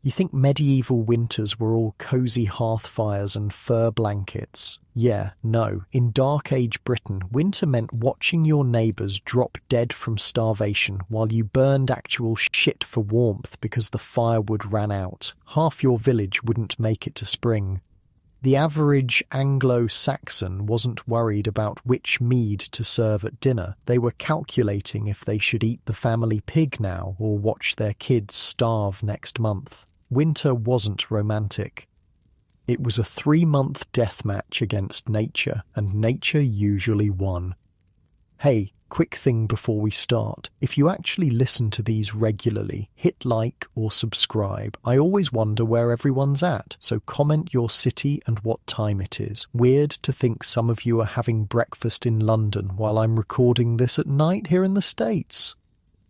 You think medieval winters were all cozy hearth fires and fur blankets? Yeah, no. In Dark Age Britain, winter meant watching your neighbours drop dead from starvation while you burned actual shit for warmth because the firewood ran out. Half your village wouldn't make it to spring. The average Anglo-Saxon wasn't worried about which mead to serve at dinner. They were calculating if they should eat the family pig now or watch their kids starve next month. Winter wasn't romantic. It was a 3-month death match against nature, and nature usually won. Hey, quick thing before we start. If you actually listen to these regularly, hit like or subscribe. I always wonder where everyone's at, so comment your city and what time it is. Weird to think some of you are having breakfast in London while I'm recording this at night here in the States.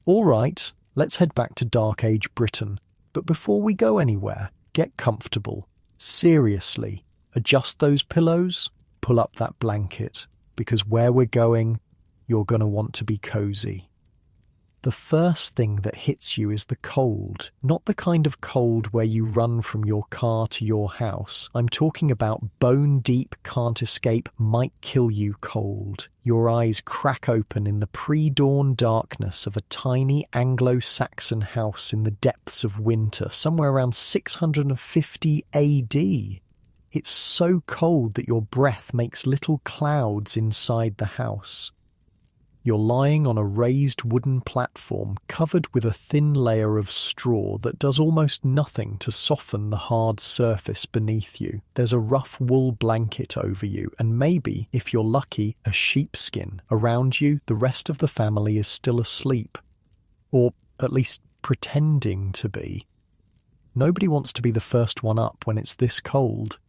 All right, let's head back to Dark Age Britain. But before we go anywhere, get comfortable. Seriously, adjust those pillows, pull up that blanket, because where we're going, you're going to want to be cozy. The first thing that hits you is the cold. Not the kind of cold where you run from your car to your house. I'm talking about bone-deep, can't-escape, might-kill-you cold. Your eyes crack open in the pre-dawn darkness of a tiny Anglo-Saxon house in the depths of winter, somewhere around 650 AD. It's so cold that your breath makes little clouds inside the house. You're lying on a raised wooden platform covered with a thin layer of straw that does almost nothing to soften the hard surface beneath you. There's a rough wool blanket over you, and maybe, if you're lucky, a sheepskin. Around you, the rest of the family is still asleep. Or at least pretending to be. Nobody wants to be the first one up when it's this cold.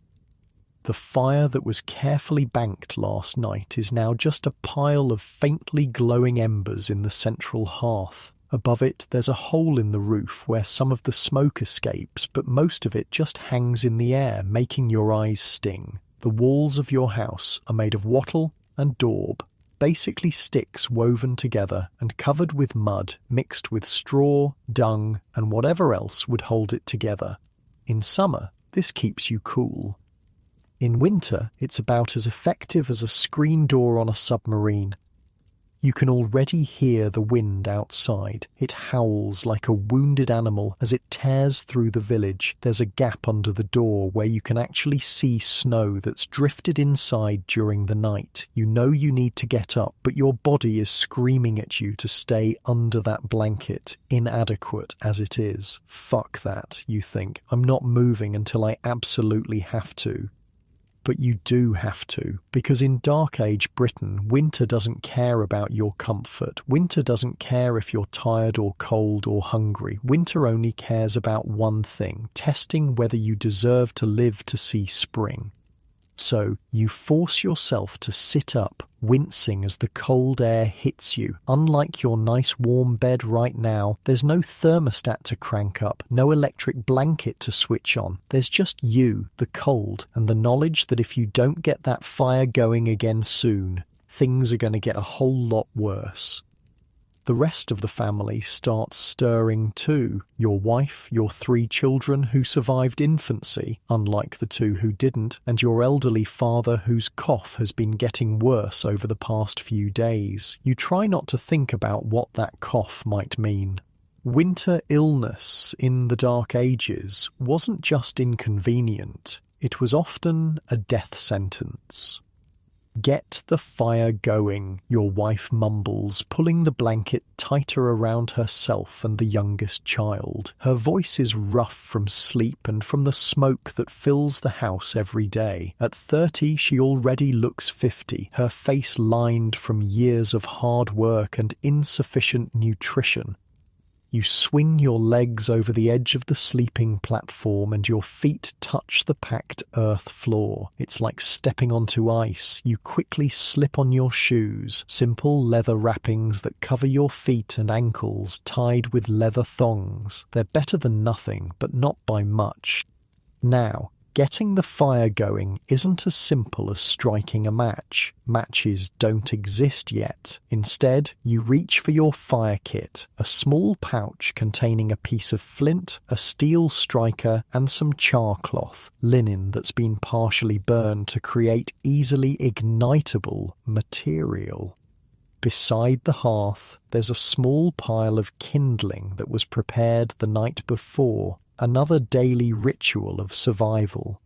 The fire that was carefully banked last night is now just a pile of faintly glowing embers in the central hearth. Above it, there's a hole in the roof where some of the smoke escapes, but most of it just hangs in the air, making your eyes sting. The walls of your house are made of wattle and daub, basically sticks woven together and covered with mud mixed with straw, dung, and whatever else would hold it together. In summer, this keeps you cool. In winter, it's about as effective as a screen door on a submarine. You can already hear the wind outside. It howls like a wounded animal as it tears through the village. There's a gap under the door where you can actually see snow that's drifted inside during the night. You know you need to get up, but your body is screaming at you to stay under that blanket, inadequate as it is. Fuck that, you think. I'm not moving until I absolutely have to. But you do have to, because in Dark Age Britain, winter doesn't care about your comfort. Winter doesn't care if you're tired or cold or hungry. Winter only cares about one thing, testing whether you deserve to live to see spring. So you force yourself to sit up, wincing as the cold air hits you. Unlike your nice warm bed right now, there's no thermostat to crank up, no electric blanket to switch on. There's just you, the cold, and the knowledge that if you don't get that fire going again soon, things are going to get a whole lot worse. The rest of the family starts stirring too. Your wife, your 3 children who survived infancy, unlike the 2 who didn't, and your elderly father whose cough has been getting worse over the past few days. You try not to think about what that cough might mean. Winter illness in the Dark Ages wasn't just inconvenient, it was often a death sentence. "Get the fire going," your wife mumbles, pulling the blanket tighter around herself and the youngest child. Her voice is rough from sleep and from the smoke that fills the house every day. At 30, she already looks 50, her face lined from years of hard work and insufficient nutrition. You swing your legs over the edge of the sleeping platform and your feet touch the packed earth floor. It's like stepping onto ice. You quickly slip on your shoes, simple leather wrappings that cover your feet and ankles tied with leather thongs. They're better than nothing, but not by much. Now, Getting the fire going isn't as simple as striking a match. Matches don't exist yet. Instead, you reach for your fire kit, a small pouch containing a piece of flint, a steel striker, and some char cloth, linen that's been partially burned to create easily ignitable material. Beside the hearth, there's a small pile of kindling that was prepared the night before, another daily ritual of survival.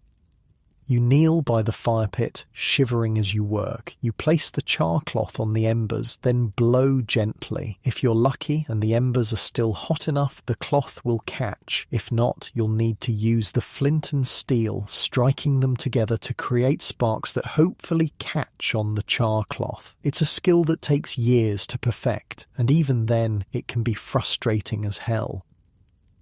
You kneel by the fire pit, shivering as you work. You place the char cloth on the embers, then blow gently. If you're lucky and the embers are still hot enough, the cloth will catch. If not, you'll need to use the flint and steel, striking them together to create sparks that hopefully catch on the char cloth. It's a skill that takes years to perfect, and even then, it can be frustrating as hell.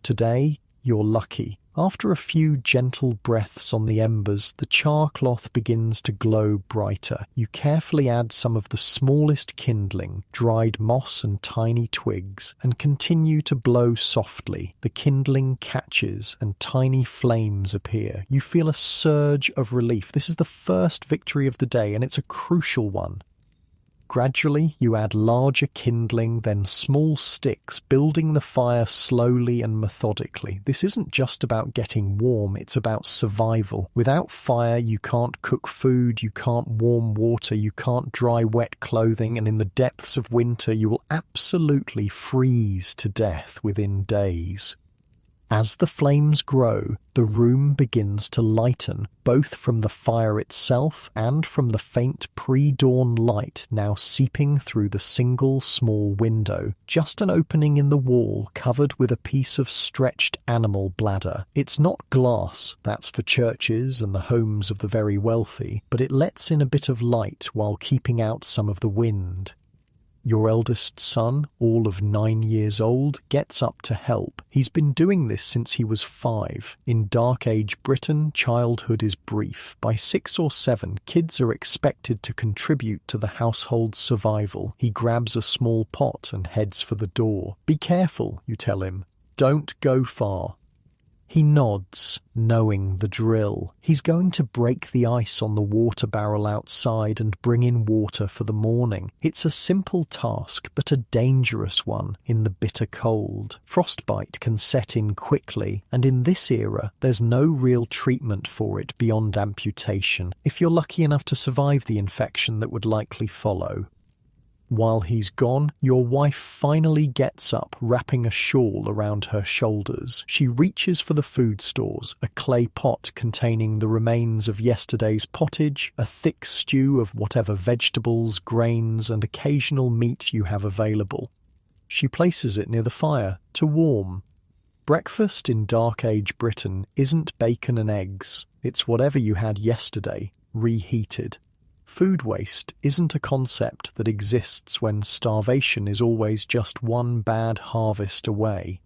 Today, you're lucky. After a few gentle breaths on the embers, the char cloth begins to glow brighter. You carefully add some of the smallest kindling, dried moss and tiny twigs, and continue to blow softly. The kindling catches and tiny flames appear. You feel a surge of relief. This is the first victory of the day, and it's a crucial one. Gradually, you add larger kindling, then small sticks, building the fire slowly and methodically. This isn't just about getting warm, it's about survival. Without fire, you can't cook food, you can't warm water, you can't dry wet clothing, and in the depths of winter, you will absolutely freeze to death within days. As the flames grow, the room begins to lighten, both from the fire itself and from the faint pre-dawn light now seeping through the single small window, just an opening in the wall covered with a piece of stretched animal bladder. It's not glass, that's for churches and the homes of the very wealthy, but it lets in a bit of light while keeping out some of the wind. Your eldest son, all of 9 years old, gets up to help. He's been doing this since he was 5. In Dark Age Britain, childhood is brief. By 6 or 7, kids are expected to contribute to the household's survival. He grabs a small pot and heads for the door. "Be careful," you tell him. "Don't go far." He nods, knowing the drill. He's going to break the ice on the water barrel outside and bring in water for the morning. It's a simple task, but a dangerous one in the bitter cold. Frostbite can set in quickly, and in this era, there's no real treatment for it beyond amputation, if you're lucky enough to survive the infection that would likely follow. While he's gone, your wife finally gets up, wrapping a shawl around her shoulders. She reaches for the food stores, a clay pot containing the remains of yesterday's pottage, a thick stew of whatever vegetables, grains, and occasional meat you have available. She places it near the fire, to warm. Breakfast in Dark Age Britain isn't bacon and eggs. It's whatever you had yesterday, reheated. Food waste isn't a concept that exists when starvation is always just one bad harvest away.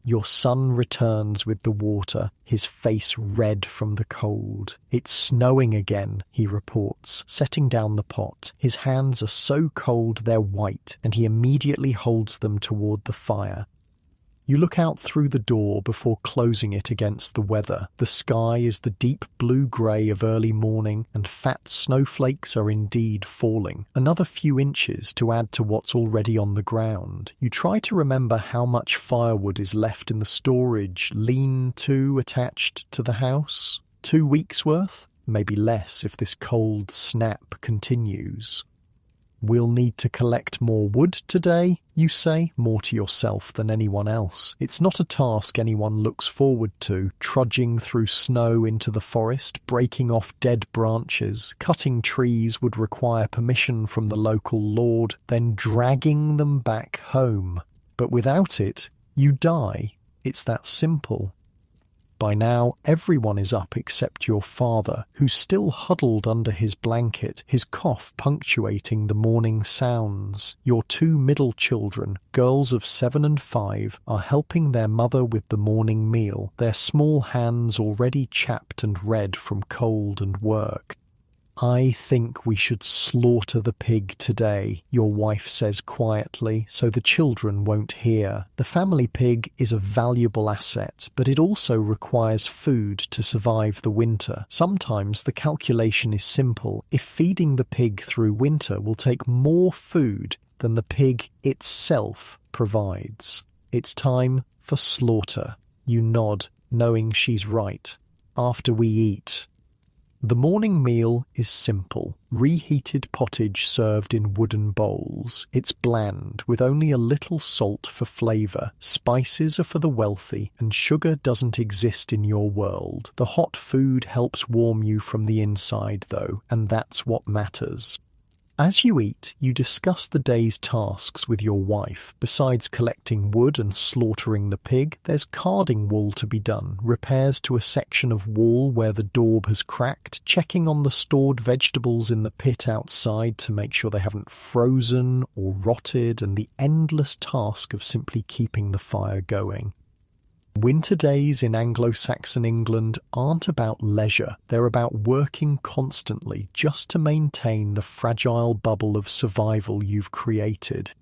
Your son returns with the water, his face red from the cold. "It's snowing again," he reports, setting down the pot. His hands are so cold they're white, and he immediately holds them toward the fire. You look out through the door before closing it against the weather. The sky is the deep blue-grey of early morning, and fat snowflakes are indeed falling. Another few inches to add to what's already on the ground. You try to remember how much firewood is left in the storage lean-to attached to the house. 2 weeks' worth? Maybe less if this cold snap continues. "We'll need to collect more wood today," you say, more to yourself than anyone else. It's not a task anyone looks forward to, trudging through snow into the forest, breaking off dead branches. Cutting trees would require permission from the local lord, then dragging them back home. But without it, you die. It's that simple. By now, everyone is up except your father, who's still huddled under his blanket, his cough punctuating the morning sounds. Your 2 middle children, girls of 7 and 5, are helping their mother with the morning meal, their small hands already chapped and red from cold and work. I think we should slaughter the pig today, your wife says quietly, so the children won't hear. The family pig is a valuable asset, but it also requires food to survive the winter. Sometimes the calculation is simple. If feeding the pig through winter will take more food than the pig itself provides, it's time for slaughter. You nod, knowing she's right. After we eat. The morning meal is simple. Reheated pottage served in wooden bowls. It's bland, with only a little salt for flavour. Spices are for the wealthy, and sugar doesn't exist in your world. The hot food helps warm you from the inside, though, and that's what matters. As you eat, you discuss the day's tasks with your wife. Besides collecting wood and slaughtering the pig, there's carding wool to be done, repairs to a section of wall where the daub has cracked, checking on the stored vegetables in the pit outside to make sure they haven't frozen or rotted, and the endless task of simply keeping the fire going. Winter days in Anglo-Saxon England aren't about leisure. They're about working constantly just to maintain the fragile bubble of survival you've created.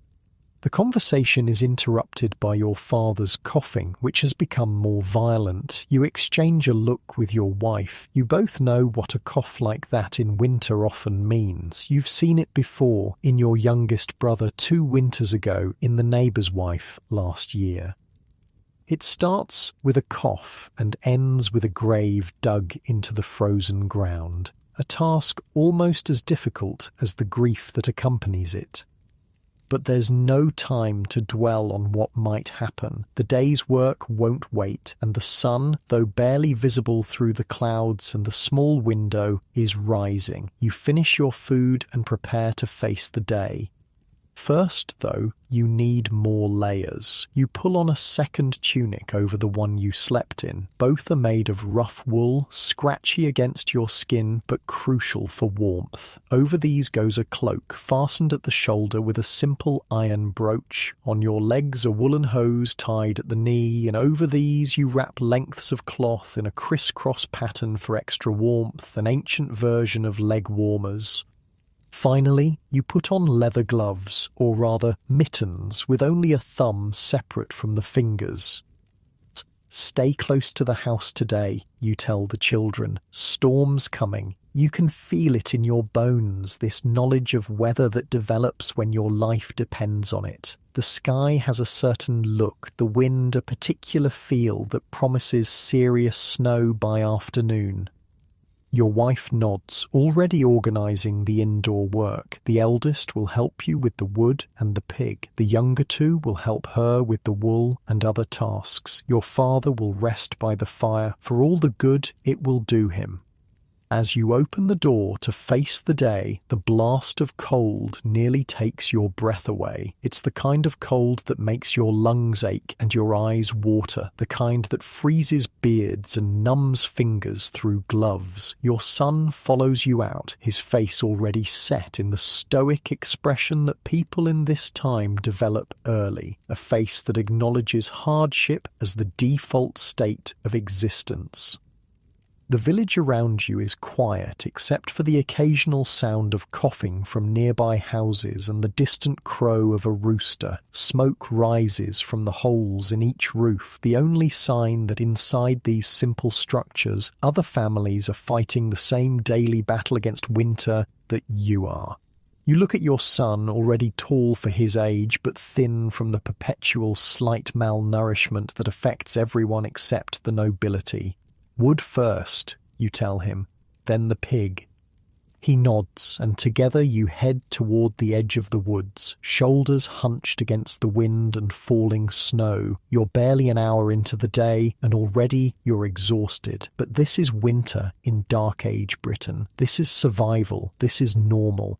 The conversation is interrupted by your father's coughing, which has become more violent. You exchange a look with your wife. You both know what a cough like that in winter often means. You've seen it before in your youngest brother 2 winters ago, in the neighbour's wife last year. It starts with a cough and ends with a grave dug into the frozen ground, a task almost as difficult as the grief that accompanies it. But there's no time to dwell on what might happen. The day's work won't wait, and the sun, though barely visible through the clouds and the small window, is rising. You finish your food and prepare to face the day. First, though, you need more layers. You pull on a second tunic over the one you slept in. Both are made of rough wool, scratchy against your skin, but crucial for warmth. Over these goes a cloak, fastened at the shoulder with a simple iron brooch. On your legs a woolen hose tied at the knee, and over these you wrap lengths of cloth in a crisscross pattern for extra warmth, an ancient version of leg warmers. Finally, you put on leather gloves, or rather mittens, with only a thumb separate from the fingers. Stay close to the house today, you tell the children. Storm's coming. You can feel it in your bones, this knowledge of weather that develops when your life depends on it. The sky has a certain look, the wind a particular feel that promises serious snow by afternoon. Your wife nods, already organising the indoor work. The eldest will help you with the wood and the pig. The younger 2 will help her with the wool and other tasks. Your father will rest by the fire for all the good it will do him. As you open the door to face the day, the blast of cold nearly takes your breath away. It's the kind of cold that makes your lungs ache and your eyes water, the kind that freezes beards and numbs fingers through gloves. Your son follows you out, his face already set in the stoic expression that people in this time develop early, a face that acknowledges hardship as the default state of existence. The village around you is quiet except for the occasional sound of coughing from nearby houses and the distant crow of a rooster. Smoke rises from the holes in each roof, the only sign that inside these simple structures other families are fighting the same daily battle against winter that you are. You look at your son, already tall for his age, but thin from the perpetual slight malnourishment that affects everyone except the nobility. Wood first, you tell him, then the pig. He nods, and together you head toward the edge of the woods, shoulders hunched against the wind and falling snow. You're barely an hour into the day, and already you're exhausted. But this is winter in Dark Age Britain. This is survival. This is normal.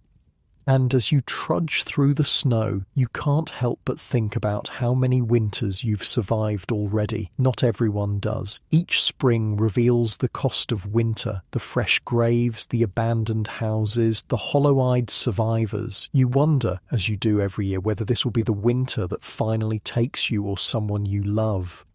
And as you trudge through the snow, you can't help but think about how many winters you've survived already. Not everyone does. Each spring reveals the cost of winter, the fresh graves, the abandoned houses, the hollow-eyed survivors. You wonder, as you do every year, whether this will be the winter that finally takes you or someone you love.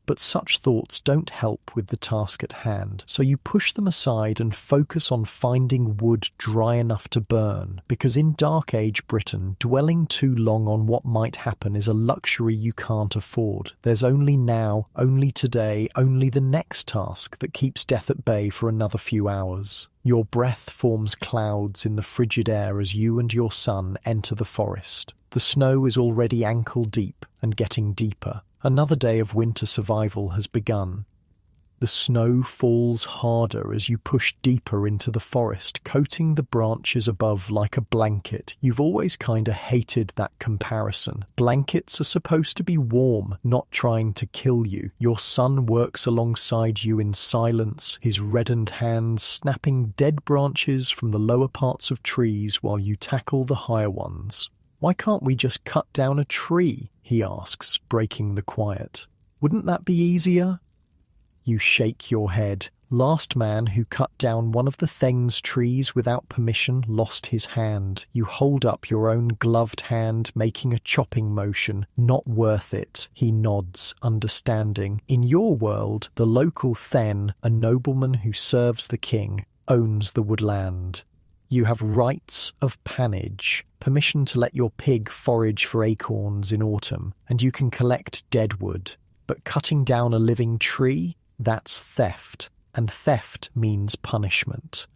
But such thoughts don't help with the task at hand, so you push them aside and focus on finding wood dry enough to burn, because in Dark Age Britain, dwelling too long on what might happen is a luxury you can't afford. There's only now, only today, only the next task that keeps death at bay for another few hours. Your breath forms clouds in the frigid air as you and your son enter the forest. The snow is already ankle deep and getting deeper. Another day of winter survival has begun. The snow falls harder as you push deeper into the forest, coating the branches above like a blanket. You've always kinda hated that comparison. Blankets are supposed to be warm, not trying to kill you. Your son works alongside you in silence, his reddened hands snapping dead branches from the lower parts of trees while you tackle the higher ones. "Why can't we just cut down a tree?" he asks, breaking the quiet. "Wouldn't that be easier?" You shake your head. Last man who cut down one of the Theng's trees without permission lost his hand. You hold up your own gloved hand, making a chopping motion. "Not worth it," he nods, understanding. In your world, the local Then, a nobleman who serves the king, owns the woodland. You have rights of pannage, permission to let your pig forage for acorns in autumn, and you can collect dead wood. But cutting down a living tree? That's theft, and theft means punishment.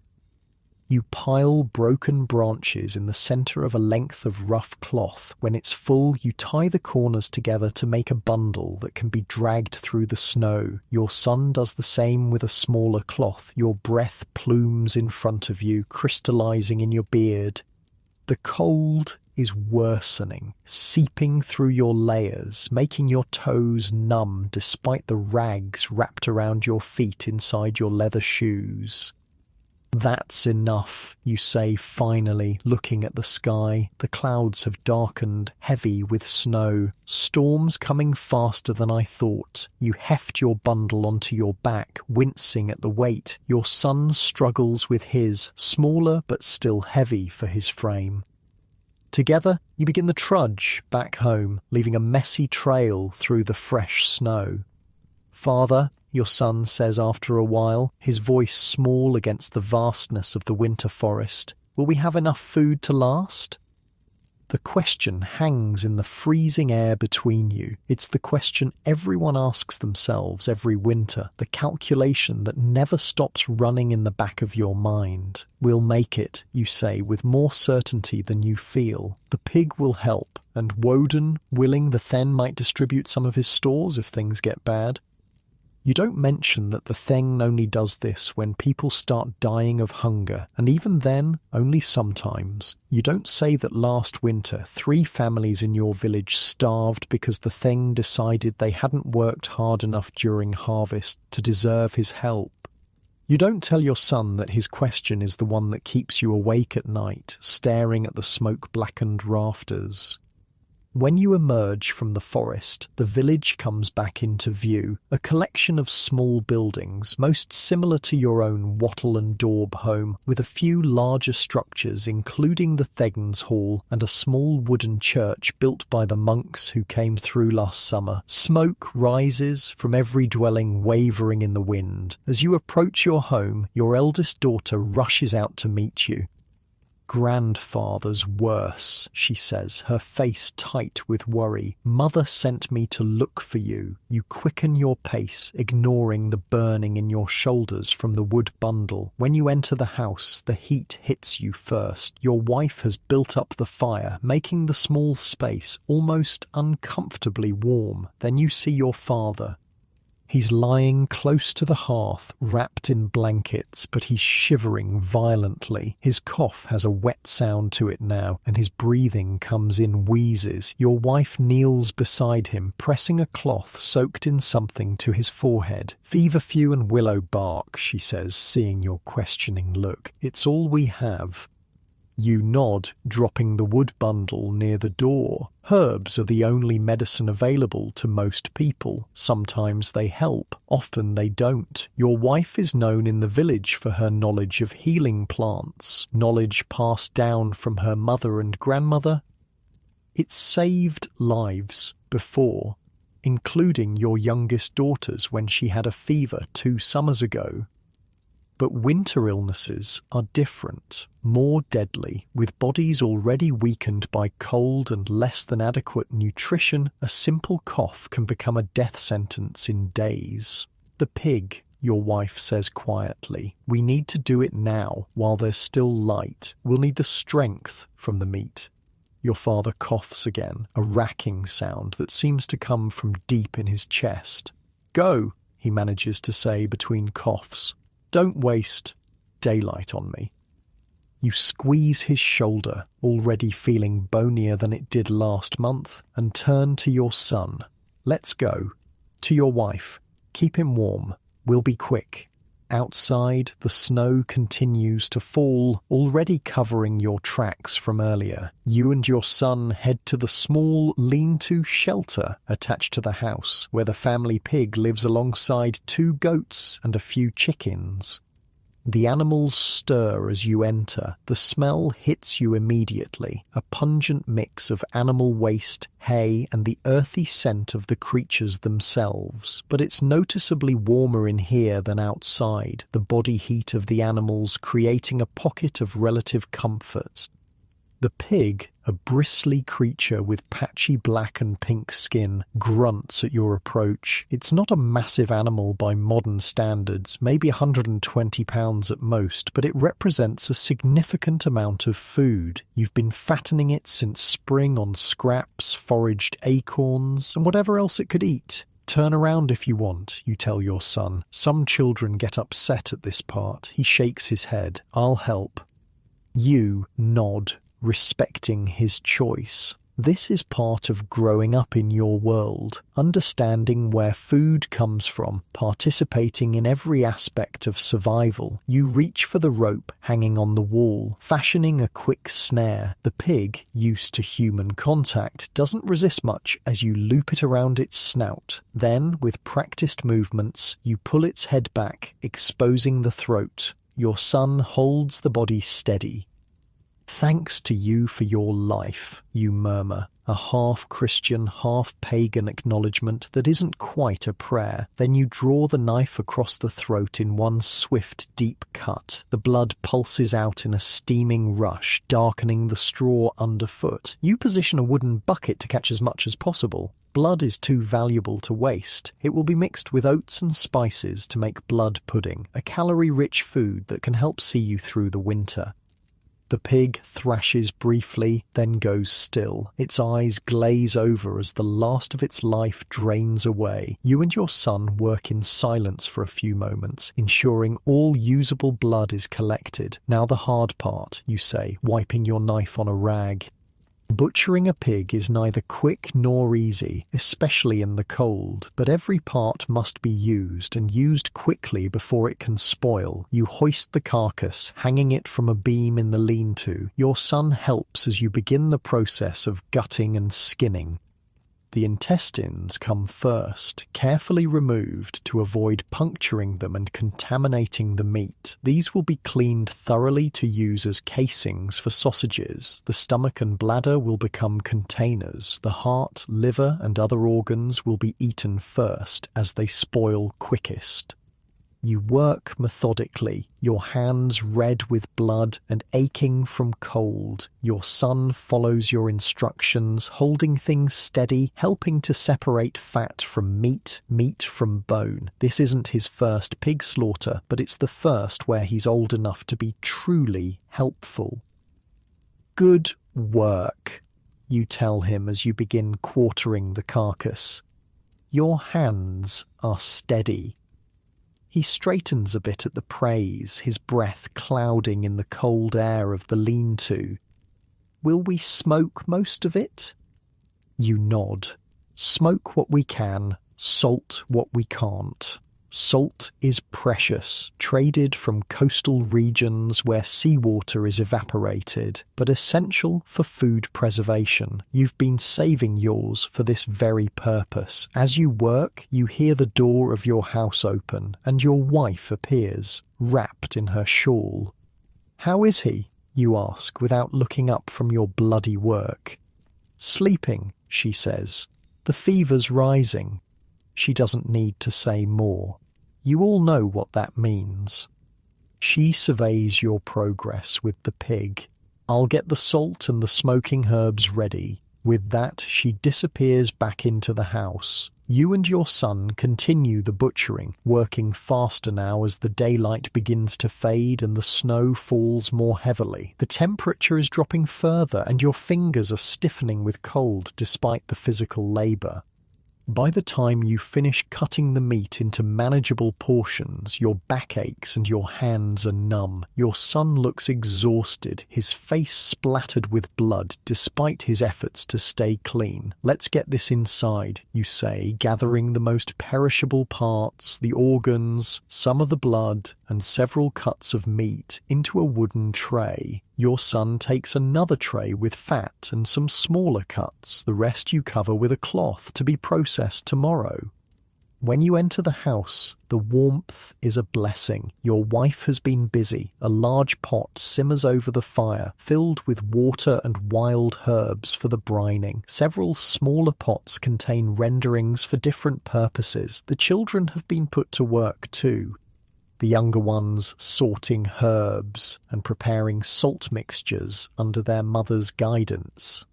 You pile broken branches in the center of a length of rough cloth. When it's full, you tie the corners together to make a bundle that can be dragged through the snow. Your son does the same with a smaller cloth. Your breath plumes in front of you, crystallizing in your beard. The cold is worsening, seeping through your layers, making your toes numb despite the rags wrapped around your feet inside your leather shoes. "That's enough," you say finally, looking at the sky. The clouds have darkened, heavy with snow. Storms coming faster than I thought. You heft your bundle onto your back, wincing at the weight. Your son struggles with his, smaller but still heavy for his frame. Together, you begin the trudge back home, leaving a messy trail through the fresh snow. "Father," your son says after a while, his voice small against the vastness of the winter forest, "will we have enough food to last?" The question hangs in the freezing air between you. It's the question everyone asks themselves every winter, the calculation that never stops running in the back of your mind. "We'll make it," you say, with more certainty than you feel. The pig will help, and Woden, willing the Then might distribute some of his stores if things get bad. You don't mention that the Theng only does this when people start dying of hunger, and even then, only sometimes. You don't say that last winter 3 families in your village starved because the Theng decided they hadn't worked hard enough during harvest to deserve his help. You don't tell your son that his question is the one that keeps you awake at night, staring at the smoke-blackened rafters. When you emerge from the forest, the village comes back into view, a collection of small buildings, most similar to your own Wattle and Daub home, with a few larger structures including the Thegns Hall and a small wooden church built by the monks who came through last summer. Smoke rises from every dwelling, wavering in the wind. As you approach your home, your eldest daughter rushes out to meet you. "Grandfather's worse," she says, her face tight with worry. "Mother sent me to look for you." You quicken your pace, ignoring the burning in your shoulders from the wood bundle. When you enter the house, the heat hits you first. Your wife has built up the fire, making the small space almost uncomfortably warm. Then you see your father. He's lying close to the hearth, wrapped in blankets, but he's shivering violently. His cough has a wet sound to it now, and his breathing comes in wheezes. Your wife kneels beside him, pressing a cloth soaked in something to his forehead. "Feverfew and willow bark," she says, seeing your questioning look. "It's all we have." You nod, dropping the wood bundle near the door. Herbs are the only medicine available to most people. Sometimes they help, often they don't. Your wife is known in the village for her knowledge of healing plants, knowledge passed down from her mother and grandmother. It saved lives before. including your youngest daughter's when she had a fever 2 summers ago. But winter illnesses are different, more deadly. With bodies already weakened by cold and less than adequate nutrition, a simple cough can become a death sentence in days. The pig, your wife says quietly. We need to do it now, while there's still light. We'll need the strength from the meat. Your father coughs again, a racking sound that seems to come from deep in his chest. Go, he manages to say between coughs. Don't waste daylight on me. You squeeze his shoulder, already feeling bonier than it did last month, and turn to your son. Let's go. To your wife. Keep him warm. We'll be quick. Outside, the snow continues to fall, already covering your tracks from earlier. You and your son head to the small lean-to shelter attached to the house, where the family pig lives alongside 2 goats and a few chickens. The animals stir as you enter. The smell hits you immediately, a pungent mix of animal waste, hay, and the earthy scent of the creatures themselves. But it's noticeably warmer in here than outside, the body heat of the animals creating a pocket of relative comfort. The pig, a bristly creature with patchy black and pink skin, grunts at your approach. It's not a massive animal by modern standards, maybe 120 pounds at most, but it represents a significant amount of food. You've been fattening it since spring on scraps, foraged acorns, and whatever else it could eat. Turn around if you want, you tell your son. Some children get upset at this part. He shakes his head. I'll help. You nod, respecting his choice. This is part of growing up in your world, understanding where food comes from, participating in every aspect of survival. You reach for the rope hanging on the wall, fashioning a quick snare. The pig, used to human contact, doesn't resist much as you loop it around its snout. Then, with practiced movements, you pull its head back, exposing the throat. Your son holds the body steady. Thanks to you for your life, you murmur, a half-Christian, half-pagan acknowledgement that isn't quite a prayer. Then you draw the knife across the throat in one swift, deep cut. The blood pulses out in a steaming rush, darkening the straw underfoot. You position a wooden bucket to catch as much as possible. Blood is too valuable to waste. It will be mixed with oats and spices to make blood pudding, a calorie-rich food that can help see you through the winter. The pig thrashes briefly, then goes still. Its eyes glaze over as the last of its life drains away. You and your son work in silence for a few moments, ensuring all usable blood is collected. Now the hard part, you say, wiping your knife on a rag. Butchering a pig is neither quick nor easy, especially in the cold, but every part must be used, and used quickly before it can spoil. You hoist the carcass, hanging it from a beam in the lean-to. Your son helps as you begin the process of gutting and skinning. The intestines come first, carefully removed to avoid puncturing them and contaminating the meat. These will be cleaned thoroughly to use as casings for sausages. The stomach and bladder will become containers. The heart, liver, and other organs will be eaten first, as they spoil quickest. You work methodically, your hands red with blood and aching from cold. Your son follows your instructions, holding things steady, helping to separate fat from meat, meat from bone. This isn't his first pig slaughter, but it's the first where he's old enough to be truly helpful. Good work, you tell him as you begin quartering the carcass. Your hands are steady. He straightens a bit at the praise, his breath clouding in the cold air of the lean-to. Will we smoke most of it? You nod. Smoke what we can, salt what we can't. Salt is precious, traded from coastal regions where seawater is evaporated, but essential for food preservation. You've been saving yours for this very purpose. As you work, you hear the door of your house open, and your wife appears, wrapped in her shawl. How is he? You ask, without looking up from your bloody work. Sleeping, she says. The fever's rising. She doesn't need to say more. You all know what that means. She surveys your progress with the pig. I'll get the salt and the smoking herbs ready. With that, she disappears back into the house. You and your son continue the butchering, working faster now as the daylight begins to fade and the snow falls more heavily. The temperature is dropping further and your fingers are stiffening with cold despite the physical labor. By the time you finish cutting the meat into manageable portions, your back aches and your hands are numb. Your son looks exhausted, his face splattered with blood despite his efforts to stay clean. Let's get this inside, you say, gathering the most perishable parts, the organs, some of the blood, and several cuts of meat into a wooden tray. Your son takes another tray with fat and some smaller cuts. The rest you cover with a cloth to be processed tomorrow. When you enter the house, the warmth is a blessing. Your wife has been busy. A large pot simmers over the fire, filled with water and wild herbs for the brining. Several smaller pots contain renderings for different purposes. The children have been put to work too. The younger ones sorting herbs and preparing salt mixtures under their mother's guidance.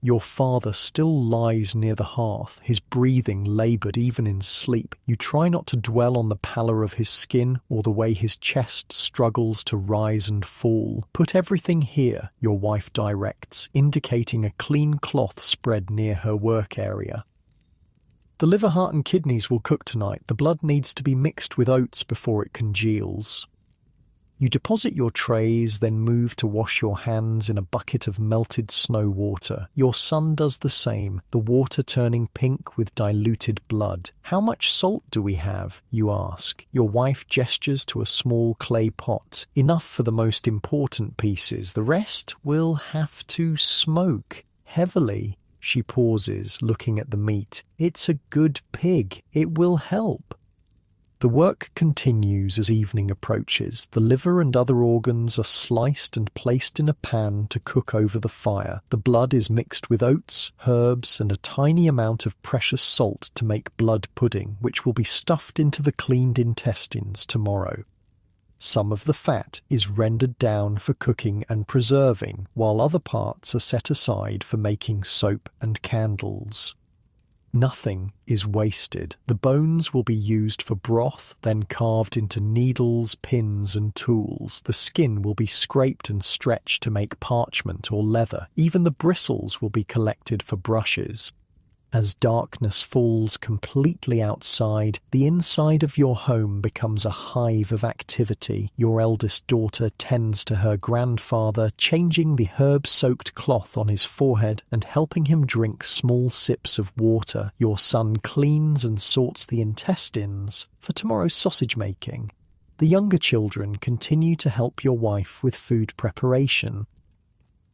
Your father still lies near the hearth, his breathing laboured even in sleep. You try not to dwell on the pallor of his skin or the way his chest struggles to rise and fall. Put everything here, your wife directs, indicating a clean cloth spread near her work area. The liver, heart and kidneys will cook tonight. The blood needs to be mixed with oats before it congeals. You deposit your trays, then move to wash your hands in a bucket of melted snow water. Your son does the same, the water turning pink with diluted blood. How much salt do we have? You ask. Your wife gestures to a small clay pot. Enough for the most important pieces. The rest will have to smoke heavily. She pauses, looking at the meat. It's a good pig. It will help. The work continues as evening approaches. The liver and other organs are sliced and placed in a pan to cook over the fire. The blood is mixed with oats, herbs, and a tiny amount of precious salt to make blood pudding, which will be stuffed into the cleaned intestines tomorrow. Some of the fat is rendered down for cooking and preserving, while other parts are set aside for making soap and candles. Nothing is wasted. The bones will be used for broth, then carved into needles, pins, and tools. The skin will be scraped and stretched to make parchment or leather. Even the bristles will be collected for brushes. As darkness falls completely outside, the inside of your home becomes a hive of activity. Your eldest daughter tends to her grandfather, changing the herb-soaked cloth on his forehead and helping him drink small sips of water. Your son cleans and sorts the intestines for tomorrow's sausage making. The younger children continue to help your wife with food preparation.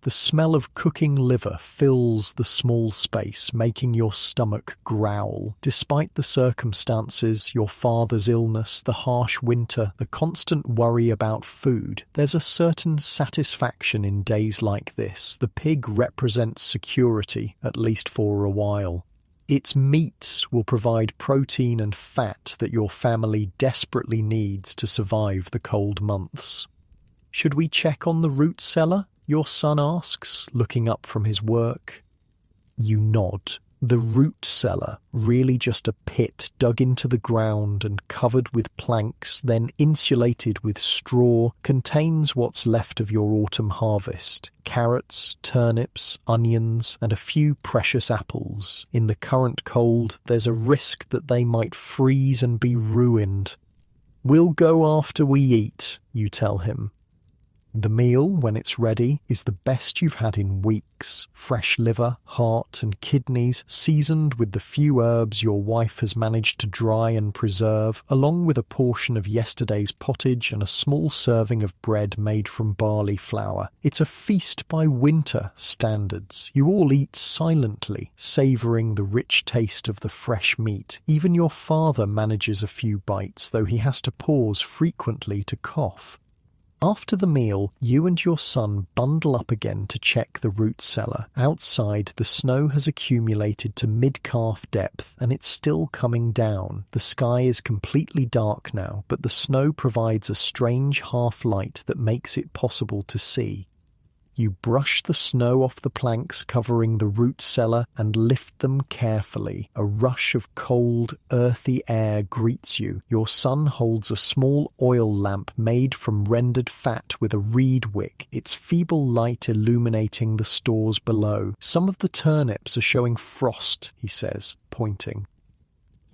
The smell of cooking liver fills the small space, making your stomach growl. Despite the circumstances, your father's illness, the harsh winter, the constant worry about food, there's a certain satisfaction in days like this. The pig represents security, at least for a while. Its meat will provide protein and fat that your family desperately needs to survive the cold months. Should we check on the root cellar? Your son asks, looking up from his work. You nod. The root cellar, really just a pit dug into the ground and covered with planks, then insulated with straw, contains what's left of your autumn harvest. Carrots, turnips, onions, and a few precious apples. In the current cold, there's a risk that they might freeze and be ruined. We'll go after we eat, you tell him. The meal, when it's ready, is the best you've had in weeks. Fresh liver, heart and kidneys, seasoned with the few herbs your wife has managed to dry and preserve, along with a portion of yesterday's pottage and a small serving of bread made from barley flour. It's a feast by winter standards. You all eat silently, savouring the rich taste of the fresh meat. Even your father manages a few bites, though he has to pause frequently to cough. After the meal, you and your son bundle up again to check the root cellar. Outside, the snow has accumulated to mid-calf depth and it's still coming down. The sky is completely dark now, but the snow provides a strange half-light that makes it possible to see. You brush the snow off the planks covering the root cellar and lift them carefully. A rush of cold, earthy air greets you. Your son holds a small oil lamp made from rendered fat with a reed wick, its feeble light illuminating the stores below. Some of the turnips are showing frost, he says, pointing.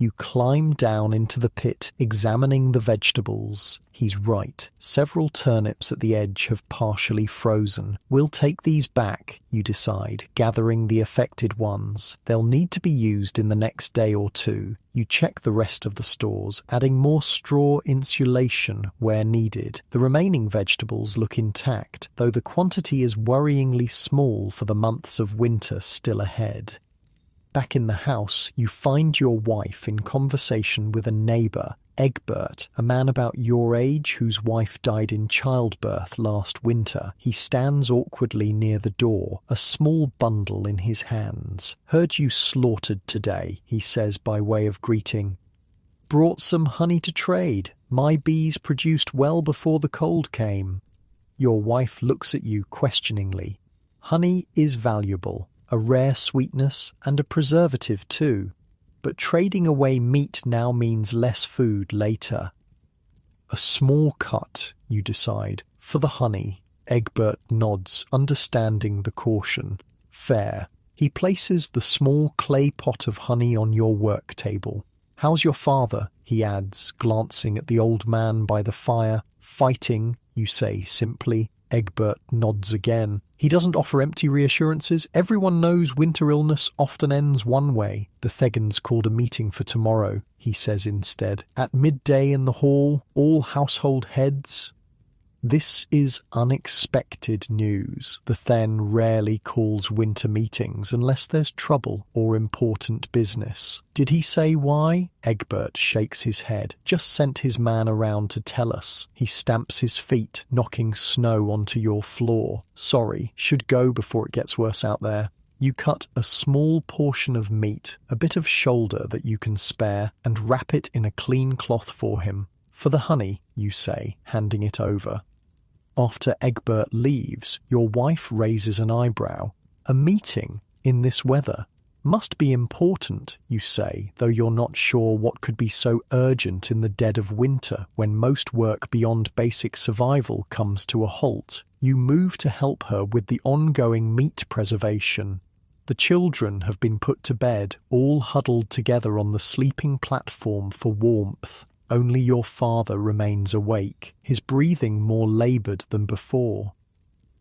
You climb down into the pit, examining the vegetables. He's right. Several turnips at the edge have partially frozen. We'll take these back, you decide, gathering the affected ones. They'll need to be used in the next day or two. You check the rest of the stores, adding more straw insulation where needed. The remaining vegetables look intact, though the quantity is worryingly small for the months of winter still ahead. Back in the house, you find your wife in conversation with a neighbour, Egbert, a man about your age whose wife died in childbirth last winter. He stands awkwardly near the door, a small bundle in his hands. "Heard you slaughtered today," he says by way of greeting. "Brought some honey to trade. My bees produced well before the cold came." Your wife looks at you questioningly. Honey is valuable. A rare sweetness and a preservative too. But trading away meat now means less food later. A small cut, you decide, for the honey. Egbert nods, understanding the caution. Fair. He places the small clay pot of honey on your work table. "How's your father?" he adds, glancing at the old man by the fire. "Fighting," you say simply. Egbert nods again. He doesn't offer empty reassurances. Everyone knows winter illness often ends one way. "The Thegans called a meeting for tomorrow," he says instead. "At midday in the hall, all household heads." This is unexpected news. The Then rarely calls winter meetings unless there's trouble or important business. "Did he say why?" Egbert shakes his head. "Just sent his man around to tell us." He stamps his feet, knocking snow onto your floor. "Sorry, should go before it gets worse out there." You cut a small portion of meat, a bit of shoulder that you can spare, and wrap it in a clean cloth for him. "For the honey," you say, handing it over. After Egbert leaves, your wife raises an eyebrow. "A meeting in this weather? Must be important," you say, though you're not sure what could be so urgent in the dead of winter when most work beyond basic survival comes to a halt. You move to help her with the ongoing meat preservation. The children have been put to bed, all huddled together on the sleeping platform for warmth. Only your father remains awake, his breathing more laboured than before.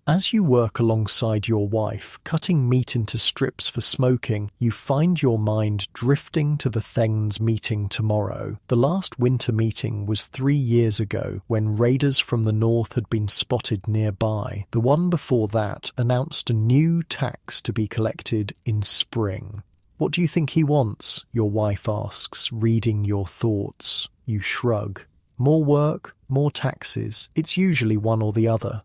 As you work alongside your wife, cutting meat into strips for smoking, you find your mind drifting to the Thegns meeting tomorrow. The last winter meeting was 3 years ago, when raiders from the north had been spotted nearby. The one before that announced a new tax to be collected in spring. "What do you think he wants?" your wife asks, reading your thoughts. You shrug. "More work, more taxes. It's usually one or the other."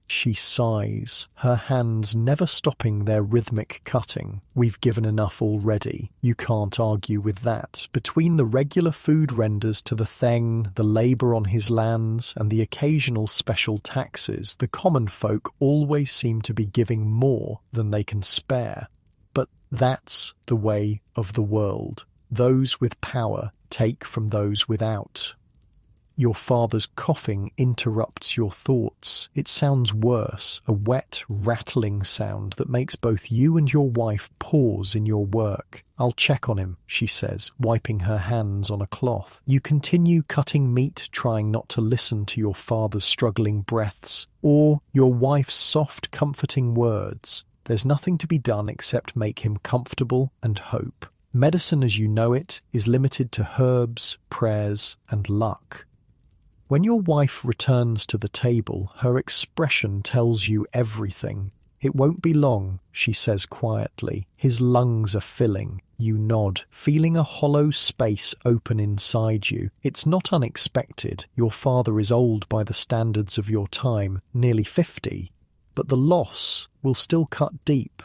She sighs, her hands never stopping their rhythmic cutting. "We've given enough already." You can't argue with that. Between the regular food renders to the Thegn, the labour on his lands, and the occasional special taxes, the common folk always seem to be giving more than they can spare. But that's the way of the world. Those with power take from those without. Your father's coughing interrupts your thoughts. It sounds worse, a wet, rattling sound that makes both you and your wife pause in your work. "I'll check on him," she says, wiping her hands on a cloth. You continue cutting meat, trying not to listen to your father's struggling breaths, or your wife's soft, comforting words. There's nothing to be done except make him comfortable and hope. Medicine as you know it is limited to herbs, prayers, and luck. When your wife returns to the table, her expression tells you everything. "It won't be long," she says quietly. His lungs are filling. You nod, feeling a hollow space open inside you. It's not unexpected. Your father is old by the standards of your time, nearly 50. But the loss will still cut deep.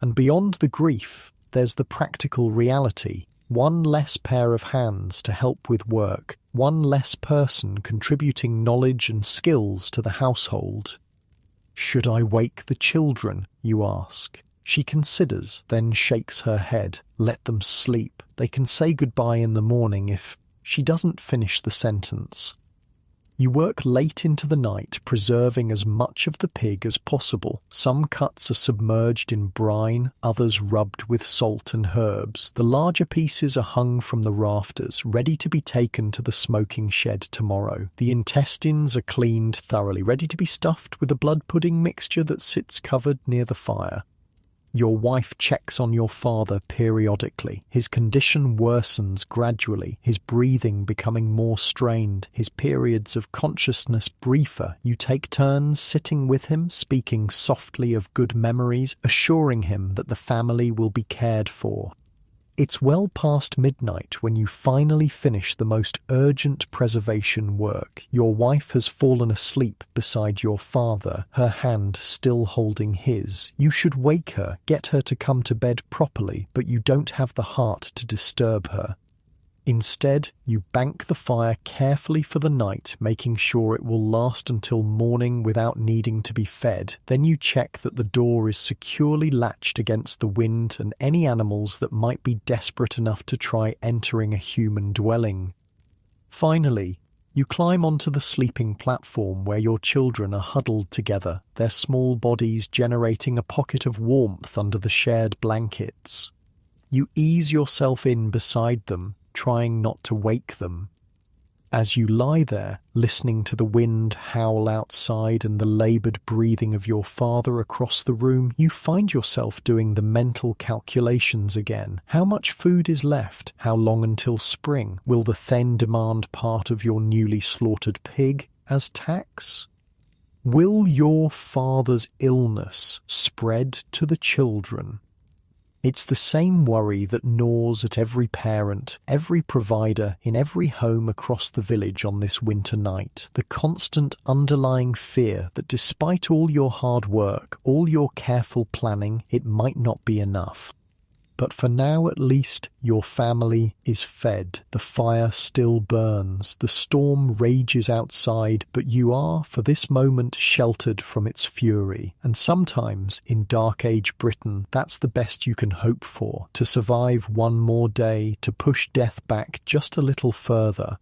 And beyond the grief, there's the practical reality. One less pair of hands to help with work. One less person contributing knowledge and skills to the household. "Should I wake the children?" you ask. She considers, then shakes her head. Let them sleep. They can say goodbye in the morning if... She doesn't finish the sentence. You work late into the night, preserving as much of the pig as possible. Some cuts are submerged in brine, others rubbed with salt and herbs. The larger pieces are hung from the rafters, ready to be taken to the smoking shed tomorrow. The intestines are cleaned thoroughly, ready to be stuffed with a blood pudding mixture that sits covered near the fire. Your wife checks on your father periodically. His condition worsens gradually, his breathing becoming more strained, his periods of consciousness briefer. You take turns sitting with him, speaking softly of good memories, assuring him that the family will be cared for. It's well past midnight when you finally finish the most urgent preservation work. Your wife has fallen asleep beside your father, her hand still holding his. You should wake her, get her to come to bed properly, but you don't have the heart to disturb her. Instead, you bank the fire carefully for the night, making sure it will last until morning without needing to be fed. Then you check that the door is securely latched against the wind and any animals that might be desperate enough to try entering a human dwelling. Finally, you climb onto the sleeping platform where your children are huddled together, their small bodies generating a pocket of warmth under the shared blankets. You ease yourself in beside them, trying not to wake them. As you lie there, listening to the wind howl outside and the laboured breathing of your father across the room, you find yourself doing the mental calculations again. How much food is left? How long until spring? Will the then demand part of your newly slaughtered pig as tax? Will your father's illness spread to the children? It's the same worry that gnaws at every parent, every provider, in every home across the village on this winter night. The constant underlying fear that despite all your hard work, all your careful planning, it might not be enough. But for now at least, your family is fed. The fire still burns. The storm rages outside, but you are, for this moment, sheltered from its fury. And sometimes, in Dark Age Britain, that's the best you can hope for. To survive one more day, to push death back just a little further.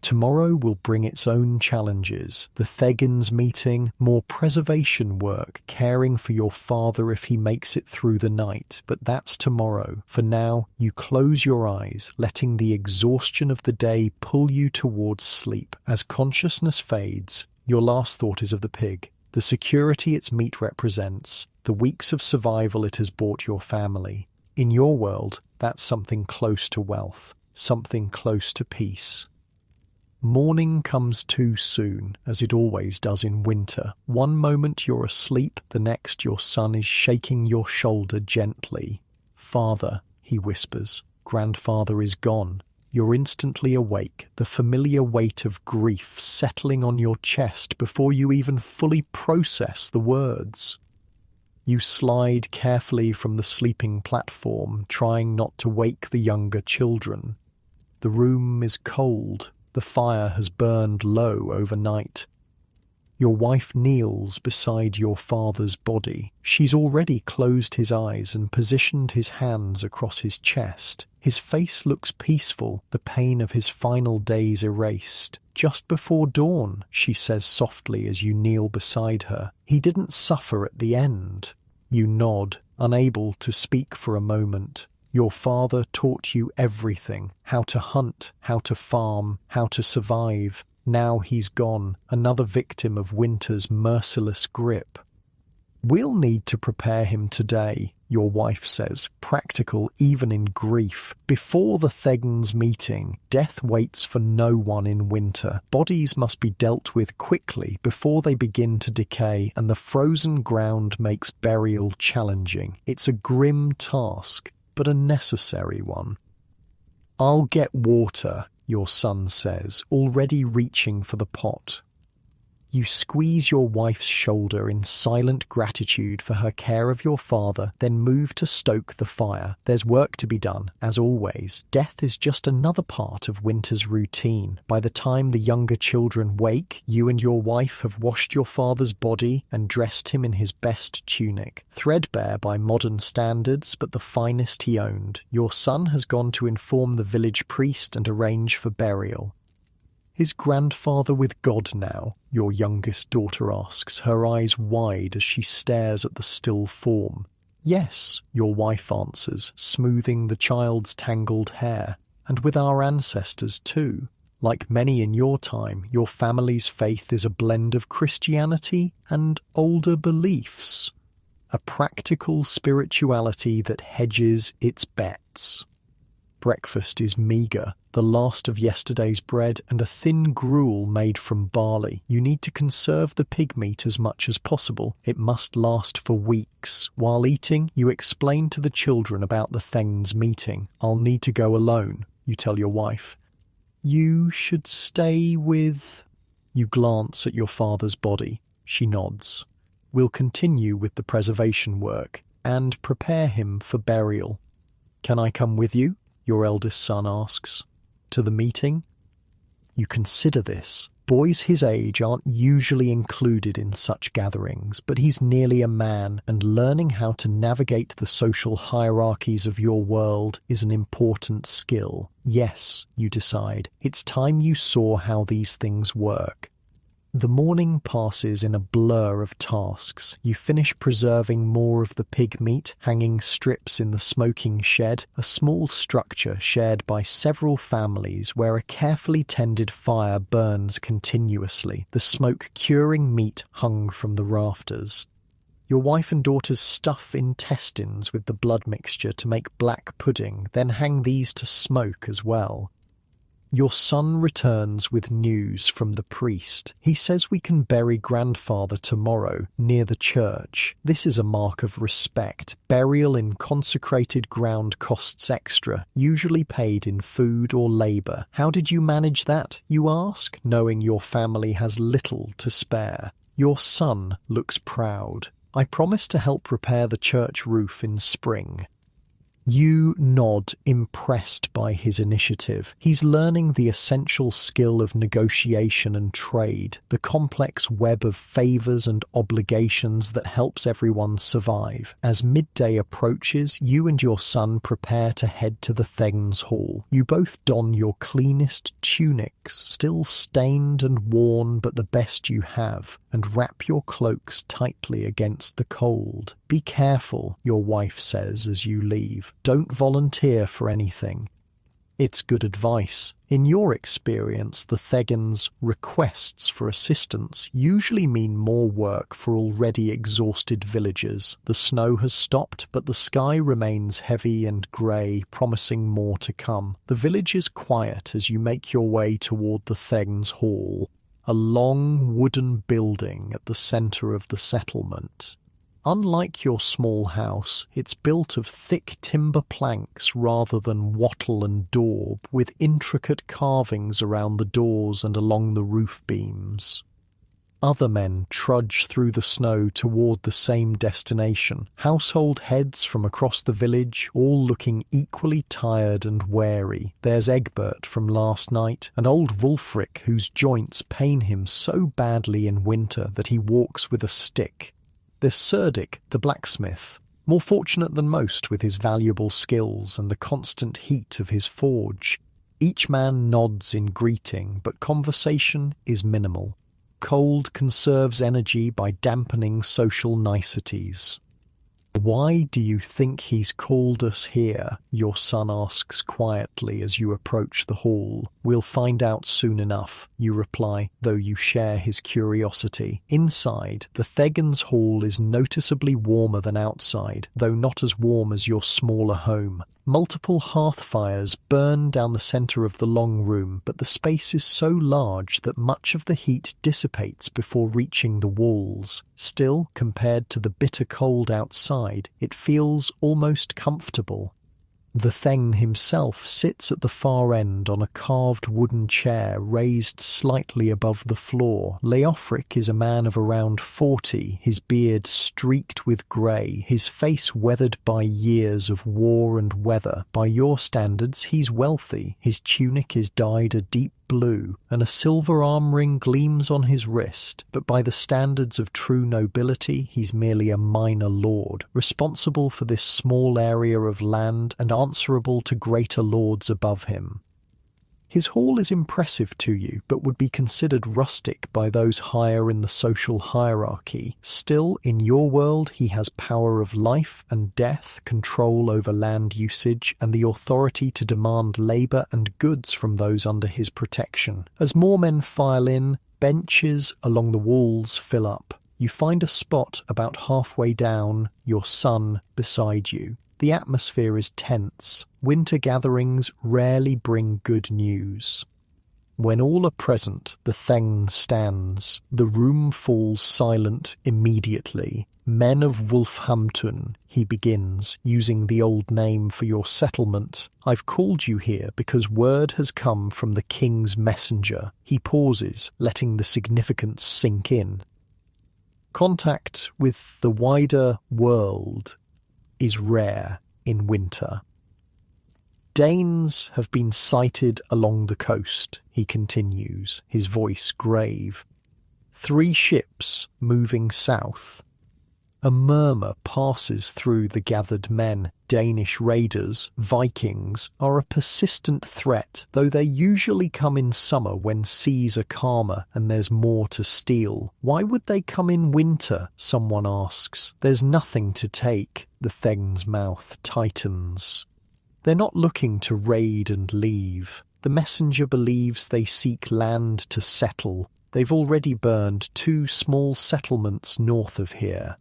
Tomorrow will bring its own challenges. The Thegans meeting, more preservation work, caring for your father if he makes it through the night. But that's tomorrow. For now, you close your eyes, letting the exhaustion of the day pull you towards sleep. As consciousness fades, your last thought is of the pig, the security its meat represents, the weeks of survival it has brought your family. In your world, that's something close to wealth, something close to peace. Morning comes too soon, as it always does in winter. One moment you're asleep, the next your son is shaking your shoulder gently. "Father," he whispers. "Grandfather is gone." You're instantly awake, the familiar weight of grief settling on your chest before you even fully process the words. You slide carefully from the sleeping platform, trying not to wake the younger children. The room is cold. The fire has burned low overnight. Your wife kneels beside your father's body. She's already closed his eyes and positioned his hands across his chest. His face looks peaceful, the pain of his final days erased. "Just before dawn," she says softly as you kneel beside her. "He didn't suffer at the end." You nod, unable to speak for a moment. Your father taught you everything, how to hunt, how to farm, how to survive. Now he's gone, another victim of winter's merciless grip. We'll need to prepare him today, your wife says, practical even in grief. Before the Thegns meeting, death waits for no one in winter. Bodies must be dealt with quickly before they begin to decay, and the frozen ground makes burial challenging. It's a grim task, but a necessary one. I'll get water, your son says, already reaching for the pot. You squeeze your wife's shoulder in silent gratitude for her care of your father, then move to stoke the fire. There's work to be done, as always. Death is just another part of winter's routine. By the time the younger children wake, you and your wife have washed your father's body and dressed him in his best tunic. Threadbare by modern standards, but the finest he owned. Your son has gone to inform the village priest and arrange for burial. Is grandfather with God now? Your youngest daughter asks, her eyes wide as she stares at the still form. Yes, your wife answers, smoothing the child's tangled hair. And with our ancestors too. Like many in your time, your family's faith is a blend of Christianity and older beliefs. A practical spirituality that hedges its bets. Breakfast is meagre, the last of yesterday's bread and a thin gruel made from barley. You need to conserve the pig meat as much as possible. It must last for weeks. While eating, you explain to the children about the Thegns meeting. I'll need to go alone, you tell your wife. You should stay with... You glance at your father's body. She nods. We'll continue with the preservation work and prepare him for burial. Can I come with you? Your eldest son asks. To the meeting? You consider this. Boys his age aren't usually included in such gatherings, but he's nearly a man, and learning how to navigate the social hierarchies of your world is an important skill. Yes, you decide. It's time you saw how these things work. The morning passes in a blur of tasks. You finish preserving more of the pig meat, hanging strips in the smoking shed, a small structure shared by several families where a carefully tended fire burns continuously, the smoke curing meat hung from the rafters. Your wife and daughters stuff intestines with the blood mixture to make black pudding, then hang these to smoke as well. Your son returns with news from the priest. He says we can bury grandfather tomorrow, near the church. This is a mark of respect. Burial in consecrated ground costs extra, usually paid in food or labour. How did you manage that, you ask, knowing your family has little to spare? Your son looks proud. I promised to help repair the church roof in spring. You nod, impressed by his initiative. He's learning the essential skill of negotiation and trade, the complex web of favours and obligations that helps everyone survive. As midday approaches, you and your son prepare to head to the Thegns Hall. You both don your cleanest tunics, still stained and worn but the best you have, and wrap your cloaks tightly against the cold. Be careful, your wife says as you leave. Don't volunteer for anything. It's good advice. In your experience, the Thegns' requests for assistance usually mean more work for already exhausted villagers. The snow has stopped, but the sky remains heavy and grey, promising more to come. The village is quiet as you make your way toward the Thegns Hall, a long wooden building at the centre of the settlement. Unlike your small house, it's built of thick timber planks rather than wattle and daub, with intricate carvings around the doors and along the roof beams. Other men trudge through the snow toward the same destination, household heads from across the village, all looking equally tired and wary. There's Egbert from last night, and old Wulfric, whose joints pain him so badly in winter that he walks with a stick. There's Cerdic, the blacksmith, more fortunate than most with his valuable skills and the constant heat of his forge. Each man nods in greeting, but conversation is minimal. Cold conserves energy by dampening social niceties. "Why do you think he's called us here?" your son asks quietly as you approach the hall. "We'll find out soon enough," you reply, though you share his curiosity. Inside, the Thegan's hall is noticeably warmer than outside, though not as warm as your smaller home. Multiple hearth fires burn down the centre of the long room, but the space is so large that much of the heat dissipates before reaching the walls. Still, compared to the bitter cold outside, it feels almost comfortable. The Thegn himself sits at the far end on a carved wooden chair raised slightly above the floor. Leofric is a man of around 40, his beard streaked with grey, his face weathered by years of war and weather. By your standards, he's wealthy. His tunic is dyed a deep blue, and a silver arm ring gleams on his wrist, but by the standards of true nobility, he's merely a minor lord, responsible for this small area of land and answerable to greater lords above him. His hall is impressive to you, but would be considered rustic by those higher in the social hierarchy. Still, in your world, he has power of life and death, control over land usage, and the authority to demand labour and goods from those under his protection. As more men file in, benches along the walls fill up. You find a spot about halfway down, your son beside you. The atmosphere is tense. Winter gatherings rarely bring good news. When all are present, the Thegn stands. The room falls silent immediately. "Men of Wolfhampton," he begins, using the old name for your settlement. "I've called you here because word has come from the king's messenger." He pauses, letting the significance sink in. Contact with the wider world is rare in winter. "Danes have been sighted along the coast," he continues, his voice grave. "3 ships moving south." A murmur passes through the gathered men. Danish raiders, Vikings, are a persistent threat, though they usually come in summer when seas are calmer and there's more to steal. "Why would they come in winter?" someone asks. "There's nothing to take." The Thegn's mouth tightens. "They're not looking to raid and leave. The messenger believes they seek land to settle. They've already burned 2 small settlements north of here."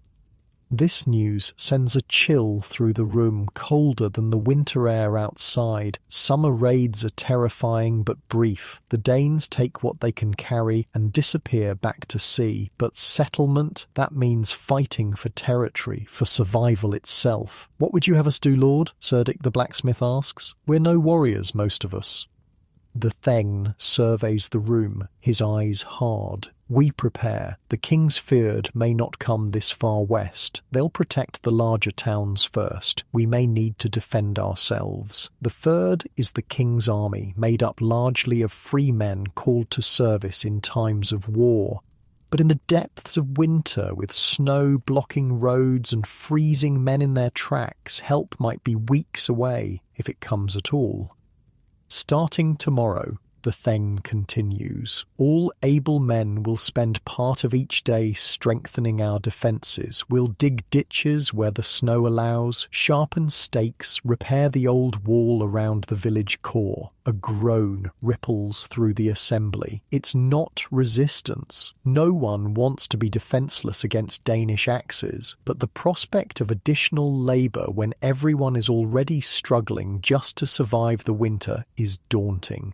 This news sends a chill through the room, colder than the winter air outside. Summer raids are terrifying but brief. The Danes take what they can carry and disappear back to sea. But settlement, that means fighting for territory, for survival itself. "What would you have us do, Lord?" Cerdic the blacksmith asks. "We're no warriors, most of us." The Thegn surveys the room, his eyes hard. "We prepare. The King's Fyrd may not come this far west. They'll protect the larger towns first. We may need to defend ourselves. The Fyrd is the King's army, made up largely of free men called to service in times of war. But in the depths of winter, with snow blocking roads and freezing men in their tracks, help might be weeks away, if it comes at all. Starting tomorrow," the Thegn continues, "all able men will spend part of each day strengthening our defences. We'll dig ditches where the snow allows, sharpen stakes, repair the old wall around the village core." A groan ripples through the assembly. It's not resistance. No one wants to be defenceless against Danish axes, but the prospect of additional labour when everyone is already struggling just to survive the winter is daunting.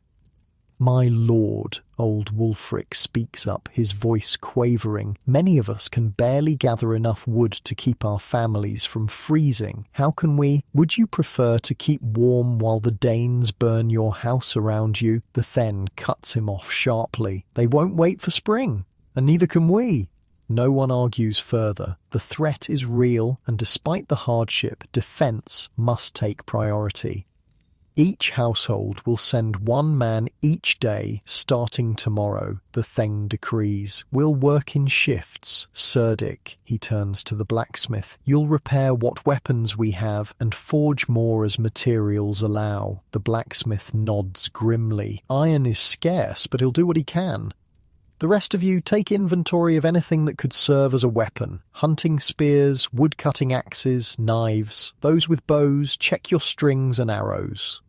"My lord," old Wulfric speaks up, his voice quavering, "many of us can barely gather enough wood to keep our families from freezing. How can we? Would you prefer to keep warm while the Danes burn your house around you?" The Thegn cuts him off sharply. "They won't wait for spring, and neither can we." No one argues further. The threat is real, and despite the hardship, defence must take priority. "Each household will send 1 man each day starting tomorrow," the Thegn decrees. "We'll work in shifts. Cerdic," he turns to the blacksmith, "you'll repair what weapons we have and forge more as materials allow." The blacksmith nods grimly. "Iron is scarce, but he'll do what he can." The rest of you take inventory of anything that could serve as a weapon. Hunting spears, wood-cutting axes, knives. Those with bows, check your strings and arrows.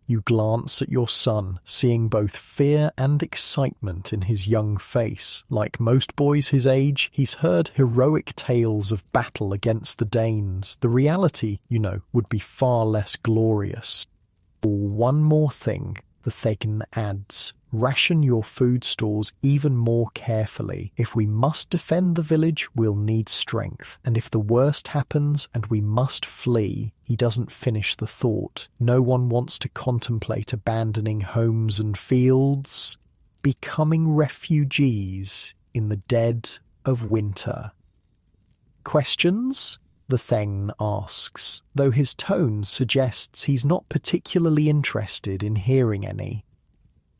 You glance at your son, seeing both fear and excitement in his young face. Like most boys his age, he's heard heroic tales of battle against the Danes. The reality, would be far less glorious. One more thing, the Thegn adds. Ration your food stores even more carefully. If we must defend the village, we'll need strength. And if the worst happens and we must flee, he doesn't finish the thought. No one wants to contemplate abandoning homes and fields, becoming refugees in the dead of winter. Questions? The Thegn asks, though his tone suggests he's not particularly interested in hearing any.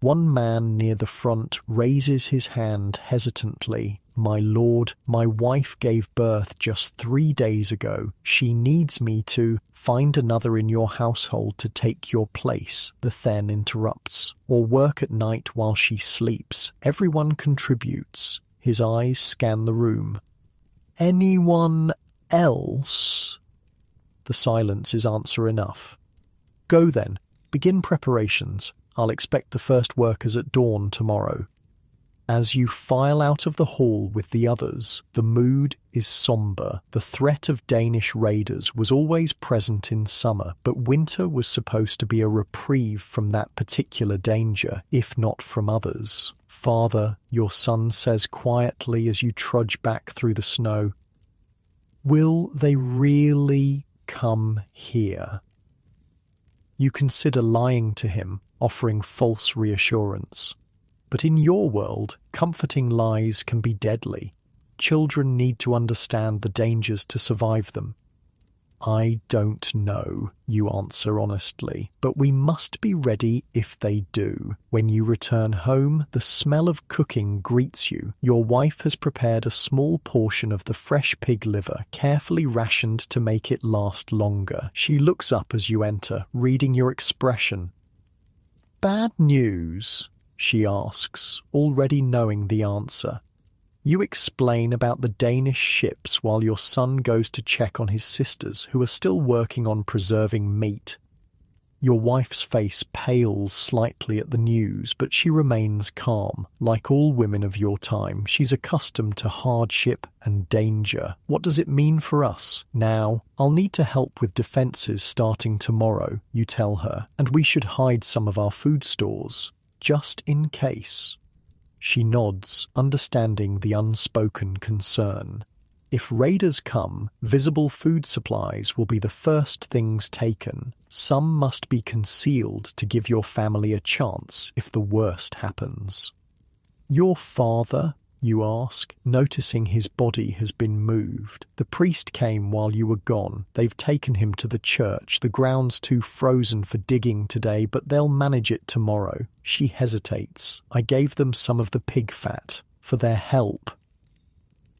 One man near the front raises his hand hesitantly. "My lord, my wife gave birth just 3 days ago. She needs me to find another in your household to take your place," the Thegn interrupts, "or work at night while she sleeps. Everyone contributes." His eyes scan the room. "Anyone else?" The silence is answer enough. "Go then. Begin preparations. I'll expect the first workers at dawn tomorrow." As you file out of the hall with the others, the mood is somber. The threat of Danish raiders was always present in summer, but winter was supposed to be a reprieve from that particular danger, if not from others. "Father," your son says quietly as you trudge back through the snow, "will they really come here?" You consider lying to him, offering false reassurance. But in your world, comforting lies can be deadly. Children need to understand the dangers to survive them. "I don't know," you answer honestly, "but we must be ready if they do." When you return home, the smell of cooking greets you. Your wife has prepared a small portion of the fresh pig liver, carefully rationed to make it last longer. She looks up as you enter, reading your expression. "Bad news?" she asks, already knowing the answer. You explain about the Danish ships while your son goes to check on his sisters, who are still working on preserving meat. Your wife's face pales slightly at the news, but she remains calm. Like all women of your time, she's accustomed to hardship and danger. "What does it mean for us? Now, I'll need to help with defences starting tomorrow," you tell her, "and we should hide some of our food stores, just in case." She nods, understanding the unspoken concern. If raiders come, visible food supplies will be the first things taken. Some must be concealed to give your family a chance if the worst happens. "Your father?" you ask, noticing his body has been moved. "The priest came while you were gone. They've taken him to the church. The ground's too frozen for digging today, but they'll manage it tomorrow." She hesitates. "I gave them some of the pig fat for their help."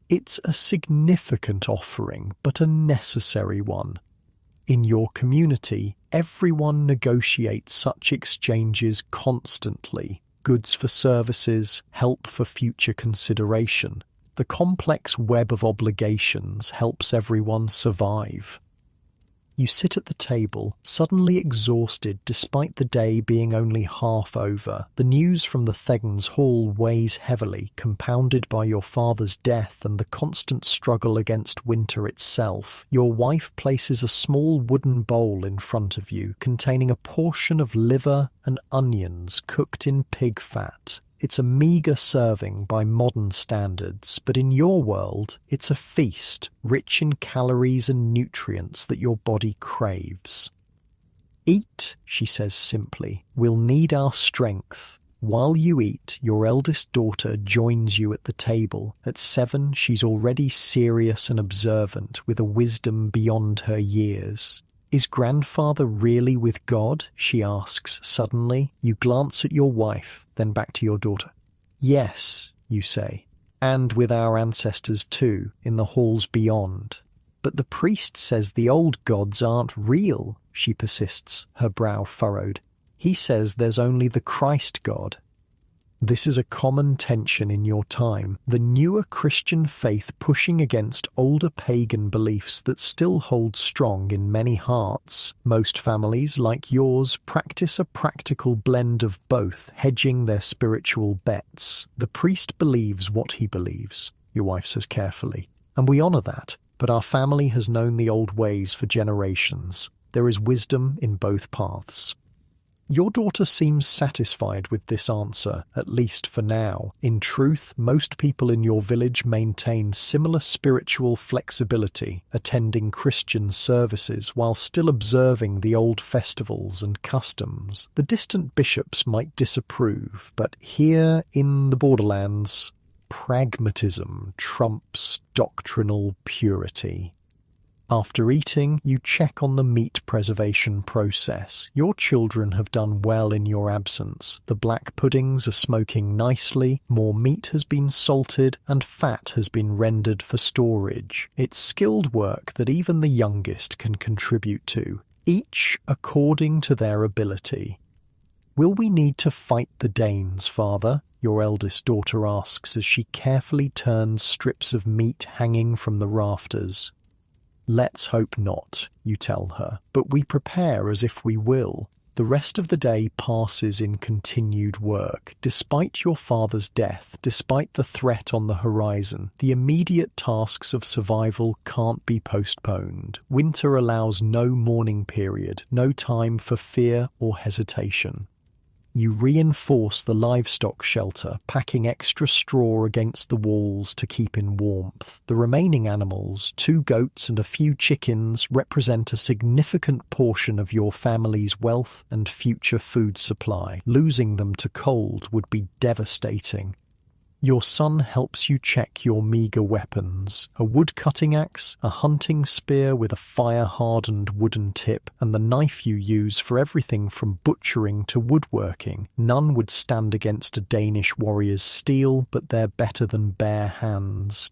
It's a significant offering, but a necessary one. In your community, everyone negotiates such exchanges constantly. Goods for services, help for future consideration. The complex web of obligations helps everyone survive. You sit at the table, suddenly exhausted despite the day being only half over. The news from the Thegns' hall weighs heavily, compounded by your father's death and the constant struggle against winter itself. Your wife places a small wooden bowl in front of you, containing a portion of liver and onions cooked in pig fat. It's a meagre serving by modern standards, but in your world, it's a feast, rich in calories and nutrients that your body craves. "Eat," she says simply. "We'll need our strength." While you eat, your eldest daughter joins you at the table. At 7, she's already serious and observant, with a wisdom beyond her years. "Is grandfather really with God?" she asks suddenly. You glance at your wife, then back to your daughter. "Yes," you say, "and with our ancestors too, in the halls beyond." "But the priest says the old gods aren't real," she persists, her brow furrowed. "He says there's only the Christ God." This is a common tension in your time, the newer Christian faith pushing against older pagan beliefs that still hold strong in many hearts. Most families, like yours, practice a practical blend of both, hedging their spiritual bets. The priest believes what he believes, your wife says carefully, and we honor that, but our family has known the old ways for generations. There is wisdom in both paths. Your daughter seems satisfied with this answer, at least for now. In truth, most people in your village maintain similar spiritual flexibility, attending Christian services while still observing the old festivals and customs. The distant bishops might disapprove, but here in the borderlands, pragmatism trumps doctrinal purity. After eating, you check on the meat preservation process. Your children have done well in your absence. The black puddings are smoking nicely, more meat has been salted, and fat has been rendered for storage. It's skilled work that even the youngest can contribute to, each according to their ability. "Will we need to fight the Danes, father?" your eldest daughter asks as she carefully turns strips of meat hanging from the rafters. "Let's hope not," you tell her, "but we prepare as if we will." The rest of the day passes in continued work. Despite your father's death, despite the threat on the horizon, the immediate tasks of survival can't be postponed. Winter allows no mourning period, no time for fear or hesitation. You reinforce the livestock shelter, packing extra straw against the walls to keep in warmth. The remaining animals, 2 goats and a few chickens, represent a significant portion of your family's wealth and future food supply. Losing them to cold would be devastating. Your son helps you check your meager weapons, a wood-cutting axe, a hunting spear with a fire-hardened wooden tip, and the knife you use for everything from butchering to woodworking. None would stand against a Danish warrior's steel, but they're better than bare hands.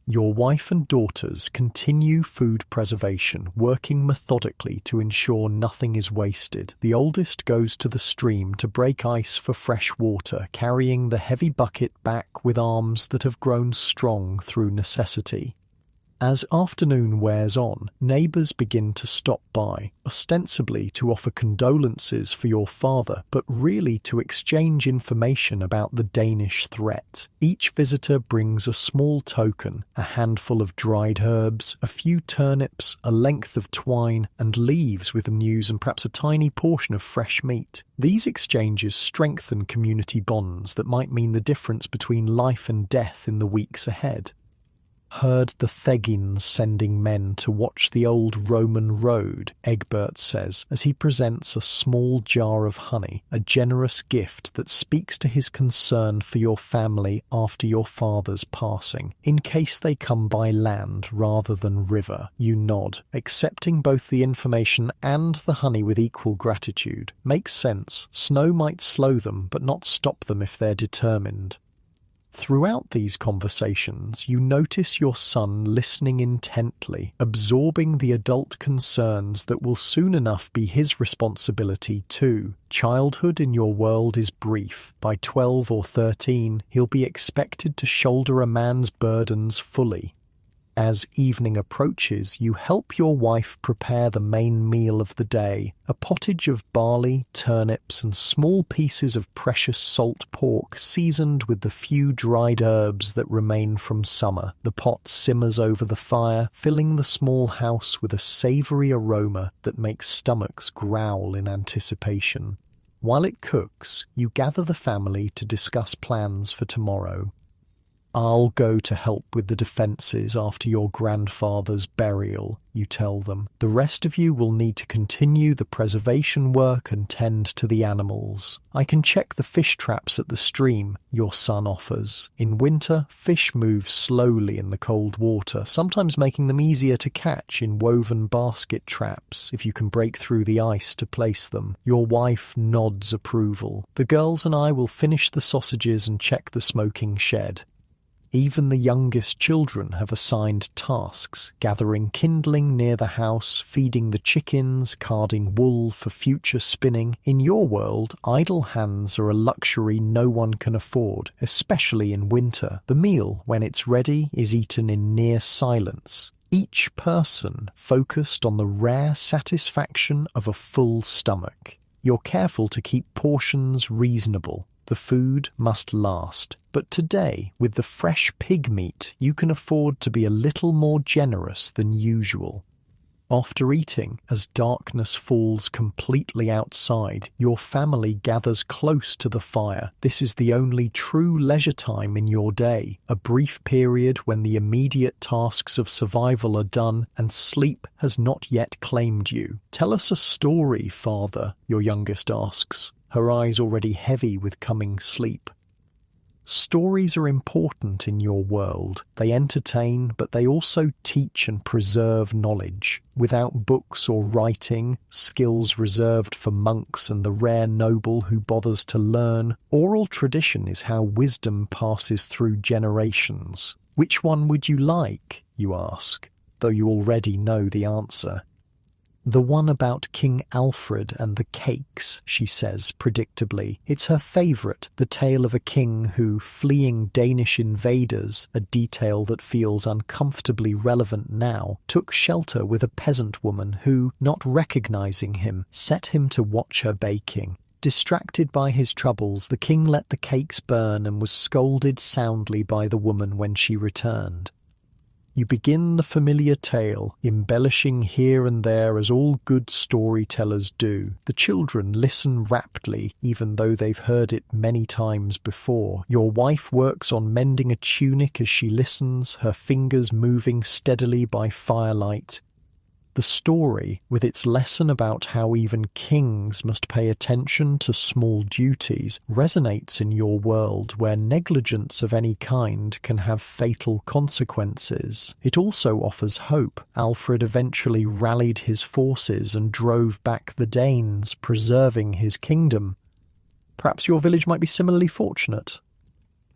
Your wife and daughters continue food preservation, working methodically to ensure nothing is wasted. The oldest goes to the stream to break ice for fresh water, carrying the heavy bucket back with arms that have grown strong through necessity. As afternoon wears on, neighbours begin to stop by, ostensibly to offer condolences for your father, but really to exchange information about the Danish threat. Each visitor brings a small token, a handful of dried herbs, a few turnips, a length of twine, and leaves with news and perhaps a tiny portion of fresh meat. These exchanges strengthen community bonds that might mean the difference between life and death in the weeks ahead. "Heard the Thegins sending men to watch the old Roman road," Egbert says, as he presents a small jar of honey, a generous gift that speaks to his concern for your family after your father's passing. "In case they come by land rather than river." You nod, accepting both the information and the honey with equal gratitude. Makes sense. Snow might slow them, but not stop them if they're determined. Throughout these conversations, you notice your son listening intently, absorbing the adult concerns that will soon enough be his responsibility too. Childhood in your world is brief. By 12 or 13, he'll be expected to shoulder a man's burdens fully. As evening approaches, you help your wife prepare the main meal of the day, a pottage of barley, turnips, and small pieces of precious salt pork seasoned with the few dried herbs that remain from summer. The pot simmers over the fire, filling the small house with a savoury aroma that makes stomachs growl in anticipation. While it cooks, you gather the family to discuss plans for tomorrow. "I'll go to help with the defences after your grandfather's burial," you tell them. "The rest of you will need to continue the preservation work and tend to the animals. I can check the fish traps at the stream," your son offers. In winter, fish move slowly in the cold water, sometimes making them easier to catch in woven basket traps, if you can break through the ice to place them. Your wife nods approval. "The girls and I will finish the sausages and check the smoking shed." Even the youngest children have assigned tasks, gathering kindling near the house, feeding the chickens, carding wool for future spinning. In your world, idle hands are a luxury no one can afford, especially in winter. The meal, when it's ready, is eaten in near silence, each person focused on the rare satisfaction of a full stomach. You're careful to keep portions reasonable. The food must last. But today, with the fresh pig meat, you can afford to be a little more generous than usual. After eating, as darkness falls completely outside, your family gathers close to the fire. This is the only true leisure time in your day, a brief period when the immediate tasks of survival are done and sleep has not yet claimed you. "Tell us a story, Father," your youngest asks, her eyes already heavy with coming sleep. Stories are important in your world. They entertain, but they also teach and preserve knowledge. Without books or writing, skills reserved for monks and the rare noble who bothers to learn, oral tradition is how wisdom passes through generations. Which one would you like, you ask, though you already know the answer. "The one about King Alfred and the cakes," she says predictably. It's her favourite, the tale of a king who, fleeing Danish invaders, a detail that feels uncomfortably relevant now, took shelter with a peasant woman who, not recognising him, set him to watch her baking. Distracted by his troubles, the king let the cakes burn and was scolded soundly by the woman when she returned. You begin the familiar tale, embellishing here and there as all good storytellers do. The children listen raptly, even though they've heard it many times before. Your wife works on mending a tunic as she listens, her fingers moving steadily by firelight. The story, with its lesson about how even kings must pay attention to small duties, resonates in your world where negligence of any kind can have fatal consequences. It also offers hope. Alfred eventually rallied his forces and drove back the Danes, preserving his kingdom. Perhaps your village might be similarly fortunate.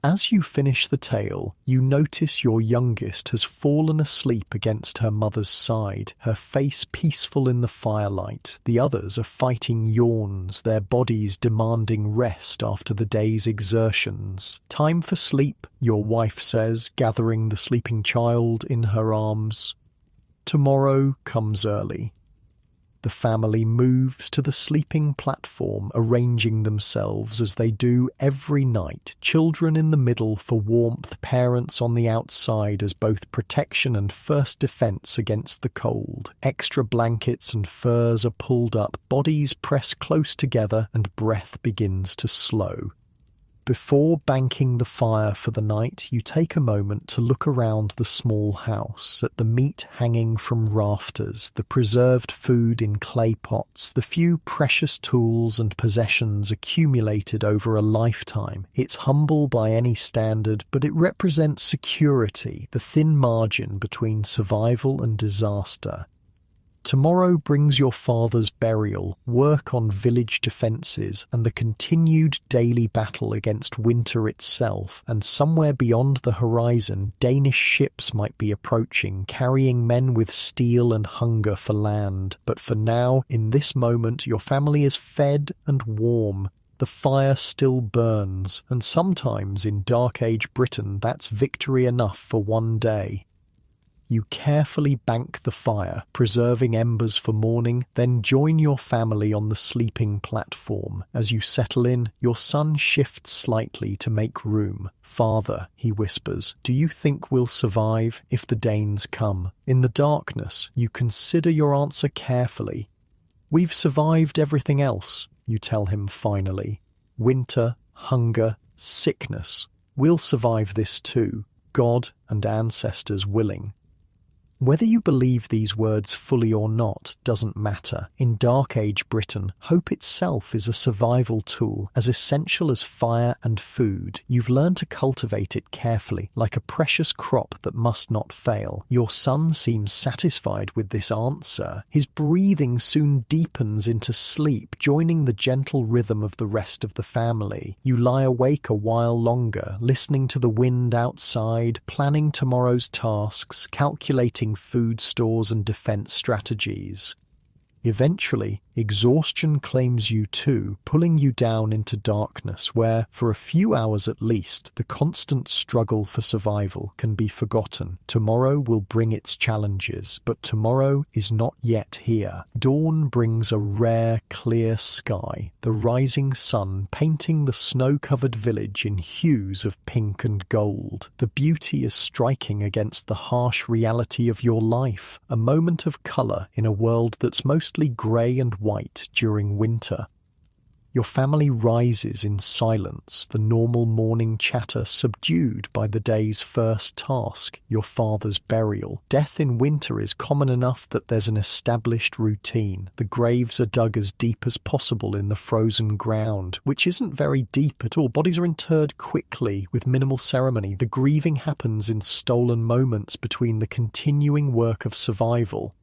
As you finish the tale, you notice your youngest has fallen asleep against her mother's side, her face peaceful in the firelight. The others are fighting yawns, their bodies demanding rest after the day's exertions. "Time for sleep," your wife says, gathering the sleeping child in her arms. Tomorrow comes early. The family moves to the sleeping platform, arranging themselves as they do every night, children in the middle for warmth, parents on the outside as both protection and first defense against the cold. Extra blankets and furs are pulled up, bodies press close together, and breath begins to slow. Before banking the fire for the night, you take a moment to look around the small house, at the meat hanging from rafters, the preserved food in clay pots, the few precious tools and possessions accumulated over a lifetime. It's humble by any standard, but it represents security, the thin margin between survival and disaster. Tomorrow brings your father's burial, work on village defences, and the continued daily battle against winter itself, and somewhere beyond the horizon, Danish ships might be approaching, carrying men with steel and hunger for land. But for now, in this moment, your family is fed and warm. The fire still burns, and sometimes in Dark Age Britain, that's victory enough for one day. You carefully bank the fire, preserving embers for morning, then join your family on the sleeping platform. As you settle in, your son shifts slightly to make room. "Father," he whispers, "do you think we'll survive if the Danes come?" In the darkness, you consider your answer carefully. "We've survived everything else," you tell him finally. "Winter, hunger, sickness. We'll survive this too, God and ancestors willing." Whether you believe these words fully or not doesn't matter. In Dark Age Britain, hope itself is a survival tool as essential as fire and food. You've learned to cultivate it carefully, like a precious crop that must not fail. Your son seems satisfied with this answer. His breathing soon deepens into sleep, joining the gentle rhythm of the rest of the family. You lie awake a while longer, listening to the wind outside, planning tomorrow's tasks, calculating food stores and defense strategies. Eventually, exhaustion claims you too, pulling you down into darkness where, for a few hours at least, the constant struggle for survival can be forgotten. Tomorrow will bring its challenges, but tomorrow is not yet here. Dawn brings a rare, clear sky, the rising sun painting the snow-covered village in hues of pink and gold. The beauty is striking against the harsh reality of your life, a moment of colour in a world that's mostly grey and white during winter. Your family rises in silence, the normal morning chatter subdued by the day's first task, your father's burial. Death in winter is common enough that there's an established routine. The graves are dug as deep as possible in the frozen ground, which isn't very deep at all. Bodies are interred quickly, with minimal ceremony. The grieving happens in stolen moments between the continuing work of survival.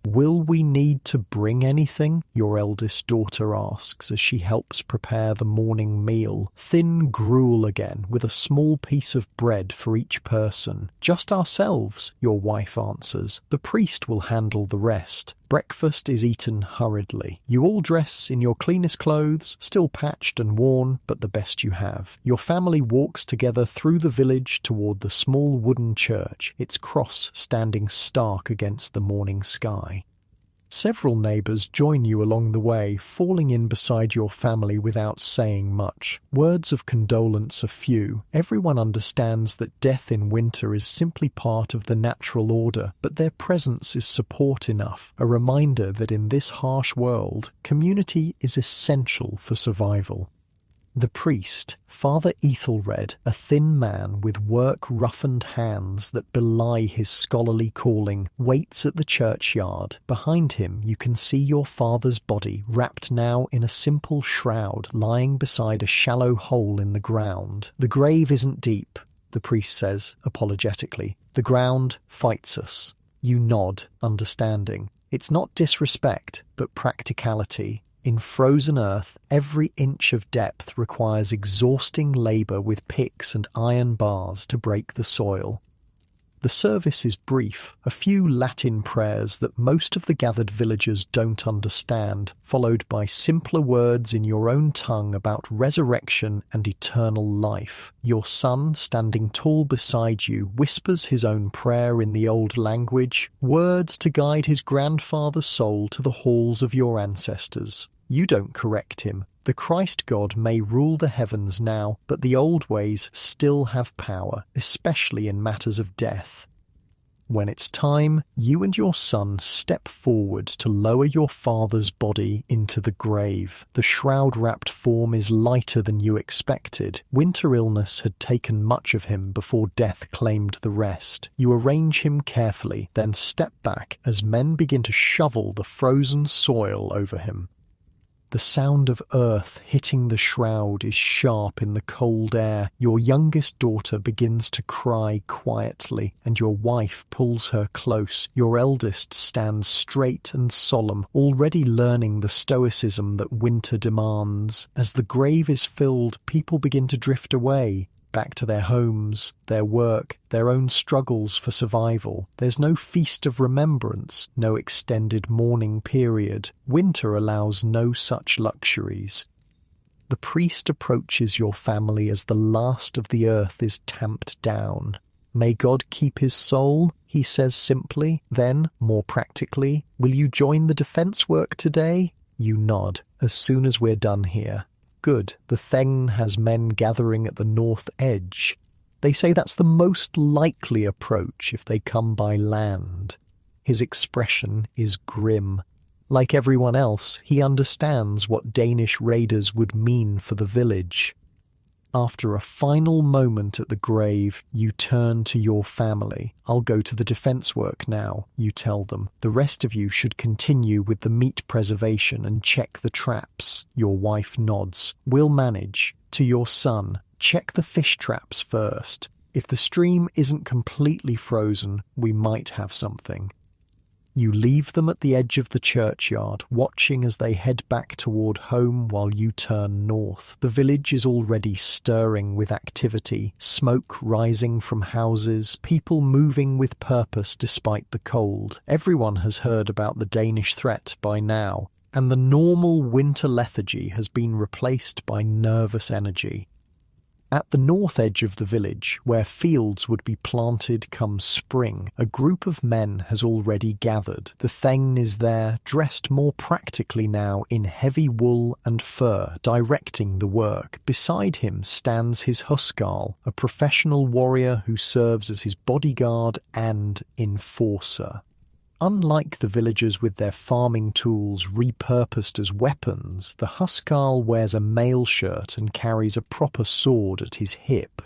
"Will we need to bring anything?" your eldest daughter asks as she helps prepare the morning meal. Thin gruel again, with a small piece of bread for each person. "Just ourselves," your wife answers. "The priest will handle the rest." Breakfast is eaten hurriedly. You all dress in your cleanest clothes, still patched and worn, but the best you have. Your family walks together through the village toward the small wooden church, its cross standing stark against the morning sky. Several neighbours join you along the way, falling in beside your family without saying much. Words of condolence are few. Everyone understands that death in winter is simply part of the natural order, but their presence is support enough, a reminder that in this harsh world, community is essential for survival. The priest, Father Ethelred, a thin man with work-roughened hands that belie his scholarly calling, waits at the churchyard. Behind him you can see your father's body, wrapped now in a simple shroud, lying beside a shallow hole in the ground. The grave isn't deep, the priest says, apologetically. The ground fights us. You nod, understanding. It's not disrespect, but practicality. In frozen earth, every inch of depth requires exhausting labour with picks and iron bars to break the soil. The service is brief, a few Latin prayers that most of the gathered villagers don't understand, followed by simpler words in your own tongue about resurrection and eternal life. Your son, standing tall beside you, whispers his own prayer in the old language, words to guide his grandfather's soul to the halls of your ancestors. You don't correct him. The Christ God may rule the heavens now, but the old ways still have power, especially in matters of death. When it's time, you and your son step forward to lower your father's body into the grave. The shroud-wrapped form is lighter than you expected. Winter illness had taken much of him before death claimed the rest. You arrange him carefully, then step back as men begin to shovel the frozen soil over him. The sound of earth hitting the shroud is sharp in the cold air. Your youngest daughter begins to cry quietly, and your wife pulls her close. Your eldest stands straight and solemn, already learning the stoicism that winter demands. As the grave is filled, people begin to drift away, back to their homes, their work, their own struggles for survival. There's no feast of remembrance, no extended mourning period. Winter allows no such luxuries. The priest approaches your family as the last of the earth is tamped down. "May God keep his soul," he says simply. Then, more practically, "Will you join the defense work today?" You nod. "As soon as we're done here." Good. The Theng has men gathering at the north edge. They say that's the most likely approach if they come by land. His expression is grim. Like everyone else, he understands what Danish raiders would mean for the village. After a final moment at the grave, you turn to your family. I'll go to the defense work now, you tell them. The rest of you should continue with the meat preservation and check the traps. Your wife nods. We'll manage. To your son, check the fish traps first. If the stream isn't completely frozen, we might have something. You leave them at the edge of the churchyard, watching as they head back toward home while you turn north. The village is already stirring with activity, smoke rising from houses, people moving with purpose despite the cold. Everyone has heard about the Danish threat by now, and the normal winter lethargy has been replaced by nervous energy. At the north edge of the village, where fields would be planted come spring, a group of men has already gathered. The Thegn is there, dressed more practically now in heavy wool and fur, directing the work. Beside him stands his Huskarl, a professional warrior who serves as his bodyguard and enforcer. Unlike the villagers with their farming tools repurposed as weapons, the Huskarl wears a mail shirt and carries a proper sword at his hip.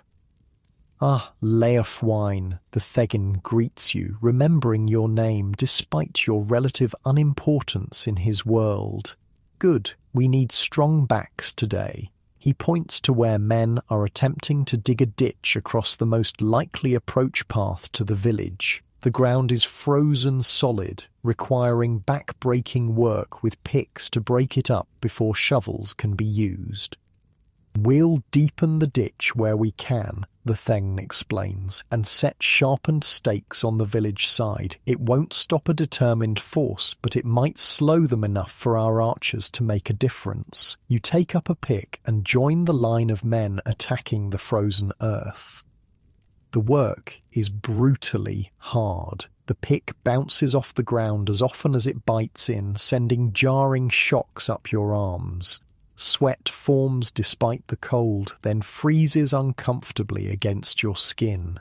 Ah, Leofwine, the Thegn greets you, remembering your name despite your relative unimportance in his world. Good, we need strong backs today. He points to where men are attempting to dig a ditch across the most likely approach path to the village. The ground is frozen solid, requiring back-breaking work with picks to break it up before shovels can be used. We'll deepen the ditch where we can, the Thegn explains, and set sharpened stakes on the village side. It won't stop a determined force, but it might slow them enough for our archers to make a difference. You take up a pick and join the line of men attacking the frozen earth. The work is brutally hard. The pick bounces off the ground as often as it bites in, sending jarring shocks up your arms. Sweat forms despite the cold, then freezes uncomfortably against your skin.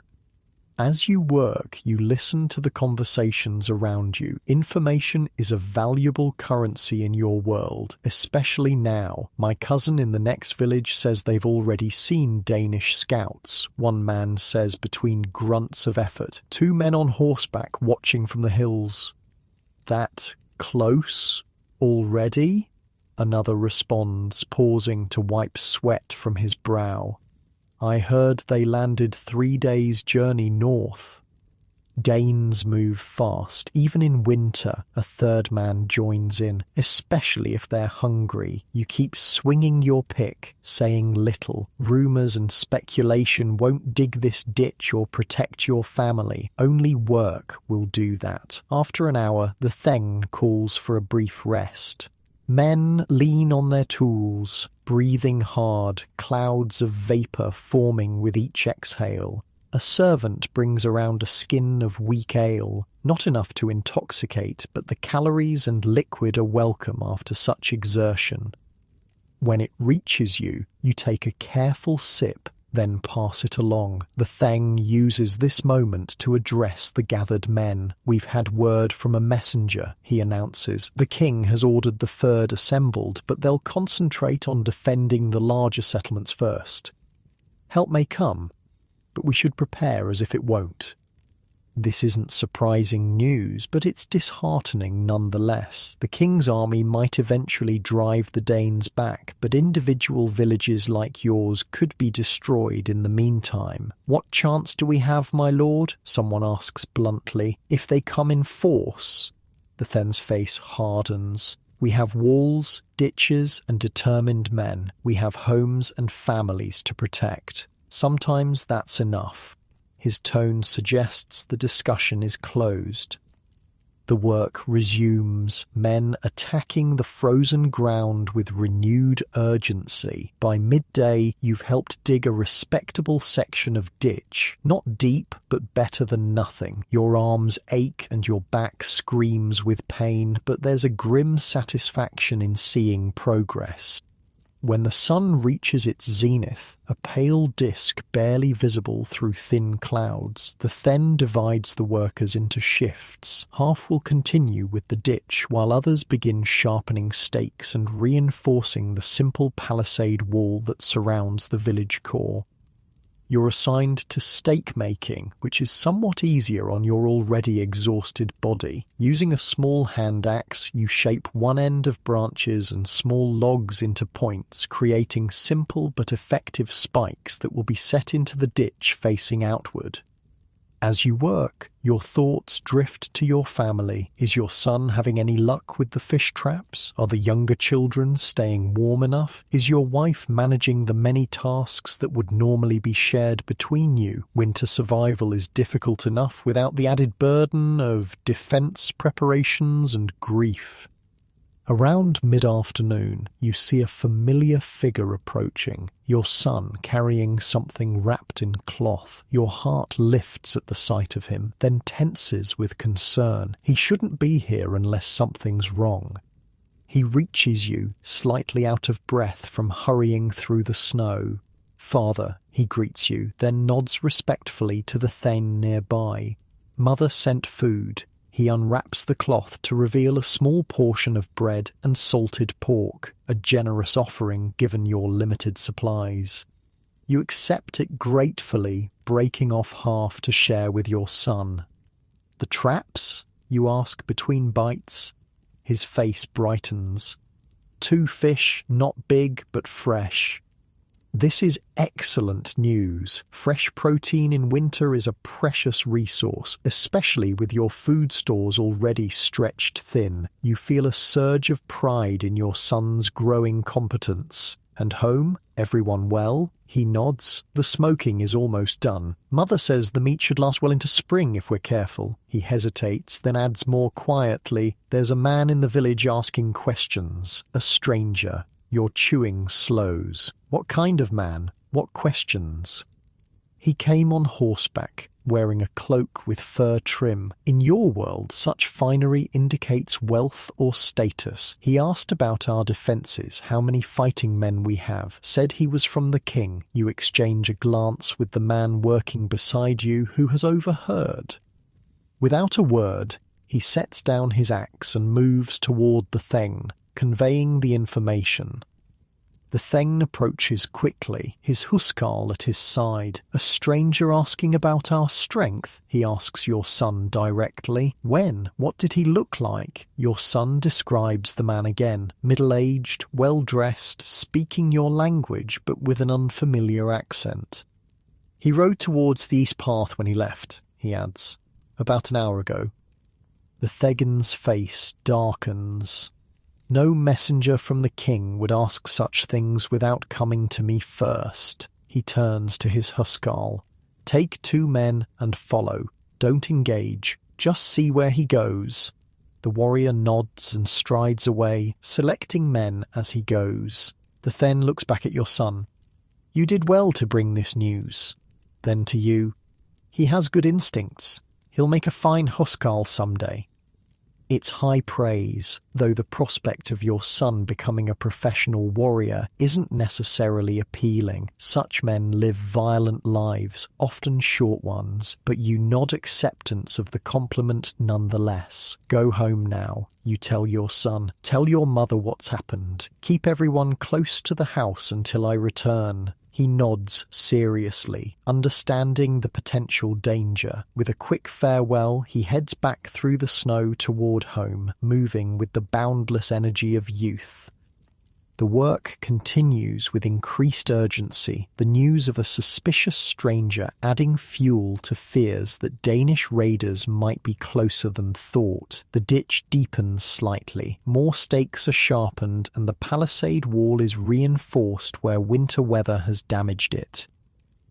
As you work, you listen to the conversations around you. Information is a valuable currency in your world, especially now. My cousin in the next village says they've already seen Danish scouts, one man says between grunts of effort. 2 men on horseback watching from the hills. That close already? Another responds, pausing to wipe sweat from his brow. I heard they landed 3 days' journey north. Danes move fast, even in winter. A third man joins in, especially if they're hungry. You keep swinging your pick, saying little. Rumours and speculation won't dig this ditch or protect your family. Only work will do that. After an hour, the Thegn calls for a brief rest. Men lean on their tools, breathing hard, clouds of vapour forming with each exhale. A servant brings around a skin of weak ale, not enough to intoxicate, but the calories and liquid are welcome after such exertion. When it reaches you, you take a careful sip, then pass it along. The Thegn uses this moment to address the gathered men. We've had word from a messenger, he announces. The king has ordered the Fyrd assembled, but they'll concentrate on defending the larger settlements first. Help may come, but we should prepare as if it won't. This isn't surprising news, but it's disheartening nonetheless. The king's army might eventually drive the Danes back, but individual villages like yours could be destroyed in the meantime. What chance do we have, my lord? Someone asks bluntly. If they come in force? The Then's face hardens. We have walls, ditches, and determined men. We have homes and families to protect. Sometimes that's enough. His tone suggests the discussion is closed. The work resumes, men attacking the frozen ground with renewed urgency. By midday, you've helped dig a respectable section of ditch. Not deep, but better than nothing. Your arms ache and your back screams with pain, but there's a grim satisfaction in seeing progress. When the sun reaches its zenith, a pale disk barely visible through thin clouds, the then divides the workers into shifts. Half will continue with the ditch, while others begin sharpening stakes and reinforcing the simple palisade wall that surrounds the village core. You're assigned to stake making, which is somewhat easier on your already exhausted body. Using a small hand axe, you shape one end of branches and small logs into points, creating simple but effective spikes that will be set into the ditch facing outward. As you work, your thoughts drift to your family. Is your son having any luck with the fish traps? Are the younger children staying warm enough? Is your wife managing the many tasks that would normally be shared between you? Winter survival is difficult enough without the added burden of defense preparations and grief. Around mid-afternoon, you see a familiar figure approaching, your son carrying something wrapped in cloth. Your heart lifts at the sight of him, then tenses with concern. He shouldn't be here unless something's wrong. He reaches you, slightly out of breath from hurrying through the snow. "Father," he greets you, then nods respectfully to the thane nearby. "Mother sent food." He unwraps the cloth to reveal a small portion of bread and salted pork, a generous offering given your limited supplies. You accept it gratefully, breaking off half to share with your son. "The traps?" you ask between bites. His face brightens. "2 fish, not big but fresh." This is excellent news. Fresh protein in winter is a precious resource, especially with your food stores already stretched thin. You feel a surge of pride in your son's growing competence. "And home? Everyone well?" He nods. "The smoking is almost done. Mother says the meat should last well into spring if we're careful." He hesitates, then adds more quietly, "There's a man in the village asking questions. A stranger." Your chewing slows. "What kind of man? What questions?" "He came on horseback, wearing a cloak with fur trim. In your world, such finery indicates wealth or status. He asked about our defences, how many fighting men we have. Said he was from the king." You exchange a glance with the man working beside you, who has overheard. Without a word, he sets down his axe and moves toward the thane, conveying the information. The thane approaches quickly, his housecarl at his side. "A stranger asking about our strength?" He asks your son directly. "When? What did he look like?" Your son describes the man again. Middle-aged, well-dressed, speaking your language but with an unfamiliar accent. "He rode towards the east path when he left," he adds. "About an hour ago." The Thegan's face darkens. "No messenger from the king would ask such things without coming to me first." He turns to his housecarl. "Take 2 men and follow. Don't engage. Just see where he goes." The warrior nods and strides away, selecting men as he goes. The thane looks back at your son. "You did well to bring this news." Then to you, "He has good instincts. He'll make a fine housecarl someday." It's high praise, though the prospect of your son becoming a professional warrior isn't necessarily appealing. Such men live violent lives, often short ones, but you nod acceptance of the compliment nonetheless. "Go home now," you tell your son. "Tell your mother what's happened. Keep everyone close to the house until I return." He nods seriously, understanding the potential danger. With a quick farewell, he heads back through the snow toward home, moving with the boundless energy of youth. The work continues with increased urgency, the news of a suspicious stranger adding fuel to fears that Danish raiders might be closer than thought. The ditch deepens slightly, more stakes are sharpened, and the palisade wall is reinforced where winter weather has damaged it.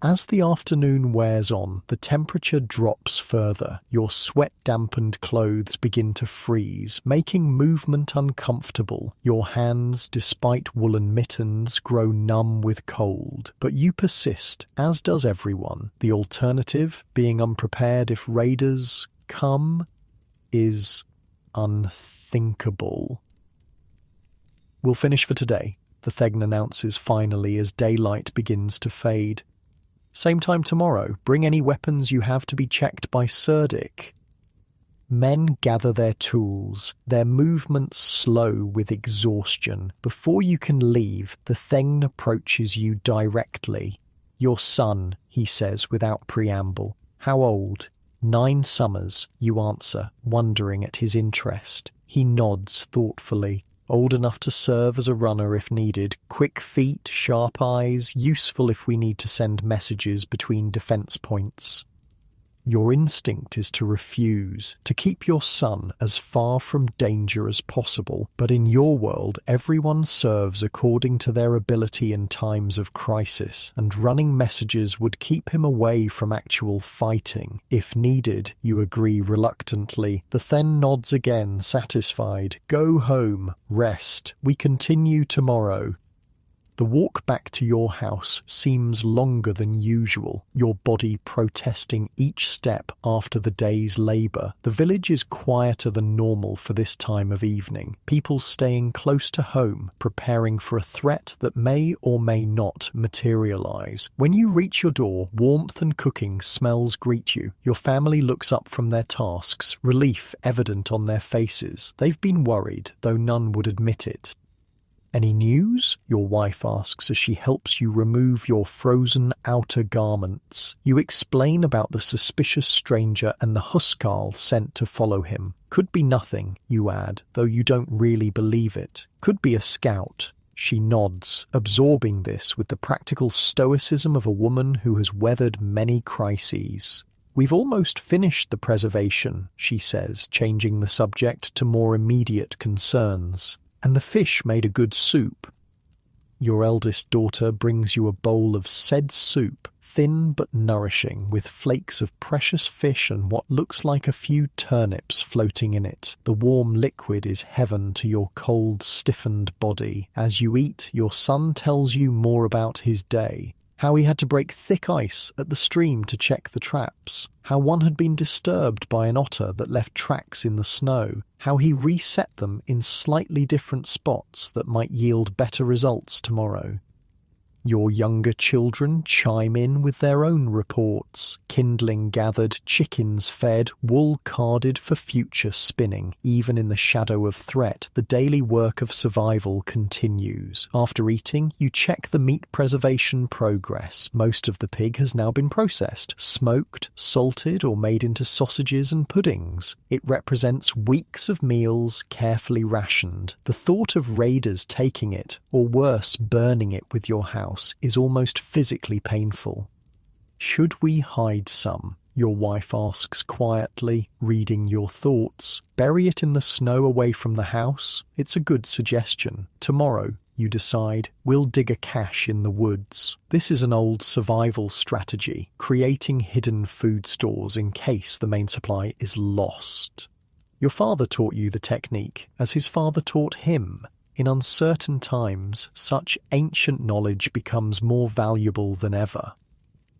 As the afternoon wears on, the temperature drops further. Your sweat-dampened clothes begin to freeze, making movement uncomfortable. Your hands, despite woolen mittens, grow numb with cold. But you persist, as does everyone. The alternative, being unprepared if raiders come, is unthinkable. We'll finish for today. the Thegn announces finally as daylight begins to fade. Same time tomorrow. Bring any weapons you have to be checked by Cerdic. Men gather their tools, their movements slow with exhaustion. Before you can leave, the Thegn approaches you directly. Your son, he says without preamble. How old? 9 summers, you answer, wondering at his interest. He nods thoughtfully. Old enough to serve as a runner if needed, quick feet, sharp eyes, useful if we need to send messages between defense points. Your instinct is to refuse, to keep your son as far from danger as possible, but in your world everyone serves according to their ability in times of crisis, and running messages would keep him away from actual fighting. If needed, you agree reluctantly. The Thegn nods again, satisfied. Go home, rest. We continue tomorrow. The walk back to your house seems longer than usual, your body protesting each step after the day's labour. The village is quieter than normal for this time of evening, people staying close to home, preparing for a threat that may or may not materialise. When you reach your door, warmth and cooking smells greet you. Your family looks up from their tasks, relief evident on their faces. They've been worried, though none would admit it. Any news? Your wife asks as she helps you remove your frozen outer garments. You explain about the suspicious stranger and the Huskal sent to follow him. Could be nothing, you add, though you don't really believe it. Could be a scout. She nods, absorbing this with the practical stoicism of a woman who has weathered many crises. We've almost finished the preservation, she says, changing the subject to more immediate concerns. And the fish made a good soup. Your eldest daughter brings you a bowl of said soup, thin but nourishing, with flakes of precious fish and what looks like a few turnips floating in it. The warm liquid is heaven to your cold, stiffened body. As you eat, your son tells you more about his day. How he had to break thick ice at the stream to check the traps, how one had been disturbed by an otter that left tracks in the snow, how he reset them in slightly different spots that might yield better results tomorrow. Your younger children chime in with their own reports. Kindling gathered, chickens fed, wool carded for future spinning. Even in the shadow of threat, the daily work of survival continues. After eating, you check the meat preservation progress. Most of the pig has now been processed, smoked, salted, or made into sausages and puddings. It represents weeks of meals carefully rationed. The thought of raiders taking it, or worse, burning it with your house, is almost physically painful. Should we hide some? Your wife asks quietly, reading your thoughts. Bury it in the snow away from the house? It's a good suggestion. Tomorrow, you decide, we'll dig a cache in the woods. This is an old survival strategy, creating hidden food stores in case the main supply is lost. Your father taught you the technique, as his father taught him. In uncertain times, such ancient knowledge becomes more valuable than ever.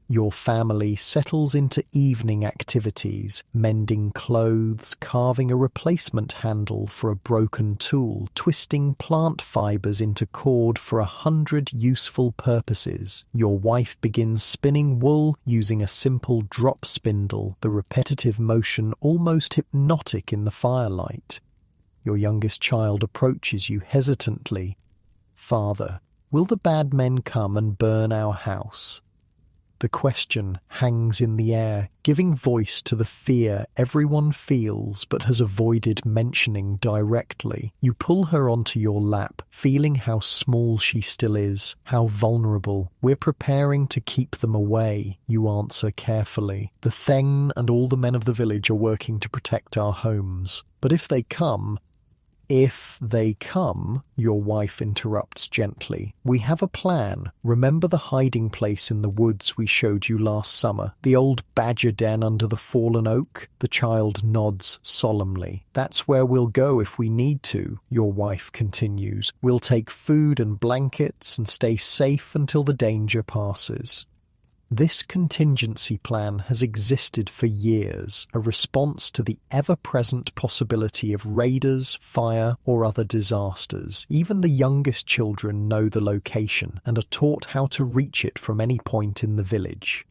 Your family settles into evening activities, mending clothes, carving a replacement handle for a broken tool, twisting plant fibers into cord for 100 useful purposes. Your wife begins spinning wool using a simple drop spindle, the repetitive motion almost hypnotic in the firelight. Your youngest child approaches you hesitantly. Father, will the bad men come and burn our house? The question hangs in the air, giving voice to the fear everyone feels but has avoided mentioning directly. You pull her onto your lap, feeling how small she still is, how vulnerable. We're preparing to keep them away, you answer carefully. The Thegn and all the men of the village are working to protect our homes. But if they come, your wife interrupts gently. We have a plan. Remember the hiding place in the woods we showed you last summer? The old badger den under the fallen oak? The child nods solemnly. That's where we'll go if we need to, your wife continues. We'll take food and blankets and stay safe until the danger passes. This contingency plan has existed for years, a response to the ever-present possibility of raiders, fire, or other disasters. Even the youngest children know the location and are taught how to reach it from any point in the village.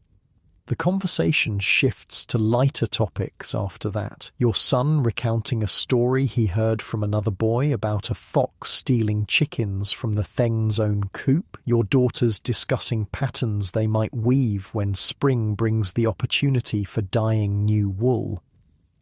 The conversation shifts to lighter topics after that. Your son recounting a story he heard from another boy about a fox stealing chickens from the Theng's own coop. Your daughters discussing patterns they might weave when spring brings the opportunity for dyeing new wool.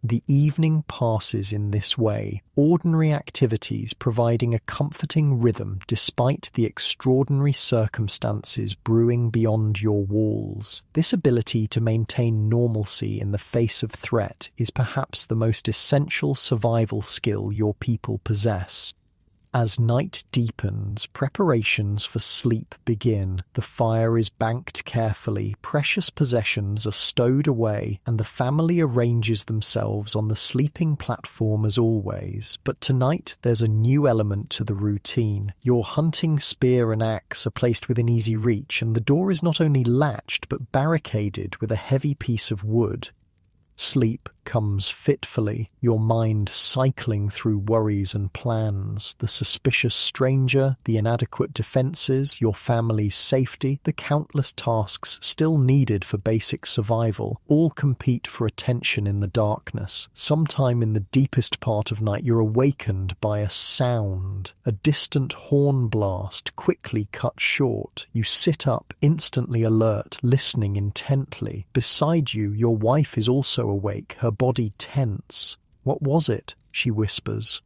The evening passes in this way, ordinary activities providing a comforting rhythm despite the extraordinary circumstances brewing beyond your walls. This ability to maintain normalcy in the face of threat is perhaps the most essential survival skill your people possess. As night deepens, preparations for sleep begin. The fire is banked carefully, precious possessions are stowed away, and the family arranges themselves on the sleeping platform as always. But tonight there's a new element to the routine. Your hunting spear and axe are placed within easy reach, and the door is not only latched but barricaded with a heavy piece of wood. Sleep comes fitfully, your mind cycling through worries and plans, the suspicious stranger, the inadequate defenses, your family's safety, the countless tasks still needed for basic survival, all compete for attention in the darkness. Sometime in the deepest part of night you're awakened by a sound, a distant horn blast quickly cut short. You sit up, instantly alert, listening intently. Beside you, your wife is also awake, her body tense. "What was it?" she whispers.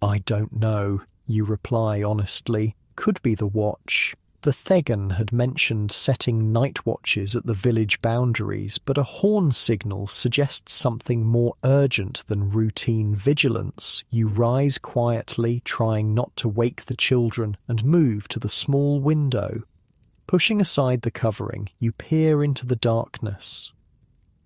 "I don't know," you reply honestly. "Could be the watch." The Thegan had mentioned setting night watches at the village boundaries, but a horn signal suggests something more urgent than routine vigilance. You rise quietly, trying not to wake the children, and move to the small window. Pushing aside the covering, you peer into the darkness.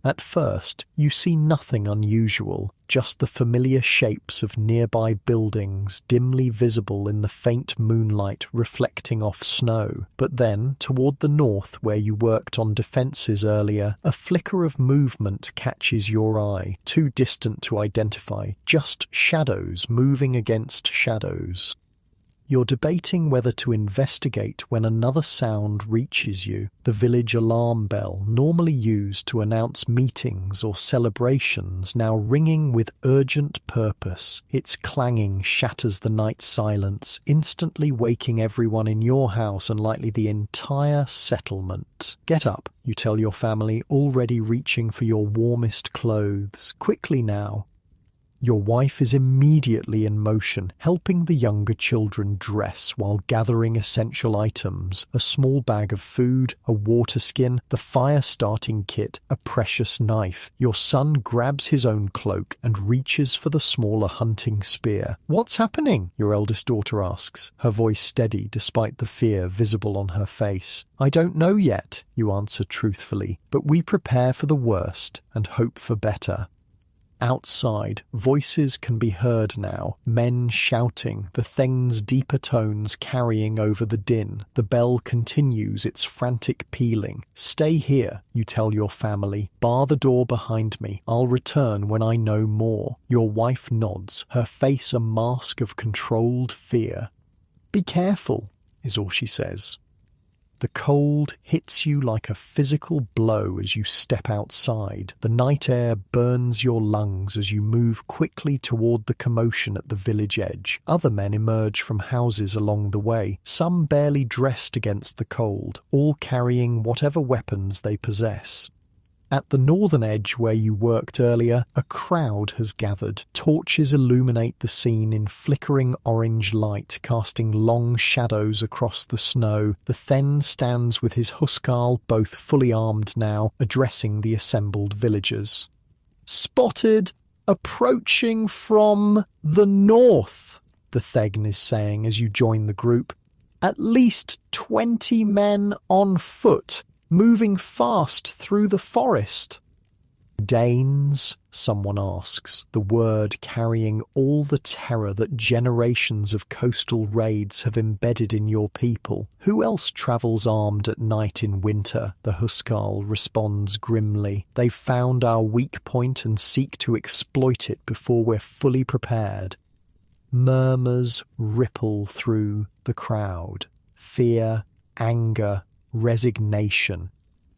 At first, you see nothing unusual, just the familiar shapes of nearby buildings dimly visible in the faint moonlight reflecting off snow. But then, toward the north where you worked on defences earlier, a flicker of movement catches your eye, too distant to identify, just shadows moving against shadows. You're debating whether to investigate when another sound reaches you, the village alarm bell, normally used to announce meetings or celebrations, now ringing with urgent purpose. Its clanging shatters the night silence, instantly waking everyone in your house and likely the entire settlement. "Get up," you tell your family, already reaching for your warmest clothes. "Quickly now." Your wife is immediately in motion, helping the younger children dress while gathering essential items, a small bag of food, a water skin, the fire-starting kit, a precious knife. Your son grabs his own cloak and reaches for the smaller hunting spear. "What's happening?" your eldest daughter asks, her voice steady despite the fear visible on her face. "I don't know yet," you answer truthfully, "but we prepare for the worst and hope for better." Outside, voices can be heard now, men shouting, the Theng's deeper tones carrying over the din. The bell continues its frantic pealing. "Stay here," you tell your family. "Bar the door behind me. I'll return when I know more." Your wife nods, her face a mask of controlled fear. "Be careful," is all she says. The cold hits you like a physical blow as you step outside. The night air burns your lungs as you move quickly toward the commotion at the village edge. Other men emerge from houses along the way, some barely dressed against the cold, all carrying whatever weapons they possess. At the northern edge where you worked earlier, a crowd has gathered. Torches illuminate the scene in flickering orange light, casting long shadows across the snow. The Then stands with his huskarl, both fully armed now, addressing the assembled villagers. "Spotted, approaching from the north," the Thegn is saying as you join the group. "At least 20 men on foot, moving fast through the forest." Danes? Someone asks, the word carrying all the terror that generations of coastal raids have embedded in your people. Who else travels armed at night in winter? The Huskarl responds grimly. They've found our weak point and seek to exploit it before we're fully prepared. Murmurs ripple through the crowd. Fear, anger, resignation.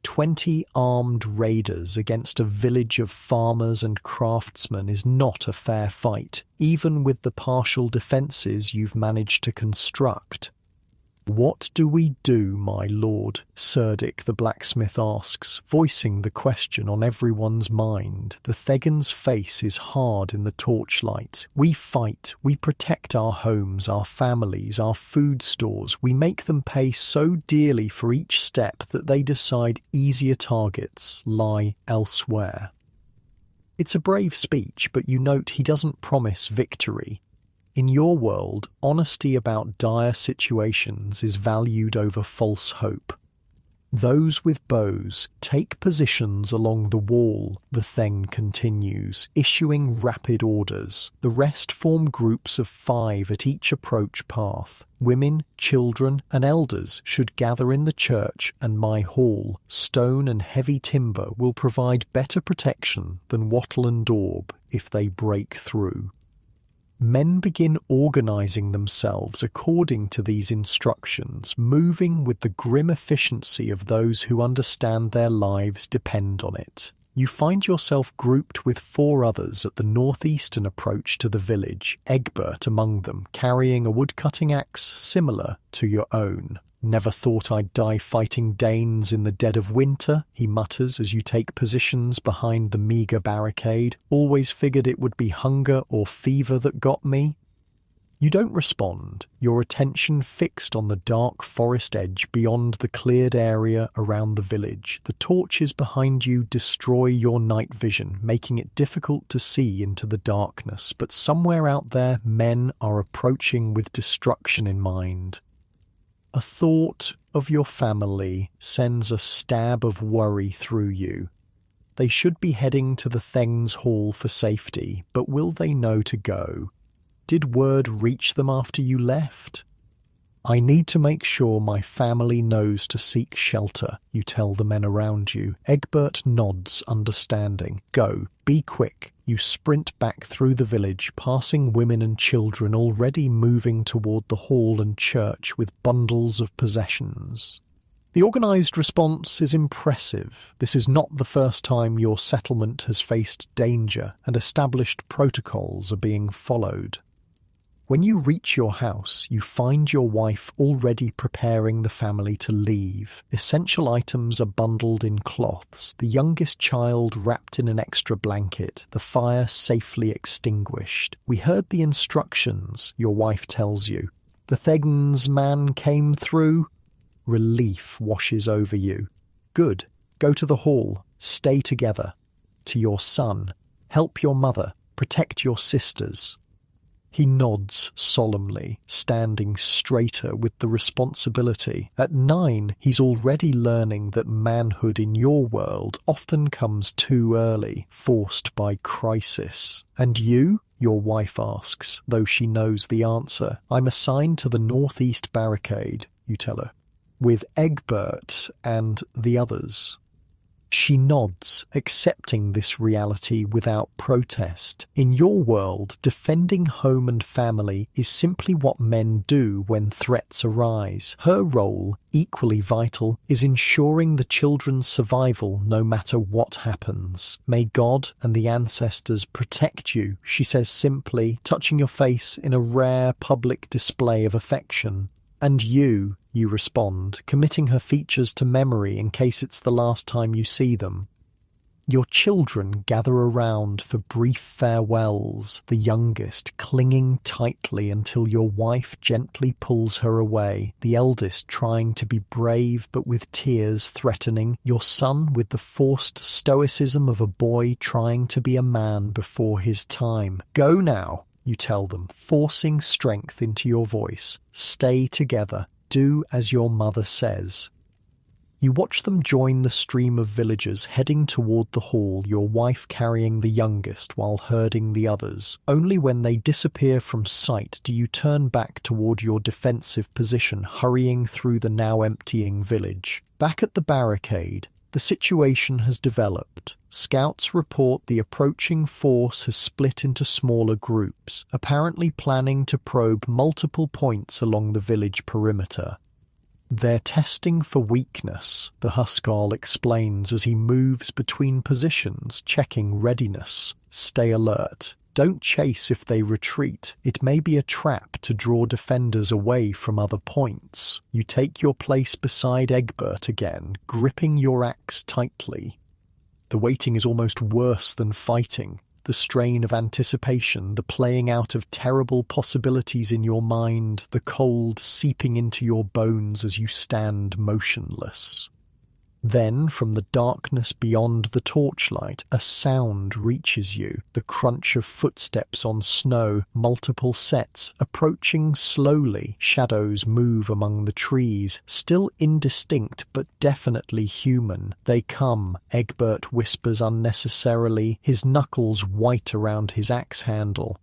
20 armed raiders against a village of farmers and craftsmen is not a fair fight, even with the partial defences you've managed to construct. What do we do, my lord? Cerdic the blacksmith asks, voicing the question on everyone's mind. The Thegan's face is hard in the torchlight. We fight, we protect our homes, our families, our food stores. We make them pay so dearly for each step that they decide easier targets lie elsewhere. It's a brave speech, but you note he doesn't promise victory. In your world, honesty about dire situations is valued over false hope. Those with bows take positions along the wall, the Theng continues, issuing rapid orders. The rest form groups of 5 at each approach path. Women, children, and elders should gather in the church and my hall. Stone and heavy timber will provide better protection than wattle and daub if they break through. Men begin organising themselves according to these instructions, moving with the grim efficiency of those who understand their lives depend on it. You find yourself grouped with 4 others at the northeastern approach to the village, Egbert among them, carrying a woodcutting axe similar to your own. Never thought I'd die fighting Danes in the dead of winter, he mutters as you take positions behind the meagre barricade. Always figured it would be hunger or fever that got me. You don't respond, your attention fixed on the dark forest edge beyond the cleared area around the village. The torches behind you destroy your night vision, making it difficult to see into the darkness, but somewhere out there men are approaching with destruction in mind. A thought of your family sends a stab of worry through you. They should be heading to the Theng's Hall for safety, but will they know to go? Did word reach them after you left? I need to make sure my family knows to seek shelter, you tell the men around you. Egbert nods, understanding. Go, be quick. You sprint back through the village, passing women and children already moving toward the hall and church with bundles of possessions. The organised response is impressive. This is not the first time your settlement has faced danger, and established protocols are being followed. When you reach your house, you find your wife already preparing the family to leave. Essential items are bundled in cloths, the youngest child wrapped in an extra blanket, the fire safely extinguished. We heard the instructions, your wife tells you. The Thegan's man came through. Relief washes over you. Good. Go to the hall. Stay together. To your son. Help your mother. Protect your sisters. He nods solemnly, standing straighter with the responsibility. At 9, he's already learning that manhood in your world often comes too early, forced by crisis. And you? Your wife asks, though she knows the answer. I'm assigned to the northeast barricade, you tell her, with Egbert and the others. She nods, accepting this reality without protest. In your world, defending home and family is simply what men do when threats arise. Her role, equally vital, is ensuring the children's survival no matter what happens. May God and the ancestors protect you, she says simply, touching your face in a rare public display of affection. And you respond, committing her features to memory in case it's the last time you see them. Your children gather around for brief farewells, the youngest clinging tightly until your wife gently pulls her away, the eldest trying to be brave but with tears threatening, your son with the forced stoicism of a boy trying to be a man before his time. Go now, you tell them, forcing strength into your voice. Stay together. Do as your mother says. You watch them join the stream of villagers heading toward the hall, your wife carrying the youngest while herding the others. Only when they disappear from sight do you turn back toward your defensive position, hurrying through the now emptying village. Back at the barricade, the situation has developed. Scouts report the approaching force has split into smaller groups, apparently planning to probe multiple points along the village perimeter. They're testing for weakness, the Huskar explains as he moves between positions, checking readiness. Stay alert. Don't chase if they retreat. It may be a trap to draw defenders away from other points. You take your place beside Egbert again, gripping your axe tightly. The waiting is almost worse than fighting. The strain of anticipation, the playing out of terrible possibilities in your mind, the cold seeping into your bones as you stand motionless. Then, from the darkness beyond the torchlight, a sound reaches you, the crunch of footsteps on snow, multiple sets, approaching slowly. Shadows move among the trees, still indistinct but definitely human. They come, Egbert whispers unnecessarily, his knuckles white around his axe handle.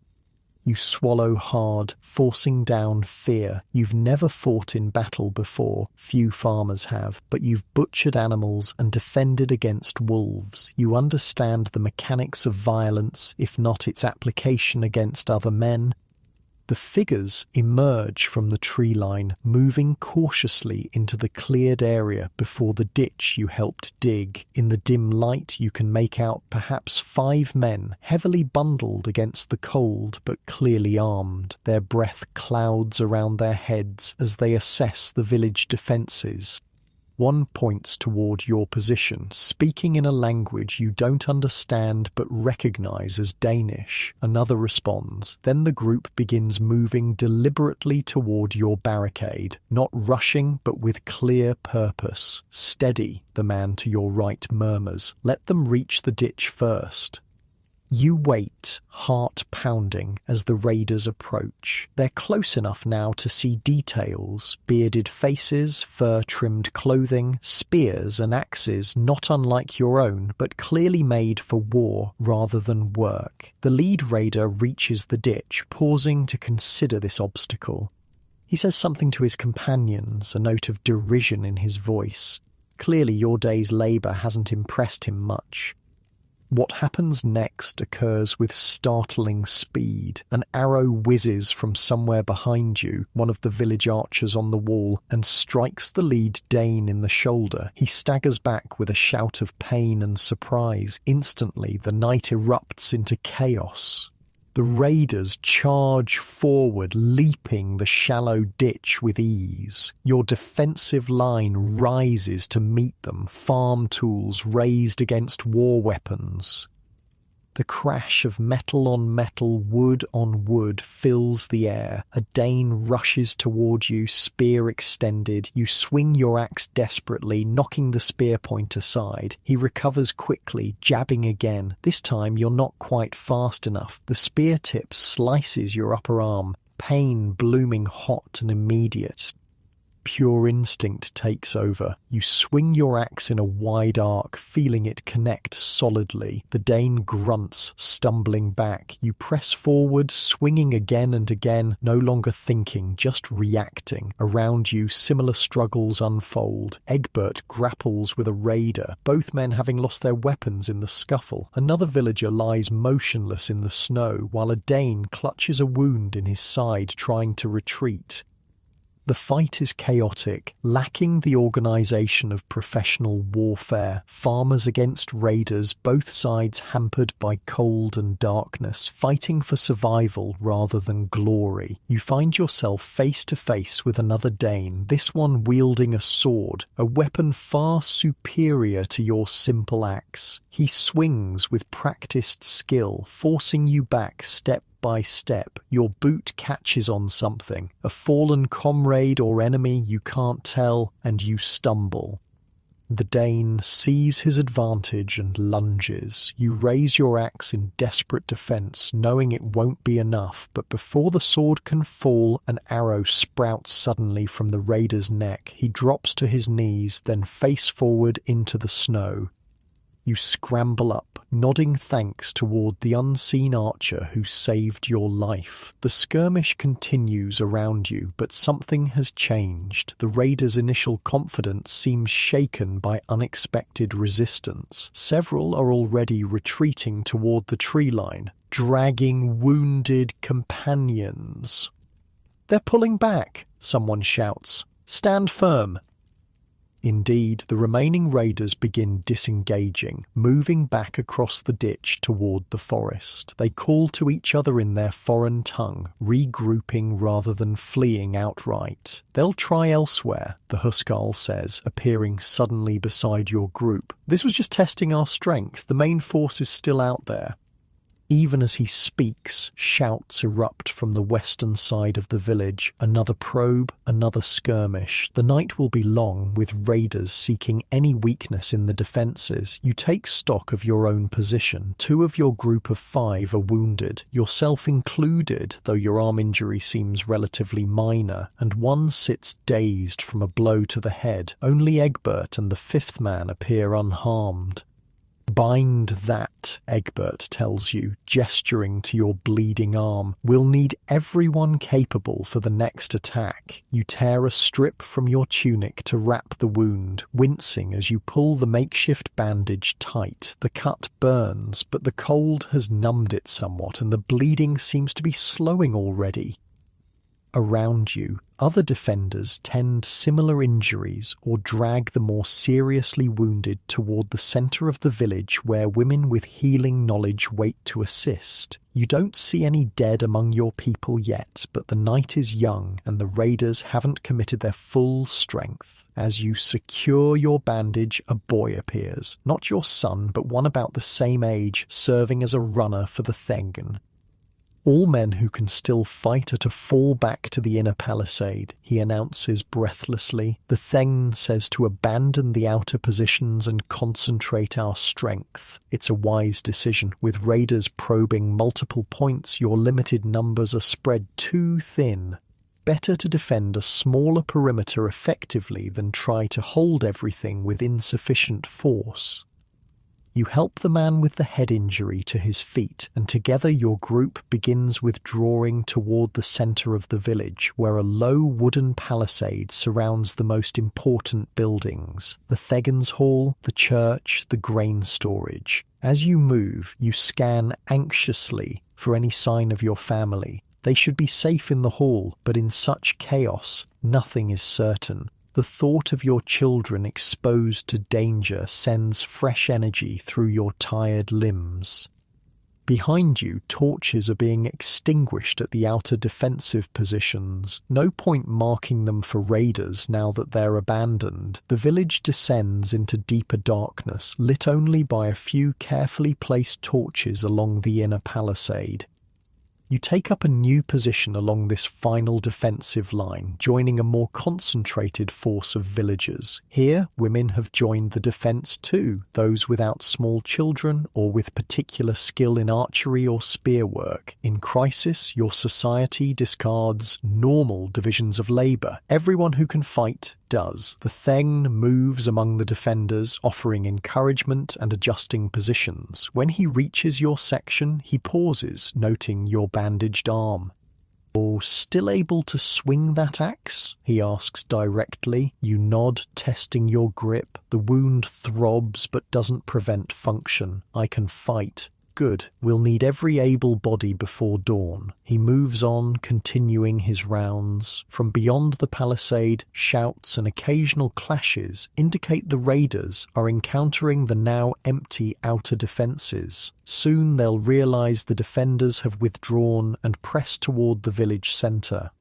You swallow hard, forcing down fear. You've never fought in battle before, few farmers have, but you've butchered animals and defended against wolves. You understand the mechanics of violence, if not its application against other men. The figures emerge from the tree line, moving cautiously into the cleared area before the ditch you helped dig. In the dim light you can make out perhaps 5 men, heavily bundled against the cold but clearly armed. Their breath clouds around their heads as they assess the village defences. One points toward your position, speaking in a language you don't understand but recognize as Danish. Another responds. Then the group begins moving deliberately toward your barricade, not rushing but with clear purpose. Steady, the man to your right murmurs. Let them reach the ditch first. You wait, heart pounding, as the raiders approach. They're close enough now to see details: bearded faces, fur-trimmed clothing, spears and axes not unlike your own, but clearly made for war rather than work. The lead raider reaches the ditch, pausing to consider this obstacle. He says something to his companions, a note of derision in his voice. Clearly your day's labour hasn't impressed him much. What happens next occurs with startling speed. An arrow whizzes from somewhere behind you, one of the village archers on the wall, and strikes the lead Dane in the shoulder. He staggers back with a shout of pain and surprise. Instantly, the night erupts into chaos. The raiders charge forward, leaping the shallow ditch with ease. Your defensive line rises to meet them, farm tools raised against war weapons. The crash of metal on metal, wood on wood, fills the air. A Dane rushes toward you, spear extended. You swing your axe desperately, knocking the spear point aside. He recovers quickly, jabbing again. This time you're not quite fast enough. The spear tip slices your upper arm, pain blooming hot and immediate. Pure instinct takes over. You swing your axe in a wide arc, feeling it connect solidly. The Dane grunts, stumbling back. You press forward, swinging again and again, no longer thinking, just reacting. Around you, similar struggles unfold. Egbert grapples with a raider, both men having lost their weapons in the scuffle. Another villager lies motionless in the snow, while a Dane clutches a wound in his side, trying to retreat. The fight is chaotic, lacking the organisation of professional warfare. Farmers against raiders, both sides hampered by cold and darkness, fighting for survival rather than glory. You find yourself face to face with another Dane, this one wielding a sword, a weapon far superior to your simple axe. He swings with practiced skill, forcing you back step by step. Your boot catches on something, a fallen comrade or enemy you can't tell, and you stumble. The Dane sees his advantage and lunges. You raise your axe in desperate defense, knowing it won't be enough, but before the sword can fall, an arrow sprouts suddenly from the raider's neck. He drops to his knees, then face forward into the snow. You scramble up, nodding thanks toward the unseen archer who saved your life. The skirmish continues around you, but something has changed. The raider's initial confidence seems shaken by unexpected resistance. Several are already retreating toward the tree line, dragging wounded companions. "They're pulling back," someone shouts. "Stand firm." Indeed, the remaining raiders begin disengaging, moving back across the ditch toward the forest. They call to each other in their foreign tongue, regrouping rather than fleeing outright. "They'll try elsewhere," the Huskarl says, appearing suddenly beside your group. "This was just testing our strength. The main force is still out there." Even as he speaks, shouts erupt from the western side of the village. Another probe, another skirmish. The night will be long, with raiders seeking any weakness in the defences. You take stock of your own position. 2 of your group of 5 are wounded, yourself included, though your arm injury seems relatively minor, and 1 sits dazed from a blow to the head. Only Egbert and the 5th man appear unharmed. "Bind that," Egbert tells you, gesturing to your bleeding arm. "We'll need everyone capable for the next attack." You tear a strip from your tunic to wrap the wound, wincing as you pull the makeshift bandage tight. The cut burns, but the cold has numbed it somewhat, and the bleeding seems to be slowing already. Around you, other defenders tend similar injuries or drag the more seriously wounded toward the center of the village where women with healing knowledge wait to assist. You don't see any dead among your people yet, but the night is young and the raiders haven't committed their full strength. As you secure your bandage, a boy appears. Not your son, but one about the same age, serving as a runner for the Thengen. "All men who can still fight are to fall back to the inner palisade," he announces breathlessly. "The Theng says to abandon the outer positions and concentrate our strength. It's a wise decision. With raiders probing multiple points, your limited numbers are spread too thin. Better to defend a smaller perimeter effectively than try to hold everything with insufficient force." You help the man with the head injury to his feet, and together your group begins withdrawing toward the center of the village, where a low wooden palisade surrounds the most important buildings: the Thegan's Hall, the church, the grain storage. As you move, you scan anxiously for any sign of your family. They should be safe in the hall, but in such chaos, nothing is certain. The thought of your children exposed to danger sends fresh energy through your tired limbs. Behind you, torches are being extinguished at the outer defensive positions. No point marking them for raiders now that they're abandoned. The village descends into deeper darkness, lit only by a few carefully placed torches along the inner palisade. You take up a new position along this final defensive line, joining a more concentrated force of villagers. Here, women have joined the defense too, those without small children or with particular skill in archery or spear work. In crisis, your society discards normal divisions of labor. Everyone who can fight does. The Theng moves among the defenders, offering encouragement and adjusting positions. When he reaches your section, he pauses, noting your bandaged arm. "Oh, still able to swing that axe?" he asks directly. You nod, testing your grip. The wound throbs but doesn't prevent function. "I can fight." "Good. We'll need every able body before dawn." He moves on, continuing his rounds. From beyond the palisade, shouts and occasional clashes indicate the raiders are encountering the now empty outer defences. Soon they'll realise the defenders have withdrawn and press toward the village centre.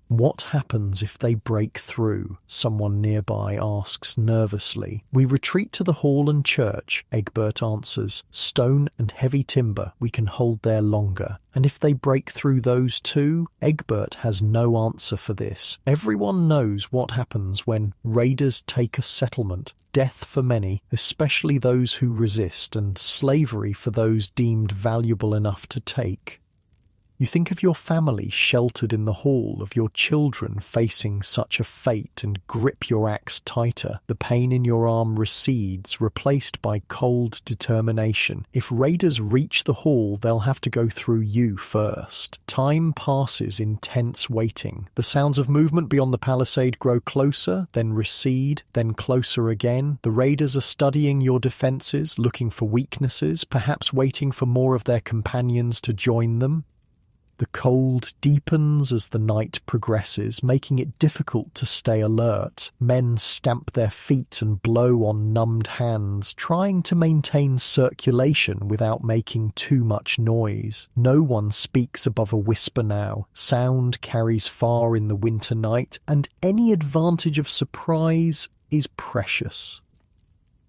What happens if they break through? Someone nearby asks nervously. We retreat to the hall and church, Egbert answers. Stone and heavy timber, we can hold there longer. And if they break through those too? Egbert has no answer for this. Everyone knows what happens when raiders take a settlement. Death for many, especially those who resist, and slavery for those deemed valuable enough to take. You think of your family sheltered in the hall, of your children facing such a fate, and grip your axe tighter. The pain in your arm recedes, replaced by cold determination. If raiders reach the hall, they'll have to go through you first. Time passes in tense waiting. The sounds of movement beyond the palisade grow closer, then recede, then closer again. The raiders are studying your defenses, looking for weaknesses, perhaps waiting for more of their companions to join them. The cold deepens as the night progresses, making it difficult to stay alert. Men stamp their feet and blow on numbed hands, trying to maintain circulation without making too much noise. No one speaks above a whisper now. Sound carries far in the winter night, and any advantage of surprise is precious.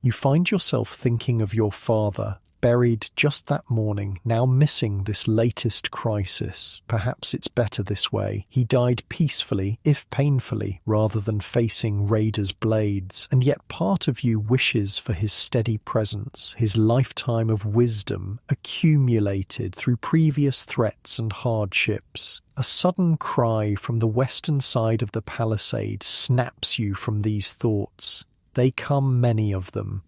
You find yourself thinking of your father, buried just that morning, now missing this latest crisis. Perhaps it's better this way. He died peacefully, if painfully, rather than facing raiders' blades. And yet part of you wishes for his steady presence, his lifetime of wisdom, accumulated through previous threats and hardships. A sudden cry from the western side of the palisade snaps you from these thoughts. They come, many of them.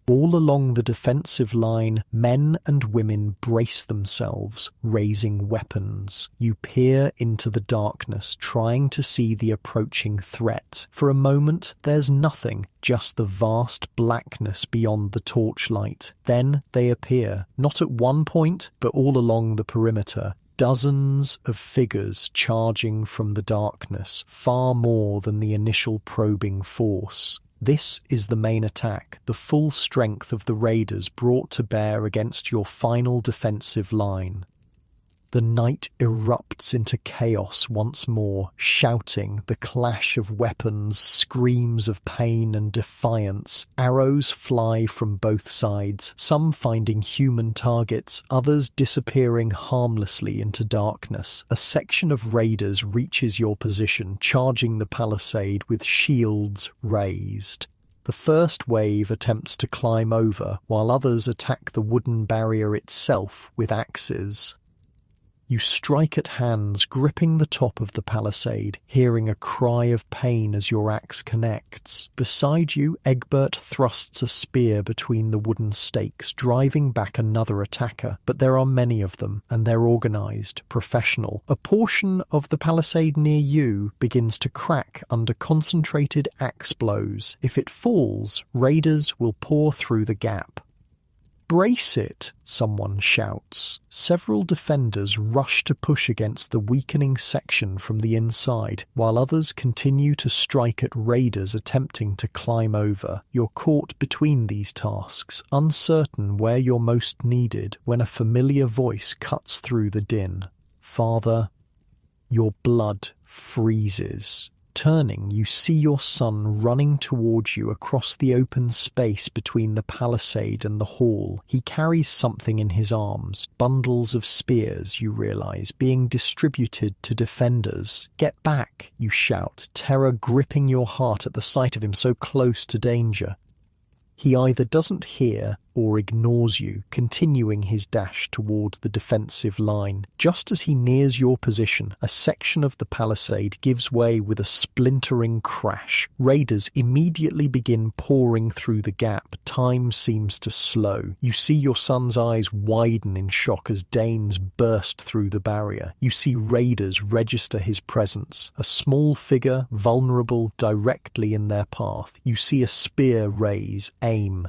All along the defensive line, men and women brace themselves, raising weapons. You peer into the darkness, trying to see the approaching threat. For a moment, there's nothing, just the vast blackness beyond the torchlight. Then they appear, not at one point, but all along the perimeter. Dozens of figures charging from the darkness, far more than the initial probing force. This is the main attack, the full strength of the raiders brought to bear against your final defensive line. The night erupts into chaos once more, shouting, the clash of weapons, screams of pain and defiance. Arrows fly from both sides, some finding human targets, others disappearing harmlessly into darkness. A section of raiders reaches your position, charging the palisade with shields raised. The first wave attempts to climb over, while others attack the wooden barrier itself with axes. You strike at hands, gripping the top of the palisade, hearing a cry of pain as your axe connects. Beside you, Egbert thrusts a spear between the wooden stakes, driving back another attacker. But there are many of them, and they're organized, professional. A portion of the palisade near you begins to crack under concentrated axe blows. If it falls, raiders will pour through the gap. "Brace it," someone shouts. Several defenders rush to push against the weakening section from the inside, while others continue to strike at raiders attempting to climb over. You're caught between these tasks, uncertain where you're most needed, when a familiar voice cuts through the din. "Father." Your blood freezes. Turning, you see your son running towards you across the open space between the palisade and the hall. He carries something in his arms, bundles of spears, you realize, being distributed to defenders. "Get back," you shout, terror gripping your heart at the sight of him so close to danger. He either doesn't hear or ignores you, continuing his dash toward the defensive line. Just as he nears your position, a section of the palisade gives way with a splintering crash. Raiders immediately begin pouring through the gap. Time seems to slow. You see your son's eyes widen in shock as Danes burst through the barrier. You see raiders register his presence. A small figure, vulnerable, directly in their path. You see a spear raise, aim.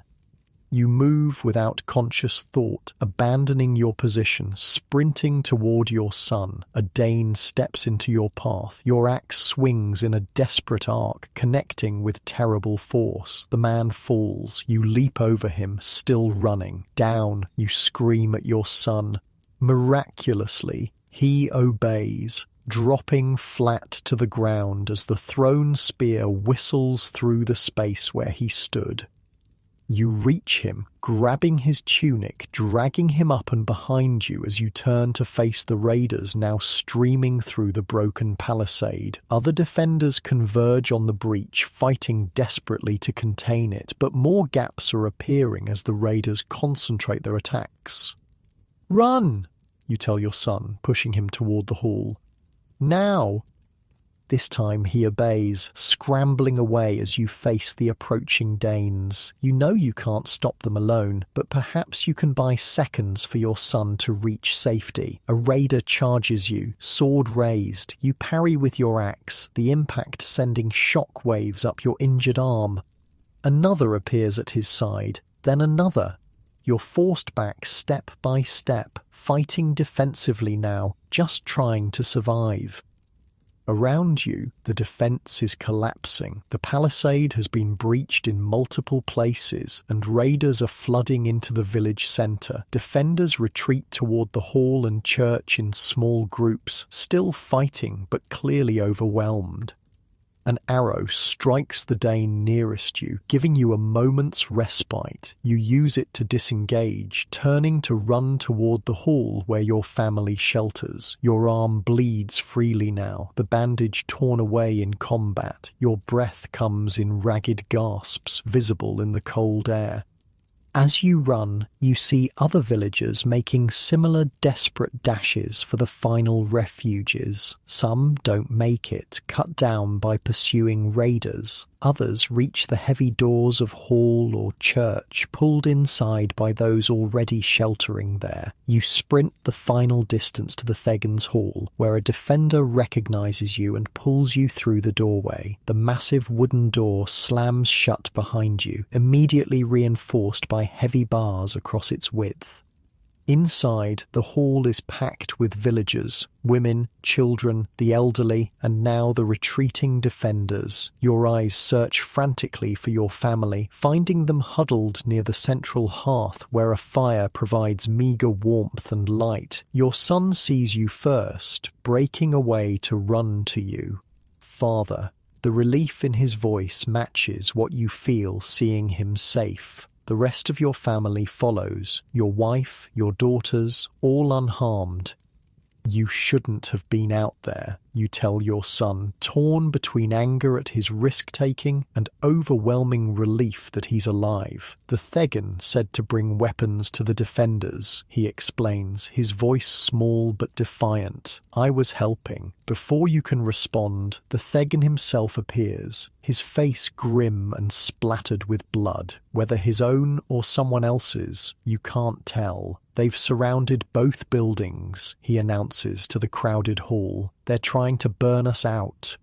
You move without conscious thought, abandoning your position, sprinting toward your son. A Dane steps into your path. Your axe swings in a desperate arc, connecting with terrible force. The man falls. You leap over him, still running. Down, you scream at your son. Miraculously, he obeys. dropping flat to the ground as the thrown spear whistles through the space where he stood. You reach him, grabbing his tunic, dragging him up and behind you as you turn to face the raiders now streaming through the broken palisade. Other defenders converge on the breach, fighting desperately to contain it, but more gaps are appearing as the raiders concentrate their attacks. "Run!" you tell your son, pushing him toward the hall. "Now!" This time he obeys, scrambling away as you face the approaching Danes. You know you can't stop them alone, but perhaps you can buy seconds for your son to reach safety. A raider charges you, sword raised. You parry with your axe, the impact sending shock waves up your injured arm. Another appears at his side, then another. You're forced back step by step, fighting defensively now, just trying to survive. Around you, the defense is collapsing. The palisade has been breached in multiple places, and raiders are flooding into the village center. Defenders retreat toward the hall and church in small groups, still fighting but clearly overwhelmed. An arrow strikes the Dane nearest you, giving you a moment's respite. You use it to disengage, turning to run toward the hall where your family shelters. Your arm bleeds freely now, the bandage torn away in combat. Your breath comes in ragged gasps, visible in the cold air. As you run, you see other villagers making similar desperate dashes for the final refuges. Some don't make it, cut down by pursuing raiders. Others reach the heavy doors of hall or church, pulled inside by those already sheltering there. You sprint the final distance to the Thegan's hall, where a defender recognizes you and pulls you through the doorway. The massive wooden door slams shut behind you, immediately reinforced by heavy bars across its width. Inside, the hall is packed with villagers, women, children, the elderly, and now the retreating defenders. Your eyes search frantically for your family, finding them huddled near the central hearth where a fire provides meager warmth and light. Your son sees you first, breaking away to run to you. "Father." The relief in his voice matches what you feel seeing him safe. The rest of your family follows, your wife, your daughters, all unharmed. "You shouldn't have been out there," you tell your son, torn between anger at his risk-taking and overwhelming relief that he's alive. "The Thegan said to bring weapons to the defenders," he explains, his voice small but defiant. "I was helping." Before you can respond, the Thegan himself appears, his face grim and splattered with blood. Whether his own or someone else's, you can't tell. "They've surrounded both buildings," he announces to the crowded hall. "They're trying to burn us out."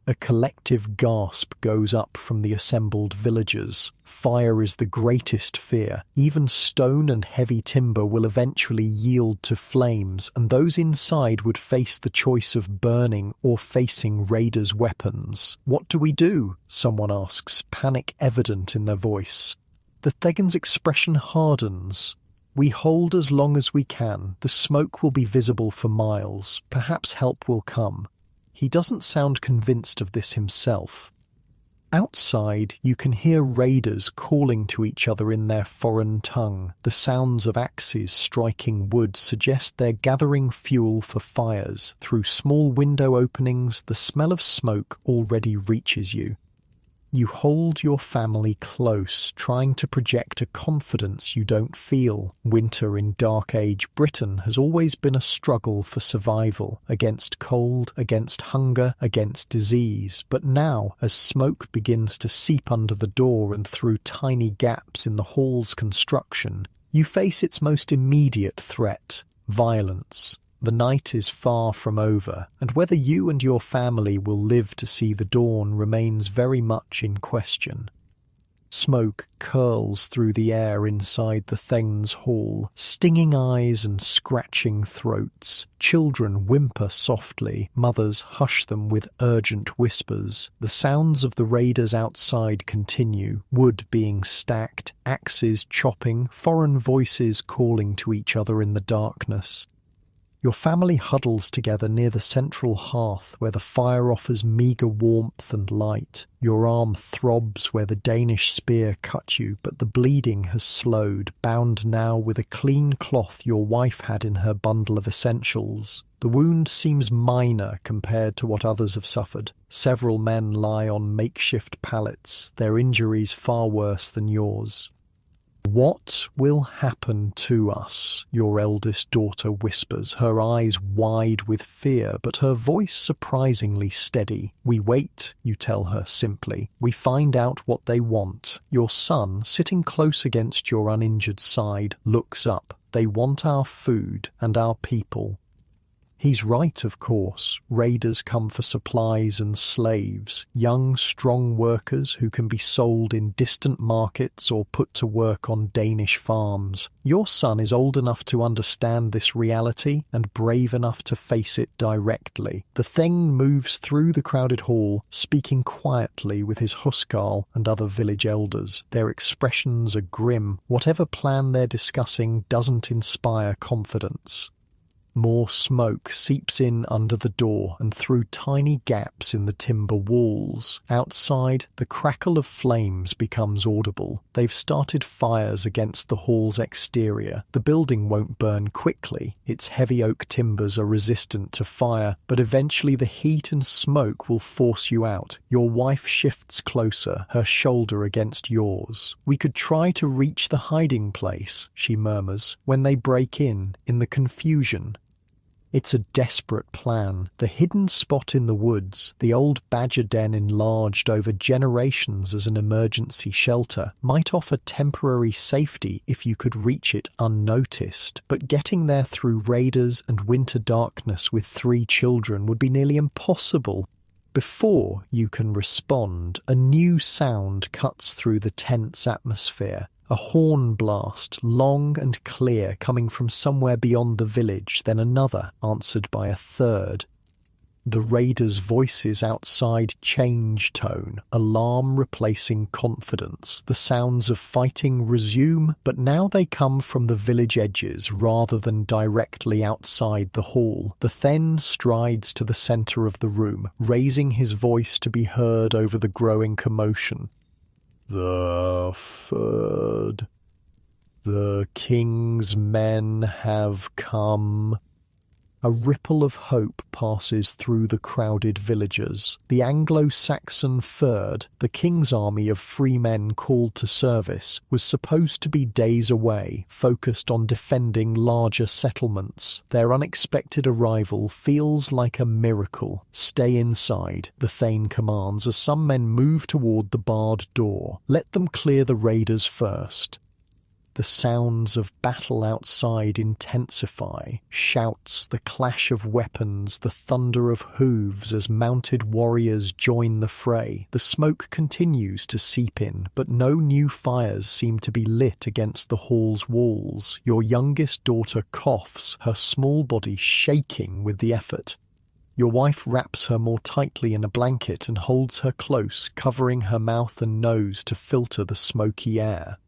A collective gasp goes up from the assembled villagers. Fire is the greatest fear. Even stone and heavy timber will eventually yield to flames, and those inside would face the choice of burning or facing raiders' weapons. "What do we do?" someone asks, panic evident in their voice. The Thegan's expression hardens. "We hold as long as we can. The smoke will be visible for miles. Perhaps help will come." He doesn't sound convinced of this himself. Outside, you can hear raiders calling to each other in their foreign tongue. The sounds of axes striking wood suggest they're gathering fuel for fires. Through small window openings, the smell of smoke already reaches you. You hold your family close, trying to project a confidence you don't feel. Winter in Dark Age Britain has always been a struggle for survival, against cold, against hunger, against disease. But now, as smoke begins to seep under the door and through tiny gaps in the hall's construction, you face its most immediate threat: violence. The night is far from over, and whether you and your family will live to see the dawn remains very much in question. Smoke curls through the air inside the Thegns hall, stinging eyes and scratching throats. Children whimper softly, mothers hush them with urgent whispers. The sounds of the raiders outside continue, wood being stacked, axes chopping, foreign voices calling to each other in the darkness. Your family huddles together near the central hearth where the fire offers meagre warmth and light. Your arm throbs where the Danish spear cut you, but the bleeding has slowed, bound now with a clean cloth your wife had in her bundle of essentials. The wound seems minor compared to what others have suffered. Several men lie on makeshift pallets, their injuries far worse than yours. "What will happen to us?" your eldest daughter whispers, her eyes wide with fear, but her voice surprisingly steady. "We wait," you tell her simply. "We find out what they want." Your son, sitting close against your uninjured side, looks up. "They want our food and our people." He's right, of course. Raiders come for supplies and slaves, young, strong workers who can be sold in distant markets or put to work on Danish farms. Your son is old enough to understand this reality and brave enough to face it directly. The Theng moves through the crowded hall, speaking quietly with his huskarl and other village elders. Their expressions are grim. Whatever plan they're discussing doesn't inspire confidence. More smoke seeps in under the door and through tiny gaps in the timber walls. Outside, the crackle of flames becomes audible. They've started fires against the hall's exterior. The building won't burn quickly. Its heavy oak timbers are resistant to fire, but eventually the heat and smoke will force you out. Your wife shifts closer, her shoulder against yours. "We could try to reach the hiding place," she murmurs, "when they break in the confusion." It's a desperate plan. The hidden spot in the woods, the old badger den enlarged over generations as an emergency shelter, might offer temporary safety if you could reach it unnoticed. But getting there through raiders and winter darkness with 3 children would be nearly impossible. Before you can respond, a new sound cuts through the tense atmosphere. A horn blast, long and clear, coming from somewhere beyond the village, then another, answered by a third. The raiders' voices outside change tone, alarm replacing confidence. The sounds of fighting resume, but now they come from the village edges rather than directly outside the hall. The Then strides to the centre of the room, raising his voice to be heard over the growing commotion. "The third. The king's men have come." A ripple of hope passes through the crowded villagers. The Anglo-Saxon Third, the king's army of free men called to service, was supposed to be days away, focused on defending larger settlements. Their unexpected arrival feels like a miracle. "Stay inside," the Thane commands as some men move toward the barred door. "Let them clear the raiders first." The sounds of battle outside intensify. Shouts, the clash of weapons, the thunder of hooves as mounted warriors join the fray. The smoke continues to seep in, but no new fires seem to be lit against the hall's walls. Your youngest daughter coughs, her small body shaking with the effort. Your wife wraps her more tightly in a blanket and holds her close, covering her mouth and nose to filter the smoky air.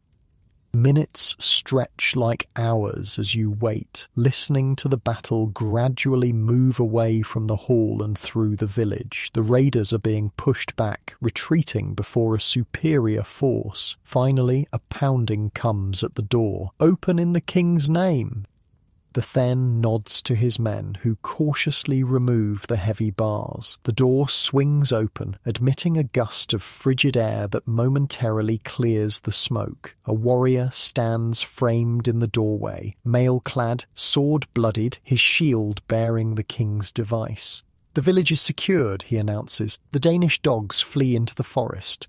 Minutes stretch like hours as you wait, listening to the battle gradually move away from the hall and through the village. The raiders are being pushed back, retreating before a superior force. Finally, a pounding comes at the door. "Open in the king's name!" The Then nods to his men, who cautiously remove the heavy bars. The door swings open, admitting a gust of frigid air that momentarily clears the smoke. A warrior stands framed in the doorway, mail-clad, sword-bloodied, his shield bearing the king's device. "The village is secured," he announces. "The Danish dogs flee into the forest."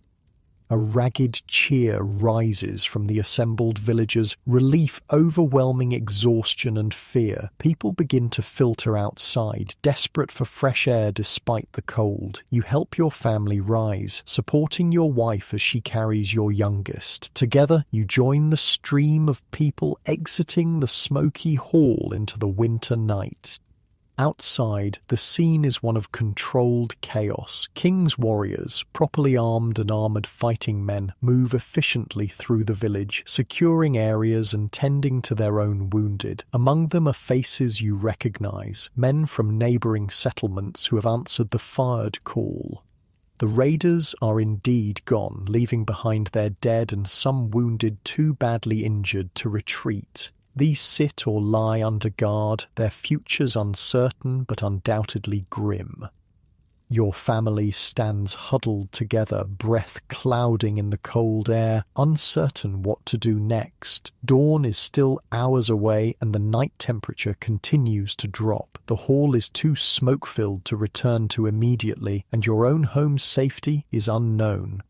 A ragged cheer rises from the assembled villagers, relief overwhelming exhaustion and fear. People begin to filter outside, desperate for fresh air despite the cold. You help your family rise, supporting your wife as she carries your youngest. Together, you join the stream of people exiting the smoky hall into the winter night. Outside, the scene is one of controlled chaos. King's warriors, properly armed and armoured fighting men, move efficiently through the village, securing areas and tending to their own wounded. Among them are faces you recognise, men from neighbouring settlements who have answered the fired call. The raiders are indeed gone, leaving behind their dead and some wounded too badly injured to retreat. These sit or lie under guard, their futures uncertain but undoubtedly grim. Your family stands huddled together, breath clouding in the cold air, uncertain what to do next. Dawn is still hours away and the night temperature continues to drop. The hall is too smoke-filled to return to immediately, and your own home's safety is unknown.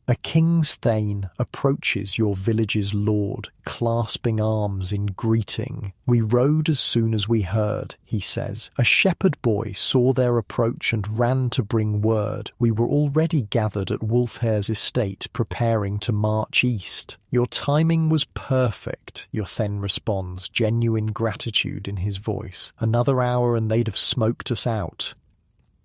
A king's thane approaches your village's lord, clasping arms in greeting. "We rode as soon as we heard," he says. "A shepherd boy saw their approach and ran to bring word. We were already gathered at Wolfhare's estate, preparing to march east." "Your timing was perfect," your thane responds, genuine gratitude in his voice. "Another hour and they'd have smoked us out."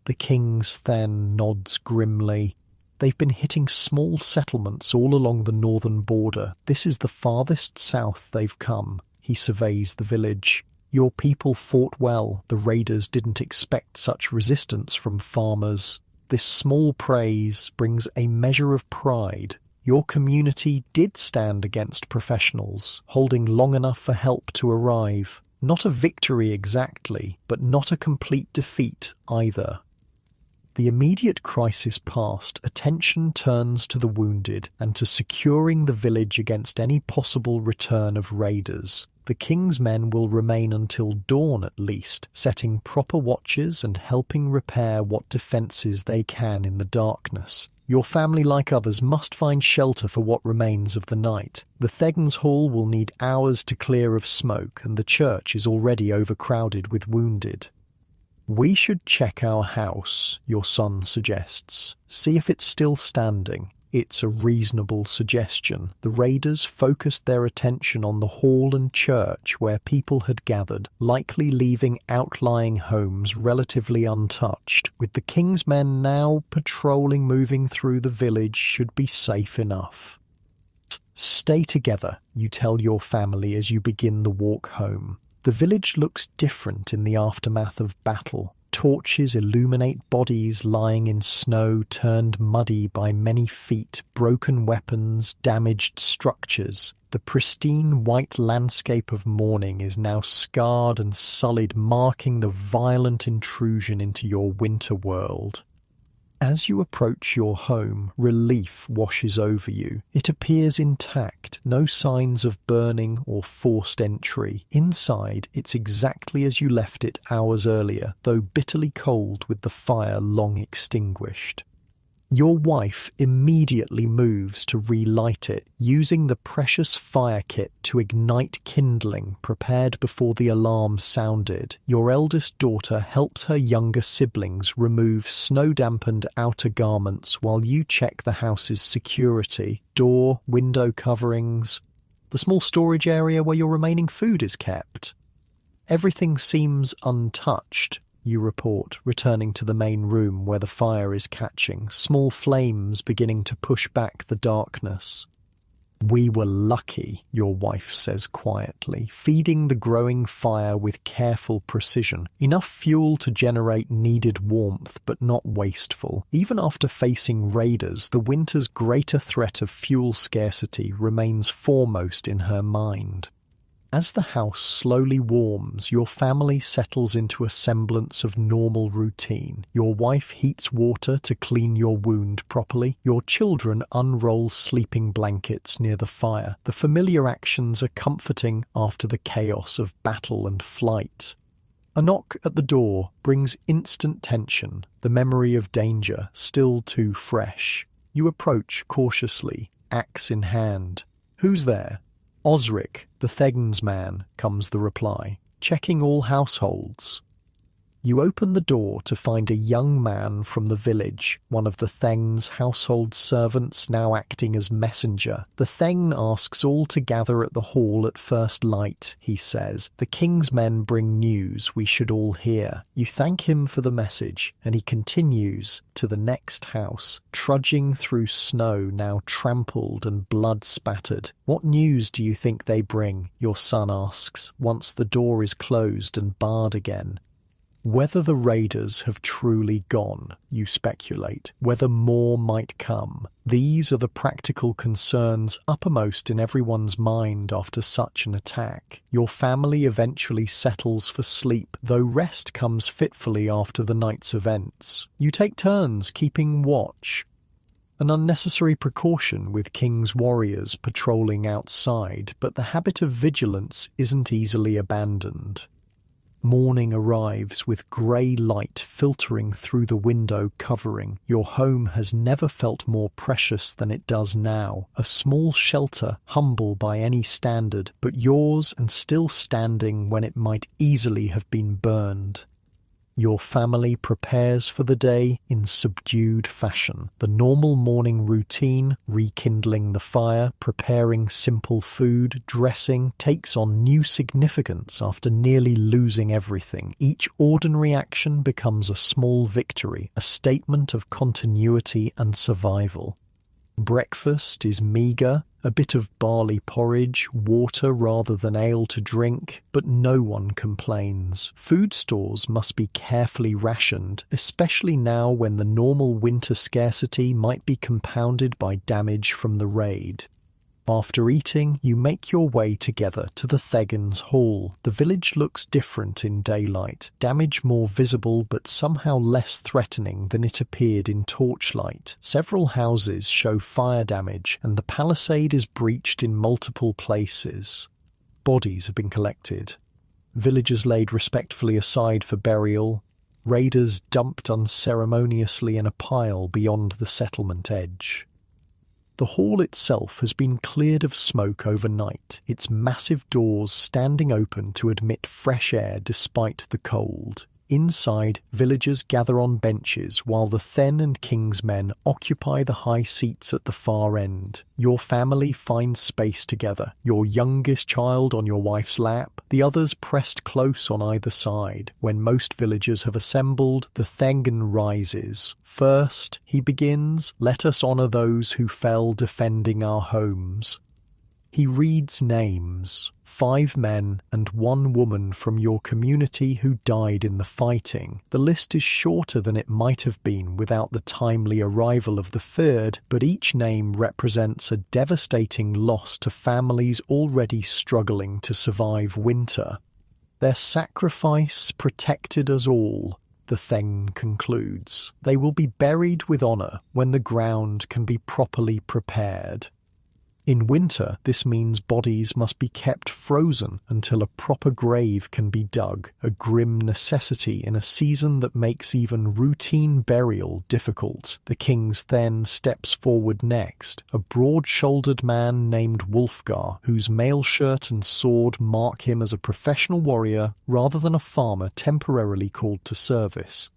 The king's thane nods grimly. They've been hitting small settlements all along the northern border. This is the farthest south they've come. He surveys the village. "Your people fought well. The raiders didn't expect such resistance from farmers." This small praise brings a measure of pride. Your community did stand against professionals, holding long enough for help to arrive. Not a victory exactly, but not a complete defeat either. The immediate crisis past, attention turns to the wounded and to securing the village against any possible return of raiders. The king's men will remain until dawn at least, setting proper watches and helping repair what defences they can in the darkness. Your family, like others, must find shelter for what remains of the night. The Thegn's Hall will need hours to clear of smoke, and the church is already overcrowded with wounded. "We should check our house," your son suggests. "See if it's still standing." It's a reasonable suggestion. The raiders focused their attention on the hall and church where people had gathered, likely leaving outlying homes relatively untouched. With the king's men now patrolling moving through the village should be safe enough. "Stay together," you tell your family as you begin the walk home. The village looks different in the aftermath of battle. Torches illuminate bodies lying in snow turned muddy by many feet, broken weapons, damaged structures. The pristine white landscape of morning is now scarred and sullied, marking the violent intrusion into your winter world. As you approach your home, relief washes over you. It appears intact, no signs of burning or forced entry. Inside, it's exactly as you left it hours earlier, though bitterly cold with the fire long extinguished. Your wife immediately moves to relight it, using the precious fire kit to ignite kindling prepared before the alarm sounded. Your eldest daughter helps her younger siblings remove snow-dampened outer garments while you check the house's security, door, window coverings, the small storage area where your remaining food is kept. Everything seems untouched, you report, returning to the main room where the fire is catching, small flames beginning to push back the darkness. "We were lucky," your wife says quietly, feeding the growing fire with careful precision. Enough fuel to generate needed warmth, but not wasteful. Even after facing raiders, the winter's greater threat of fuel scarcity remains foremost in her mind. As the house slowly warms, your family settles into a semblance of normal routine. Your wife heats water to clean your wound properly. Your children unroll sleeping blankets near the fire. The familiar actions are comforting after the chaos of battle and flight. A knock at the door brings instant tension, the memory of danger still too fresh. You approach cautiously, axe in hand. "Who's there?" "Osric, the Thegn's man," comes the reply. "Checking all households." You open the door to find a young man from the village, one of the Theng's household servants now acting as messenger. The Theng asks all to gather at the hall at first light, he says. The king's men bring news we should all hear. You thank him for the message, and he continues to the next house, trudging through snow now trampled and blood-spattered. What news do you think they bring? Your son asks, once the door is closed and barred again. Whether the raiders have truly gone, you speculate, whether more might come. These are the practical concerns uppermost in everyone's mind after such an attack. Your family eventually settles for sleep, though rest comes fitfully after the night's events. You take turns keeping watch. An unnecessary precaution with King's warriors patrolling outside, but the habit of vigilance isn't easily abandoned. Morning arrives with grey light filtering through the window covering. Your home has never felt more precious than it does now. A small shelter, humble by any standard, but yours and still standing when it might easily have been burned. Your family prepares for the day in subdued fashion. The normal morning routine, rekindling the fire, preparing simple food, dressing, takes on new significance after nearly losing everything. Each ordinary action becomes a small victory, a statement of continuity and survival. Breakfast is meagre, a bit of barley porridge, water rather than ale to drink, but no one complains. Food stores must be carefully rationed, especially now when the normal winter scarcity might be compounded by damage from the raid. After eating, you make your way together to the Thegan's Hall. The village looks different in daylight, damage more visible but somehow less threatening than it appeared in torchlight. Several houses show fire damage, and the palisade is breached in multiple places. Bodies have been collected. Villagers laid respectfully aside for burial. Raiders dumped unceremoniously in a pile beyond the settlement edge. The hall itself has been cleared of smoke overnight, its massive doors standing open to admit fresh air despite the cold. Inside, villagers gather on benches while the Then and King's men occupy the high seats at the far end. Your family finds space together, your youngest child on your wife's lap, the others pressed close on either side. When most villagers have assembled, the Thegan rises. First, he begins, let us honour those who fell defending our homes. He reads names, 5 men and 1 woman from your community who died in the fighting. The list is shorter than it might have been without the timely arrival of the third, but each name represents a devastating loss to families already struggling to survive winter. Their sacrifice protected us all, the Theng concludes. They will be buried with honour when the ground can be properly prepared. In winter, this means bodies must be kept frozen until a proper grave can be dug, a grim necessity in a season that makes even routine burial difficult. The King's Then steps forward next, a broad-shouldered man named Wulfgar, whose mail shirt and sword mark him as a professional warrior rather than a farmer temporarily called to service.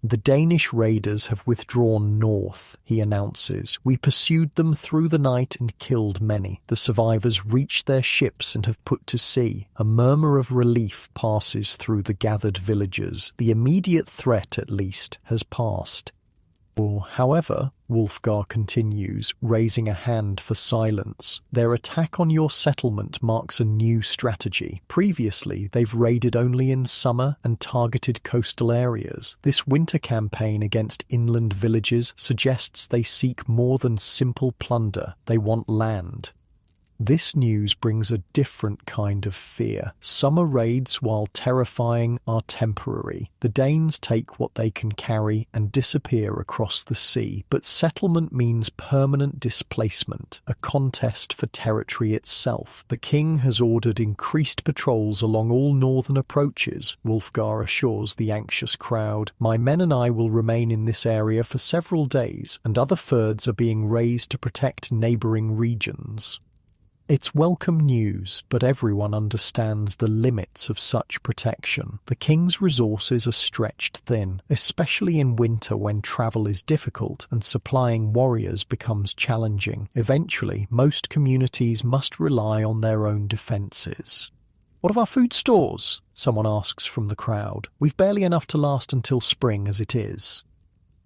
The Danish raiders have withdrawn north, he announces. We pursued them through the night and killed many. The survivors reached their ships and have put to sea. A murmur of relief passes through the gathered villagers. The immediate threat, at least, has passed. However, Wulfgar continues, raising a hand for silence. Their attack on your settlement marks a new strategy. Previously, they've raided only in summer and targeted coastal areas. This winter campaign against inland villages suggests they seek more than simple plunder. They want land. This news brings a different kind of fear. Summer raids, while terrifying, are temporary. The Danes take what they can carry and disappear across the sea, but settlement means permanent displacement, a contest for territory itself. The king has ordered increased patrols along all northern approaches, Wulfgar assures the anxious crowd. My men and I will remain in this area for several days, and other thirds are being raised to protect neighbouring regions. It's welcome news, but everyone understands the limits of such protection. The king's resources are stretched thin, especially in winter when travel is difficult and supplying warriors becomes challenging. Eventually, most communities must rely on their own defences. "What of our food stores?" someone asks from the crowd. "We've barely enough to last until spring as it is."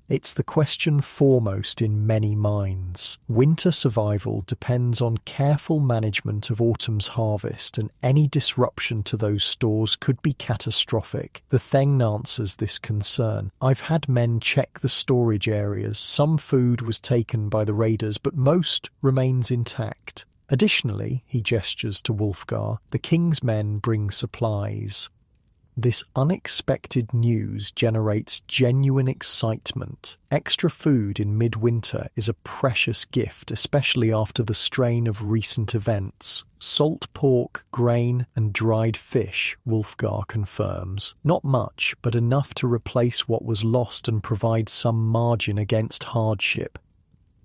It's the question foremost in many minds. Winter survival depends on careful management of autumn's harvest, and any disruption to those stores could be catastrophic. The Theng answers this concern. "I've had men check the storage areas. Some food was taken by the raiders, but most remains intact." Additionally, he gestures to Wulfgar, the king's men bring supplies. This unexpected news generates genuine excitement. Extra food in midwinter is a precious gift, especially after the strain of recent events. Salt pork, grain, and dried fish, Wulfgar confirms. Not much, but enough to replace what was lost and provide some margin against hardship.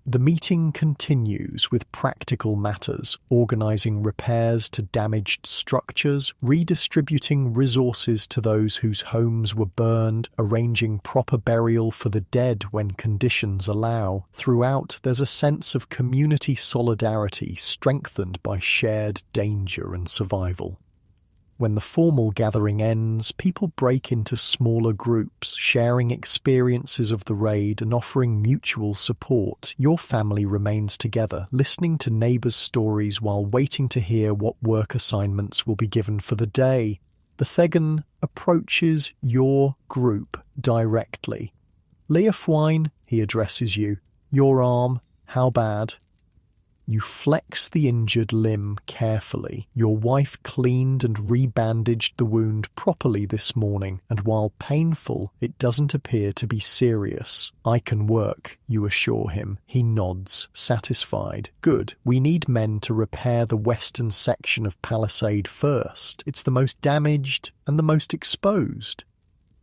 The meeting continues with practical matters, organising repairs to damaged structures, redistributing resources to those whose homes were burned, arranging proper burial for the dead when conditions allow. Throughout, there's a sense of community solidarity strengthened by shared danger and survival. When the formal gathering ends, people break into smaller groups, sharing experiences of the raid and offering mutual support. Your family remains together, listening to neighbours' stories while waiting to hear what work assignments will be given for the day. The Thegan approaches your group directly. "Leofwine," he addresses you. "Your arm, how bad?" You flex the injured limb carefully. Your wife cleaned and rebandaged the wound properly this morning, and while painful, it doesn't appear to be serious. "I can work," you assure him. He nods, satisfied. "Good. We need men to repair the western section of Palisade first. It's the most damaged and the most exposed."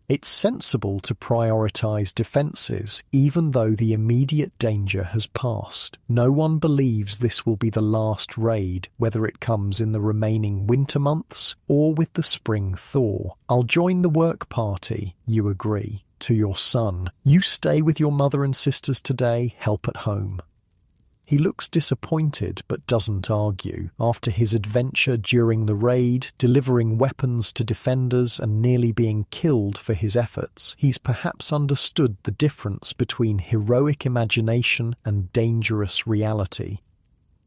It's sensible to prioritise defences, even though the immediate danger has passed. No one believes this will be the last raid, whether it comes in the remaining winter months or with the spring thaw. "I'll join the work party," you agree. To your son, "You stay with your mother and sisters today, help at home." He looks disappointed but doesn't argue. After his adventure during the raid, delivering weapons to defenders and nearly being killed for his efforts, he's perhaps understood the difference between heroic imagination and dangerous reality.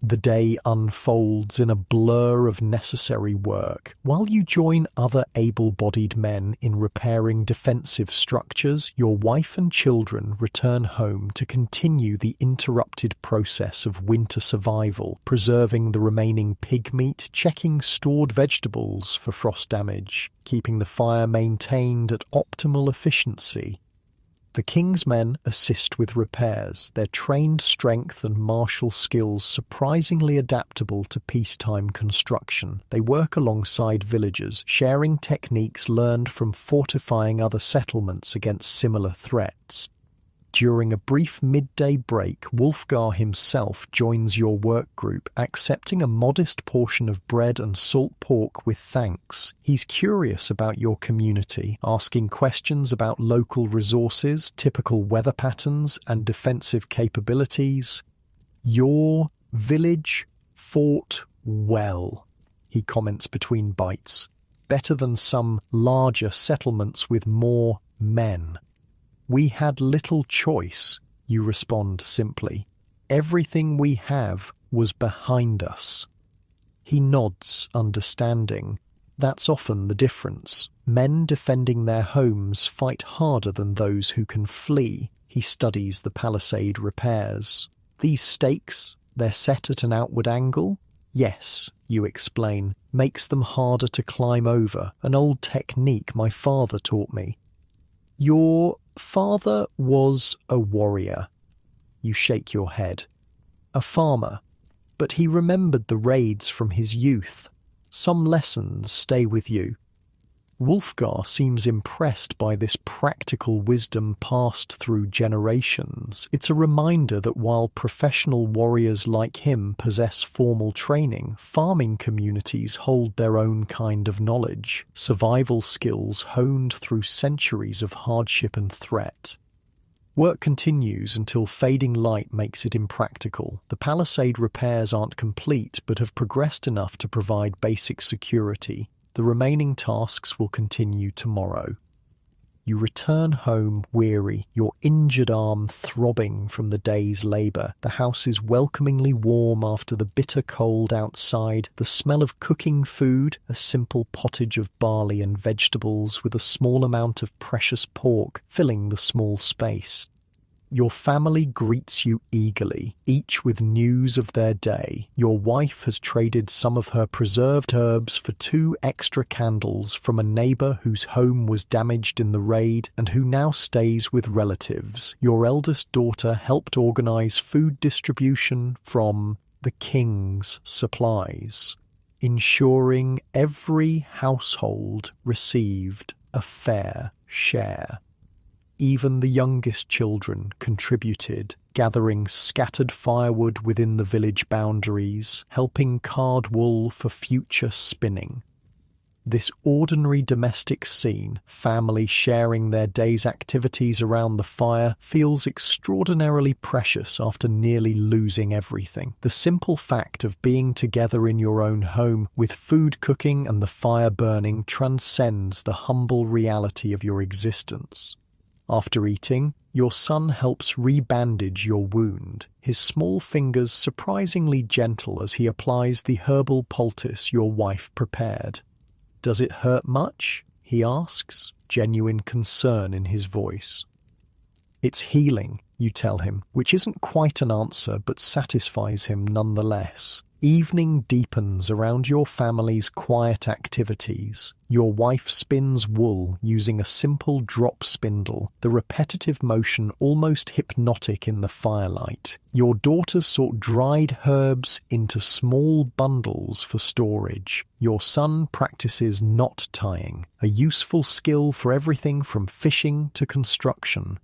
The day unfolds in a blur of necessary work. While you join other able-bodied men in repairing defensive structures, your wife and children return home to continue the interrupted process of winter survival, preserving the remaining pig meat, checking stored vegetables for frost damage, keeping the fire maintained at optimal efficiency. The king's men assist with repairs, their trained strength and martial skills surprisingly adaptable to peacetime construction. They work alongside villagers, sharing techniques learned from fortifying other settlements against similar threats. During a brief midday break, Wulfgar himself joins your work group, accepting a modest portion of bread and salt pork with thanks. He's curious about your community, asking questions about local resources, typical weather patterns, and defensive capabilities. "Your village fought well," he comments between bites. "Better than some larger settlements with more men." "We had little choice," you respond simply. "Everything we have was behind us." He nods, understanding. That's often the difference. Men defending their homes fight harder than those who can flee. He studies the palisade repairs. "These stakes, they're set at an outward angle?" "Yes," you explain. "Makes them harder to climb over. An old technique my father taught me." "Your father was a warrior." You shake your head. "A farmer, but he remembered the raids from his youth. Some lessons stay with you." Wulfgar seems impressed by this practical wisdom passed through generations. It's a reminder that while professional warriors like him possess formal training, farming communities hold their own kind of knowledge, survival skills honed through centuries of hardship and threat. Work continues until fading light makes it impractical. The palisade repairs aren't complete but have progressed enough to provide basic security. The remaining tasks will continue tomorrow. You return home weary, your injured arm throbbing from the day's labour. The house is welcomingly warm after the bitter cold outside. The smell of cooking food, a simple pottage of barley and vegetables with a small amount of precious pork filling the small space. Your family greets you eagerly, each with news of their day. Your wife has traded some of her preserved herbs for 2 extra candles from a neighbour whose home was damaged in the raid and who now stays with relatives. Your eldest daughter helped organise food distribution from the king's supplies, ensuring every household received a fair share. Even the youngest children contributed, gathering scattered firewood within the village boundaries, helping card wool for future spinning. This ordinary domestic scene, family sharing their day's activities around the fire, feels extraordinarily precious after nearly losing everything. The simple fact of being together in your own home, with food cooking and the fire burning, transcends the humble reality of your existence. After eating, your son helps rebandage your wound, his small fingers surprisingly gentle as he applies the herbal poultice your wife prepared. "Does it hurt much?" he asks, genuine concern in his voice. "It's healing," you tell him, which isn't quite an answer but satisfies him nonetheless. Evening deepens around your family's quiet activities. Your wife spins wool using a simple drop spindle, the repetitive motion almost hypnotic in the firelight. Your daughter sort dried herbs into small bundles for storage. Your son practices knot tying, a useful skill for everything from fishing to construction.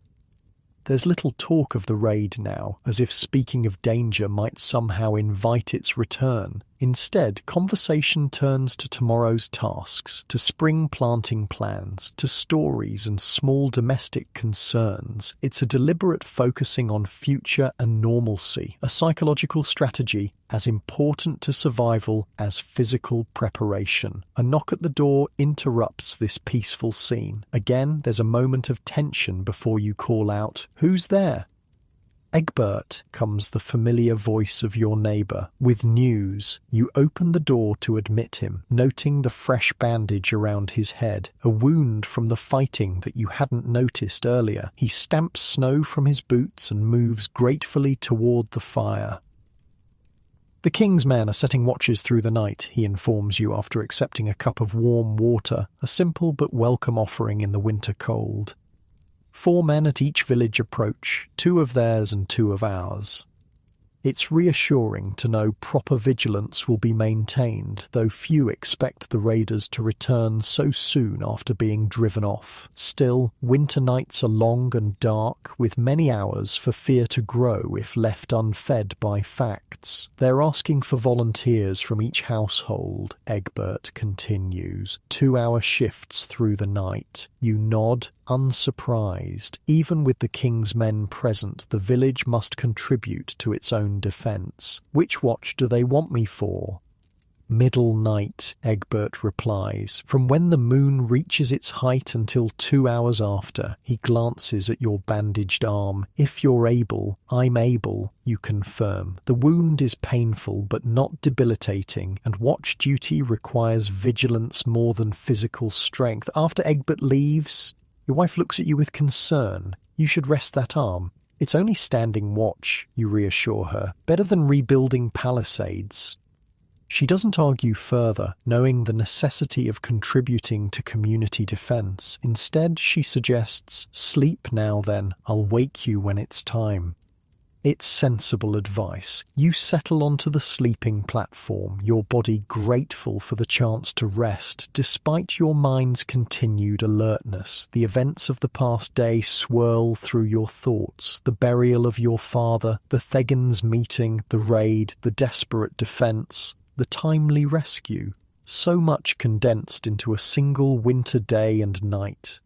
There's little talk of the raid now, as if speaking of danger might somehow invite its return. Instead, conversation turns to tomorrow's tasks, to spring planting plans, to stories and small domestic concerns. It's a deliberate focusing on future and normalcy, a psychological strategy as important to survival as physical preparation. A knock at the door interrupts this peaceful scene. Again, there's a moment of tension before you call out, "Who's there?" "Egbert," comes the familiar voice of your neighbour. With news, you open the door to admit him, noting the fresh bandage around his head, a wound from the fighting that you hadn't noticed earlier. He stamps snow from his boots and moves gratefully toward the fire. "The king's men are setting watches through the night," he informs you after accepting a cup of warm water, a simple but welcome offering in the winter cold. 4 men at each village approach, 2 of theirs and 2 of ours. It's reassuring to know proper vigilance will be maintained, though few expect the raiders to return so soon after being driven off. Still, winter nights are long and dark, with many hours for fear to grow if left unfed by facts. They're asking for volunteers from each household, Egbert continues. 2-hour shifts through the night. You nod, unsurprised. Even with the king's men present, the village must contribute to its own defence. "Which watch do they want me for?" "Middle night," Egbert replies. "From when the moon reaches its height until 2 hours after." He glances at your bandaged arm. "If you're able, I'm able," you confirm. The wound is painful but not debilitating, and watch duty requires vigilance more than physical strength. After Egbert leaves, your wife looks at you with concern. "You should rest that arm. It's only standing watch," you reassure her. "Better than rebuilding palisades." She doesn't argue further, knowing the necessity of contributing to community defence. Instead, she suggests, "Sleep now then, I'll wake you when it's time." It's sensible advice. You settle onto the sleeping platform, your body grateful for the chance to rest, despite your mind's continued alertness. The events of the past day swirl through your thoughts. The burial of your father, the Thegans meeting, the raid, the desperate defense, the timely rescue. So much condensed into a single winter day and night.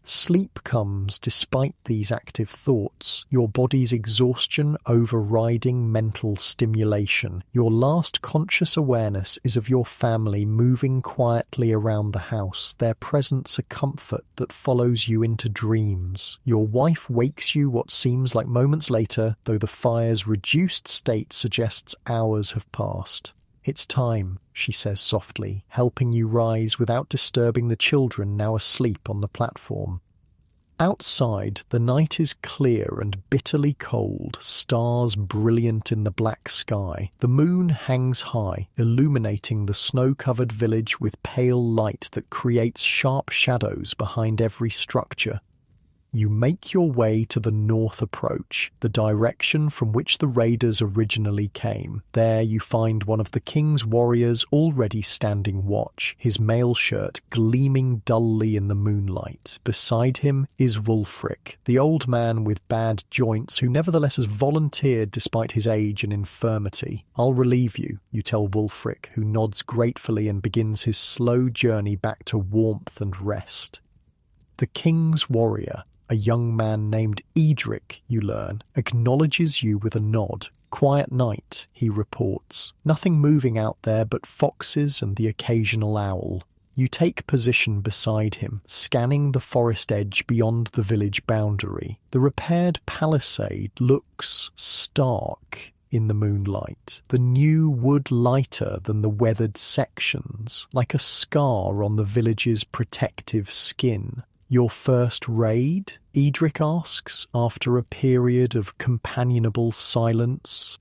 Sleep comes despite these active thoughts, your body's exhaustion overriding mental stimulation. Your last conscious awareness is of your family moving quietly around the house, their presence a comfort that follows you into dreams. Your wife wakes you what seems like moments later, though the fire's reduced state suggests hours have passed. "It's time," she says softly, helping you rise without disturbing the children now asleep on the platform. Outside, the night is clear and bitterly cold, stars brilliant in the black sky. The moon hangs high, illuminating the snow-covered village with pale light that creates sharp shadows behind every structure. You make your way to the north approach, the direction from which the raiders originally came. There you find one of the king's warriors already standing watch, his mail shirt gleaming dully in the moonlight. Beside him is Wulfric, the old man with bad joints who nevertheless has volunteered despite his age and infirmity. "I'll relieve you," you tell Wulfric, who nods gratefully and begins his slow journey back to warmth and rest. The king's warrior, a young man named Edric, you learn, acknowledges you with a nod. "Quiet night," he reports. "Nothing moving out there but foxes and the occasional owl." You take position beside him, scanning the forest edge beyond the village boundary. The repaired palisade looks stark in the moonlight, the new wood lighter than the weathered sections, like a scar on the village's protective skin. "Your first raid?" Edric asks, after a period of companionable silence.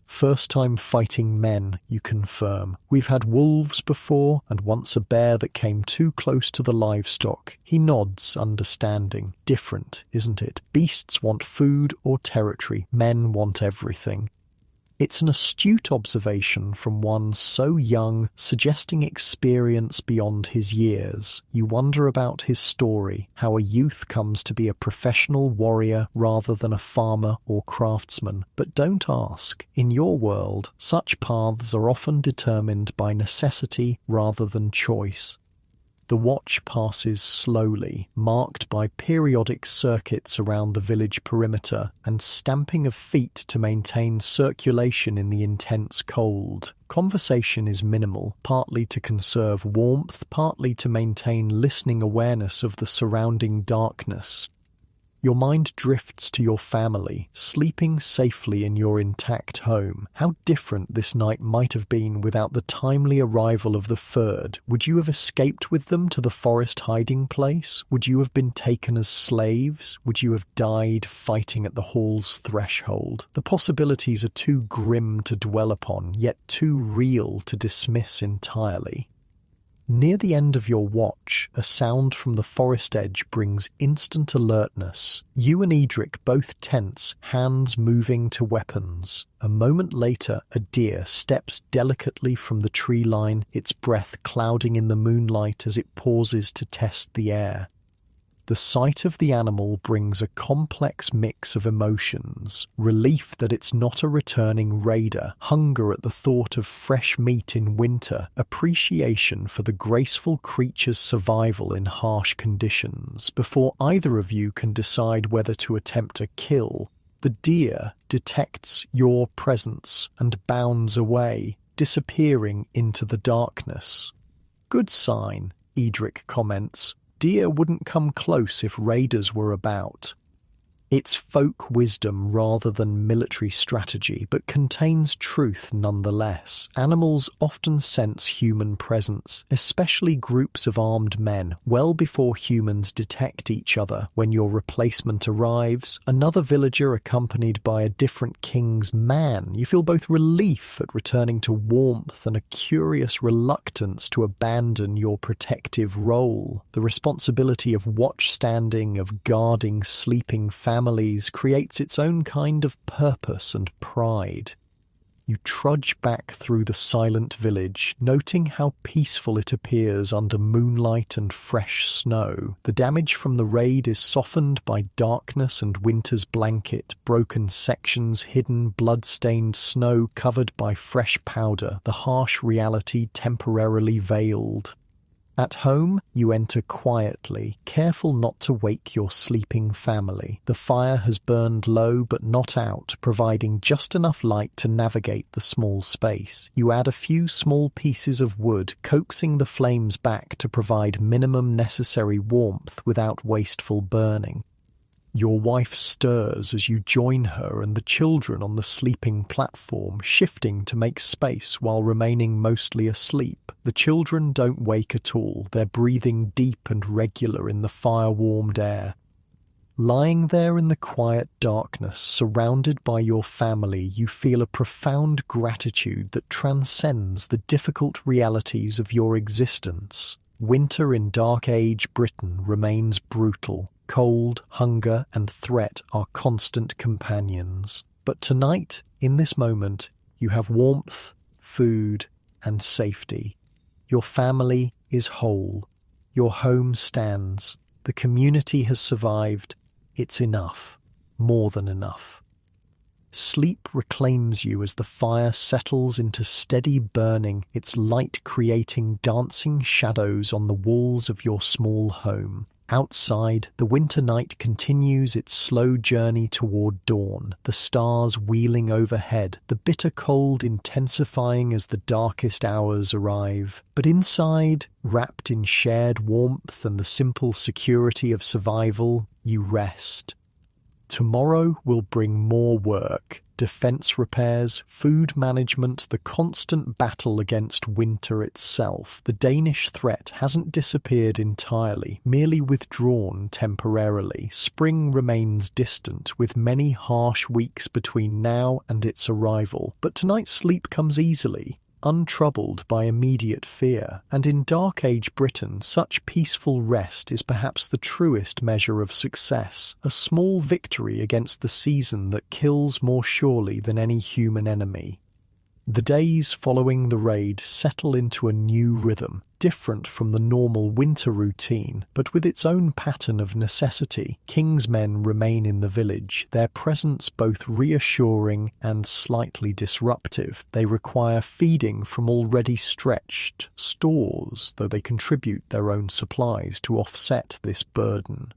"First time fighting men," you confirm. "We've had wolves before, and once a bear that came too close to the livestock." He nods, understanding. "Different, isn't it? Beasts want food or territory. Men want everything." It's an astute observation from one so young, suggesting experience beyond his years. You wonder about his story, how a youth comes to be a professional warrior rather than a farmer or craftsman. But don't ask. In your world, such paths are often determined by necessity rather than choice. The watch passes slowly, marked by periodic circuits around the village perimeter and stamping of feet to maintain circulation in the intense cold. Conversation is minimal, partly to conserve warmth, partly to maintain listening awareness of the surrounding darkness. Your mind drifts to your family, sleeping safely in your intact home. How different this night might have been without the timely arrival of the Ferd. Would you have escaped with them to the forest hiding place? Would you have been taken as slaves? Would you have died fighting at the hall's threshold? The possibilities are too grim to dwell upon, yet too real to dismiss entirely. Near the end of your watch, a sound from the forest edge brings instant alertness. You and Edric both tense, hands moving to weapons. A moment later, a deer steps delicately from the tree line, its breath clouding in the moonlight as it pauses to test the air. The sight of the animal brings a complex mix of emotions: relief that it's not a returning raider, hunger at the thought of fresh meat in winter, appreciation for the graceful creature's survival in harsh conditions. Before either of you can decide whether to attempt a kill, the deer detects your presence and bounds away, disappearing into the darkness. "Good sign," Edric comments. "Deer wouldn't come close if raiders were about." It's folk wisdom rather than military strategy, but contains truth nonetheless. Animals often sense human presence, especially groups of armed men, well before humans detect each other. When your replacement arrives, another villager accompanied by a different king's man, you feel both relief at returning to warmth and a curious reluctance to abandon your protective role. The responsibility of watchstanding, of guarding sleeping family families creates its own kind of purpose and pride. You trudge back through the silent village, noting how peaceful it appears under moonlight and fresh snow. The damage from the raid is softened by darkness and winter's blanket, broken sections, hidden, blood-stained snow covered by fresh powder, the harsh reality temporarily veiled. At home, you enter quietly, careful not to wake your sleeping family. The fire has burned low but not out, providing just enough light to navigate the small space. You add a few small pieces of wood, coaxing the flames back to provide minimum necessary warmth without wasteful burning. Your wife stirs as you join her and the children on the sleeping platform, shifting to make space while remaining mostly asleep. The children don't wake at all, their breathing deep and regular in the fire-warmed air. Lying there in the quiet darkness, surrounded by your family, you feel a profound gratitude that transcends the difficult realities of your existence. Winter in Dark Age Britain remains brutal. Cold, hunger, and threat are constant companions. But tonight, in this moment, you have warmth, food, and safety. Your family is whole. Your home stands. The community has survived. It's enough. More than enough. Sleep reclaims you as the fire settles into steady burning, its light creating dancing shadows on the walls of your small home. Outside, the winter night continues its slow journey toward dawn, the stars wheeling overhead, the bitter cold intensifying as the darkest hours arrive. But inside, wrapped in shared warmth and the simple security of survival, you rest. Tomorrow will bring more work, defense repairs, food management, the constant battle against winter itself. The Danish threat hasn't disappeared entirely, merely withdrawn temporarily. Spring remains distant, with many harsh weeks between now and its arrival. But tonight's sleep comes easily, untroubled by immediate fear, and in Dark Age Britain such peaceful rest is perhaps the truest measure of success, a small victory against the season that kills more surely than any human enemy. The days following the raid settle into a new rhythm, different from the normal winter routine, but with its own pattern of necessity. King's men remain in the village, their presence both reassuring and slightly disruptive. They require feeding from already stretched stores, though they contribute their own supplies to offset this burden.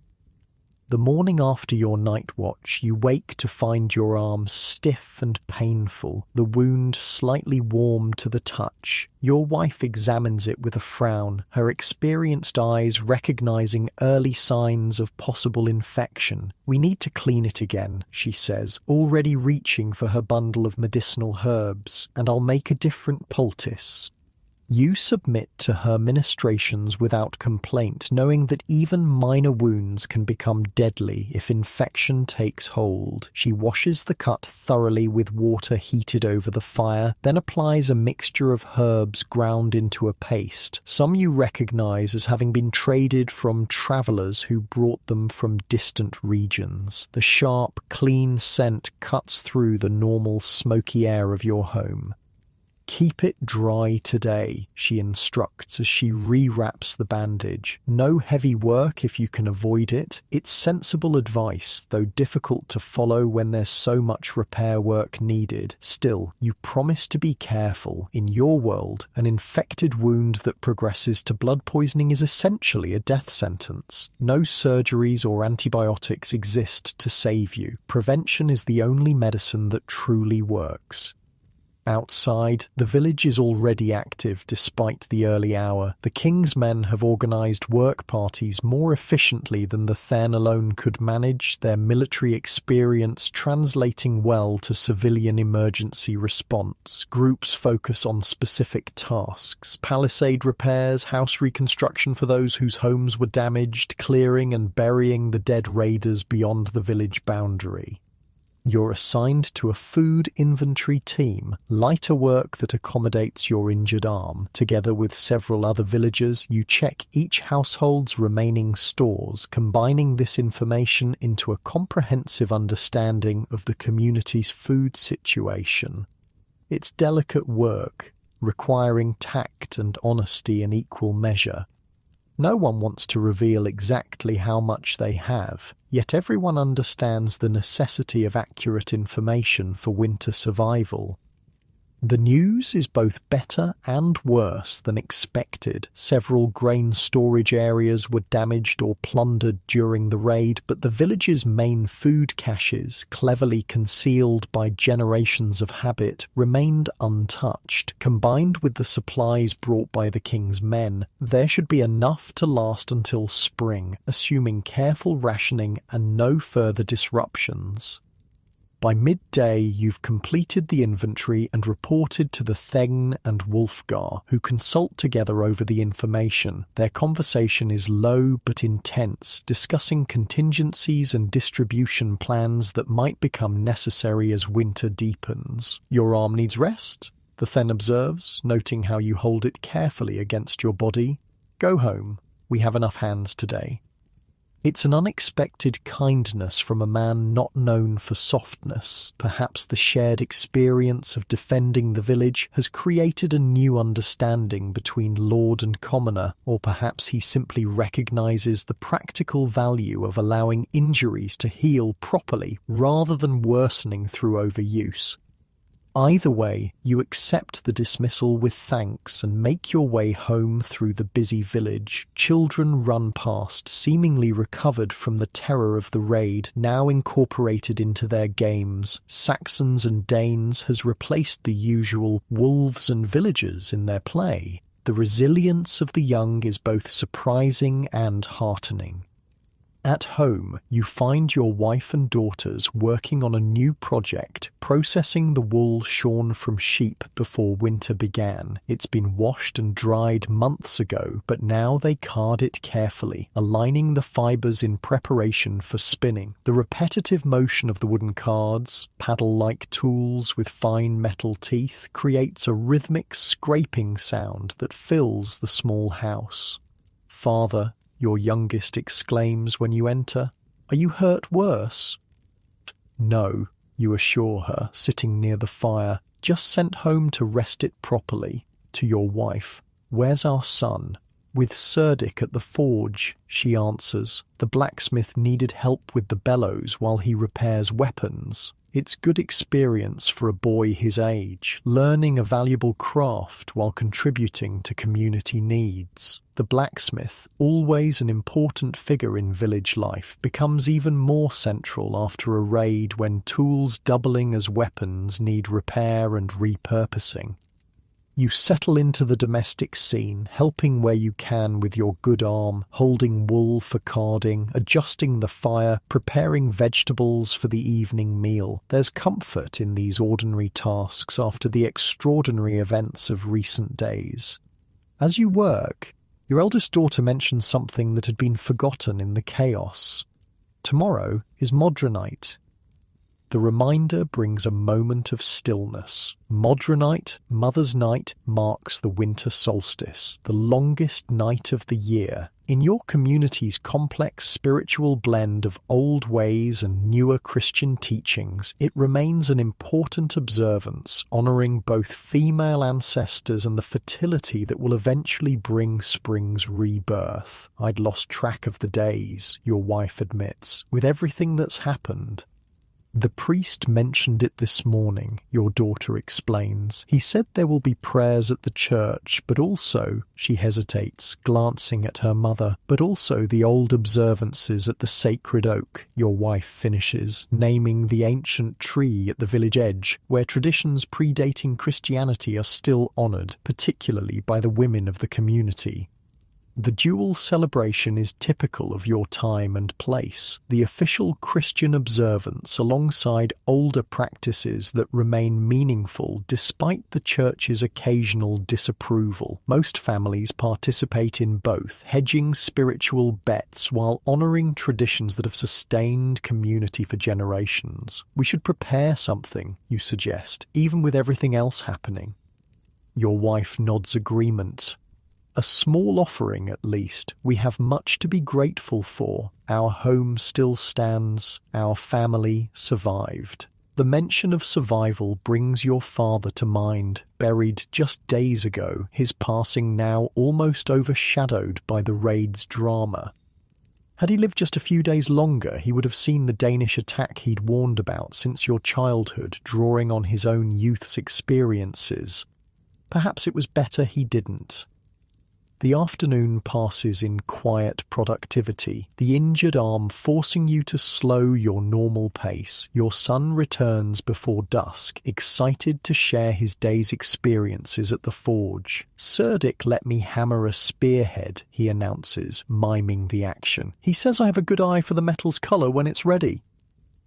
The morning after your night watch, you wake to find your arm stiff and painful, the wound slightly warm to the touch. Your wife examines it with a frown, her experienced eyes recognizing early signs of possible infection. "We need to clean it again," she says, already reaching for her bundle of medicinal herbs, "and I'll make a different poultice." You submit to her ministrations without complaint, knowing that even minor wounds can become deadly if infection takes hold. She washes the cut thoroughly with water heated over the fire, then applies a mixture of herbs ground into a paste. Some you recognize as having been traded from travelers who brought them from distant regions. The sharp, clean scent cuts through the normal smoky air of your home. "Keep it dry today," she instructs as she rewraps the bandage. "No heavy work if you can avoid it." It's sensible advice, though difficult to follow when there's so much repair work needed. Still, you promise to be careful. In your world, an infected wound that progresses to blood poisoning is essentially a death sentence. No surgeries or antibiotics exist to save you. Prevention is the only medicine that truly works. Outside, the village is already active despite the early hour. The king's men have organised work parties more efficiently than the Thern alone could manage, their military experience translating well to civilian emergency response. Groups focus on specific tasks: palisade repairs, house reconstruction for those whose homes were damaged, clearing and burying the dead raiders beyond the village boundary. You're assigned to a food inventory team, lighter work that accommodates your injured arm. Together with several other villagers, you check each household's remaining stores, combining this information into a comprehensive understanding of the community's food situation. It's delicate work, requiring tact and honesty in equal measure. No one wants to reveal exactly how much they have, yet everyone understands the necessity of accurate information for winter survival. The news is both better and worse than expected. Several grain storage areas were damaged or plundered during the raid, but the village's main food caches, cleverly concealed by generations of habit, remained untouched. Combined with the supplies brought by the king's men, there should be enough to last until spring, assuming careful rationing and no further disruptions. By midday, you've completed the inventory and reported to the Thegn and Wulfgar, who consult together over the information. Their conversation is low but intense, discussing contingencies and distribution plans that might become necessary as winter deepens. Your arm needs rest, the Thegn observes, noting how you hold it carefully against your body. Go home. We have enough hands today. It's an unexpected kindness from a man not known for softness. Perhaps the shared experience of defending the village has created a new understanding between lord and commoner, or perhaps he simply recognizes the practical value of allowing injuries to heal properly rather than worsening through overuse. Either way, you accept the dismissal with thanks and make your way home through the busy village. Children run past, seemingly recovered from the terror of the raid, now incorporated into their games. Saxons and Danes has replaced the usual wolves and villagers in their play. The resilience of the young is both surprising and heartening. At home, you find your wife and daughters working on a new project, processing the wool shorn from sheep before winter began. It's been washed and dried months ago, but now they card it carefully, aligning the fibers in preparation for spinning. The repetitive motion of the wooden cards, paddle-like tools with fine metal teeth, creates a rhythmic scraping sound that fills the small house. Father, your youngest exclaims when you enter, "Are you hurt worse?" "No," you assure her, sitting near the fire, "just sent home to rest it properly." To your wife, "Where's our son?" "With Cerdic at the forge," she answers. "The blacksmith needed help with the bellows while he repairs weapons." It's good experience for a boy his age, learning a valuable craft while contributing to community needs. The blacksmith, always an important figure in village life, becomes even more central after a raid when tools doubling as weapons need repair and repurposing. You settle into the domestic scene, helping where you can with your good arm, holding wool for carding, adjusting the fire, preparing vegetables for the evening meal. There's comfort in these ordinary tasks after the extraordinary events of recent days. As you work, your eldest daughter mentions something that had been forgotten in the chaos. Tomorrow is Modronite. The reminder brings a moment of stillness. Modronite, Mother's Night, marks the winter solstice, the longest night of the year. In your community's complex spiritual blend of old ways and newer Christian teachings, it remains an important observance, honoring both female ancestors and the fertility that will eventually bring spring's rebirth. "I'd lost track of the days," your wife admits, "with everything that's happened." "The priest mentioned it this morning," your daughter explains. "He said there will be prayers at the church, but also," she hesitates, glancing at her mother, "but also the old observances at the sacred oak," your wife finishes, naming the ancient tree at the village edge, where traditions predating Christianity are still honoured, particularly by the women of the community. The dual celebration is typical of your time and place, the official Christian observance alongside older practices that remain meaningful despite the Church's occasional disapproval. Most families participate in both, hedging spiritual bets while honouring traditions that have sustained community for generations. We should prepare something, you suggest, even with everything else happening. Your wife nods agreement. A small offering, at least. We have much to be grateful for. Our home still stands. Our family survived. The mention of survival brings your father to mind, buried just days ago, his passing now almost overshadowed by the raid's drama. Had he lived just a few days longer, he would have seen the Danish attack he'd warned about since your childhood, drawing on his own youth's experiences. Perhaps it was better he didn't. The afternoon passes in quiet productivity, the injured arm forcing you to slow your normal pace. Your son returns before dusk, excited to share his day's experiences at the forge. "Cerdic let me hammer a spearhead," he announces, miming the action. "He says I have a good eye for the metal's colour when it's ready."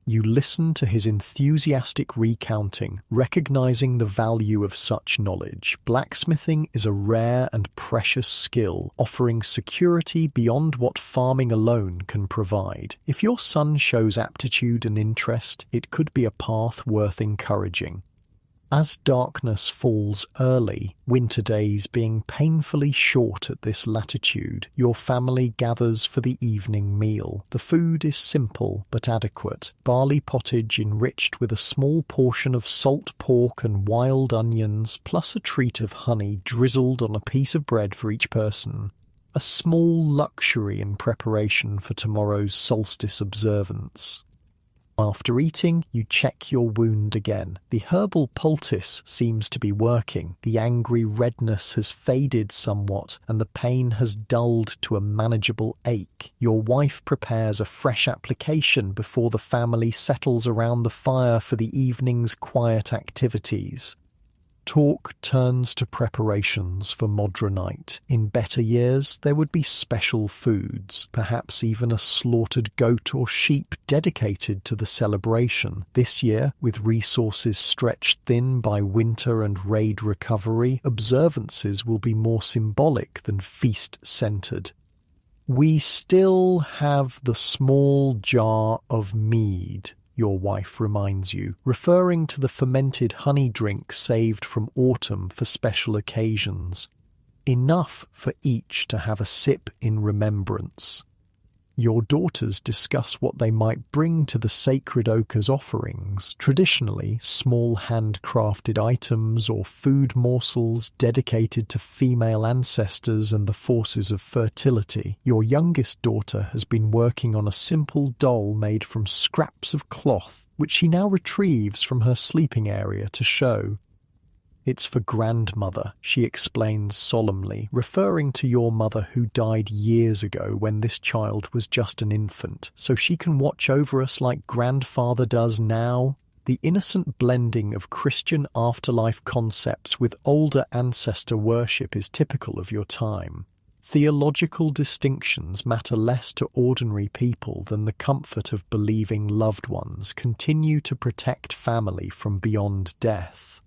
You listen to his enthusiastic recounting, recognizing the value of such knowledge. Blacksmithing is a rare and precious skill, offering security beyond what farming alone can provide. If your son shows aptitude and interest, it could be a path worth encouraging. As darkness falls early, winter days being painfully short at this latitude, your family gathers for the evening meal. The food is simple but adequate. Barley pottage enriched with a small portion of salt pork and wild onions, plus a treat of honey drizzled on a piece of bread for each person. A small luxury in preparation for tomorrow's solstice observance. After eating, you check your wound again. The herbal poultice seems to be working. The angry redness has faded somewhat, and the pain has dulled to a manageable ache. Your wife prepares a fresh application before the family settles around the fire for the evening's quiet activities. Talk turns to preparations for Modronite. In better years, there would be special foods, perhaps even a slaughtered goat or sheep dedicated to the celebration. This year, with resources stretched thin by winter and raid recovery, observances will be more symbolic than feast-centered. "We still have the small jar of mead," your wife reminds you, referring to the fermented honey drink saved from autumn for special occasions. Enough for each to have a sip in remembrance. Your daughters discuss what they might bring to the sacred oak as offerings, traditionally small handcrafted items or food morsels dedicated to female ancestors and the forces of fertility. Your youngest daughter has been working on a simple doll made from scraps of cloth, which she now retrieves from her sleeping area to show. "It's for grandmother," she explains solemnly, referring to your mother who died years ago when this child was just an infant, "so she can watch over us like grandfather does now." The innocent blending of Christian afterlife concepts with older ancestor worship is typical of your time. Theological distinctions matter less to ordinary people than the comfort of believing loved ones continue to protect family from beyond death.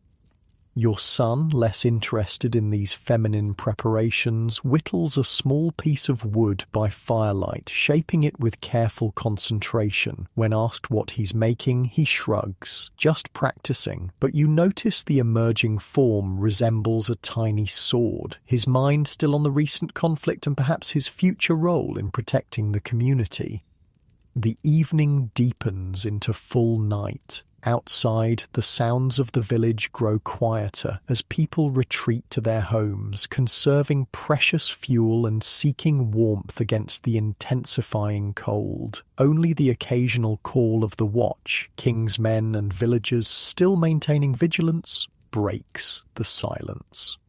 Your son, less interested in these feminine preparations, whittles a small piece of wood by firelight, shaping it with careful concentration. When asked what he's making, he shrugs. "Just practicing," but you notice the emerging form resembles a tiny sword, his mind still on the recent conflict and perhaps his future role in protecting the community. The evening deepens into full night. Outside, the sounds of the village grow quieter as people retreat to their homes, conserving precious fuel and seeking warmth against the intensifying cold. Only the occasional call of the watch, king's men and villagers still maintaining vigilance, breaks the silence.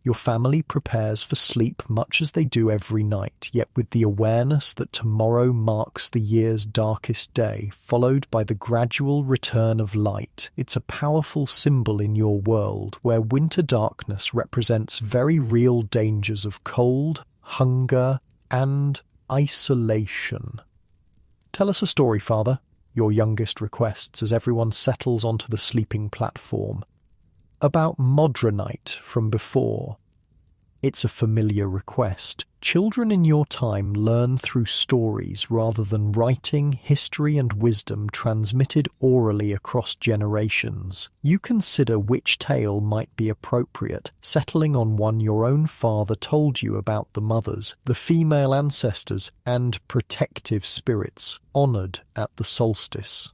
Your family prepares for sleep much as they do every night, yet with the awareness that tomorrow marks the year's darkest day, followed by the gradual return of light. It's a powerful symbol in your world, where winter darkness represents very real dangers of cold, hunger, and isolation. "Tell us a story, Father," your youngest requests as everyone settles onto the sleeping platform. "About Modronite from before." It's a familiar request. Children in your time learn through stories rather than writing, history and wisdom transmitted orally across generations. You consider which tale might be appropriate, settling on one your own father told you about the mothers, the female ancestors and protective spirits honoured at the solstice.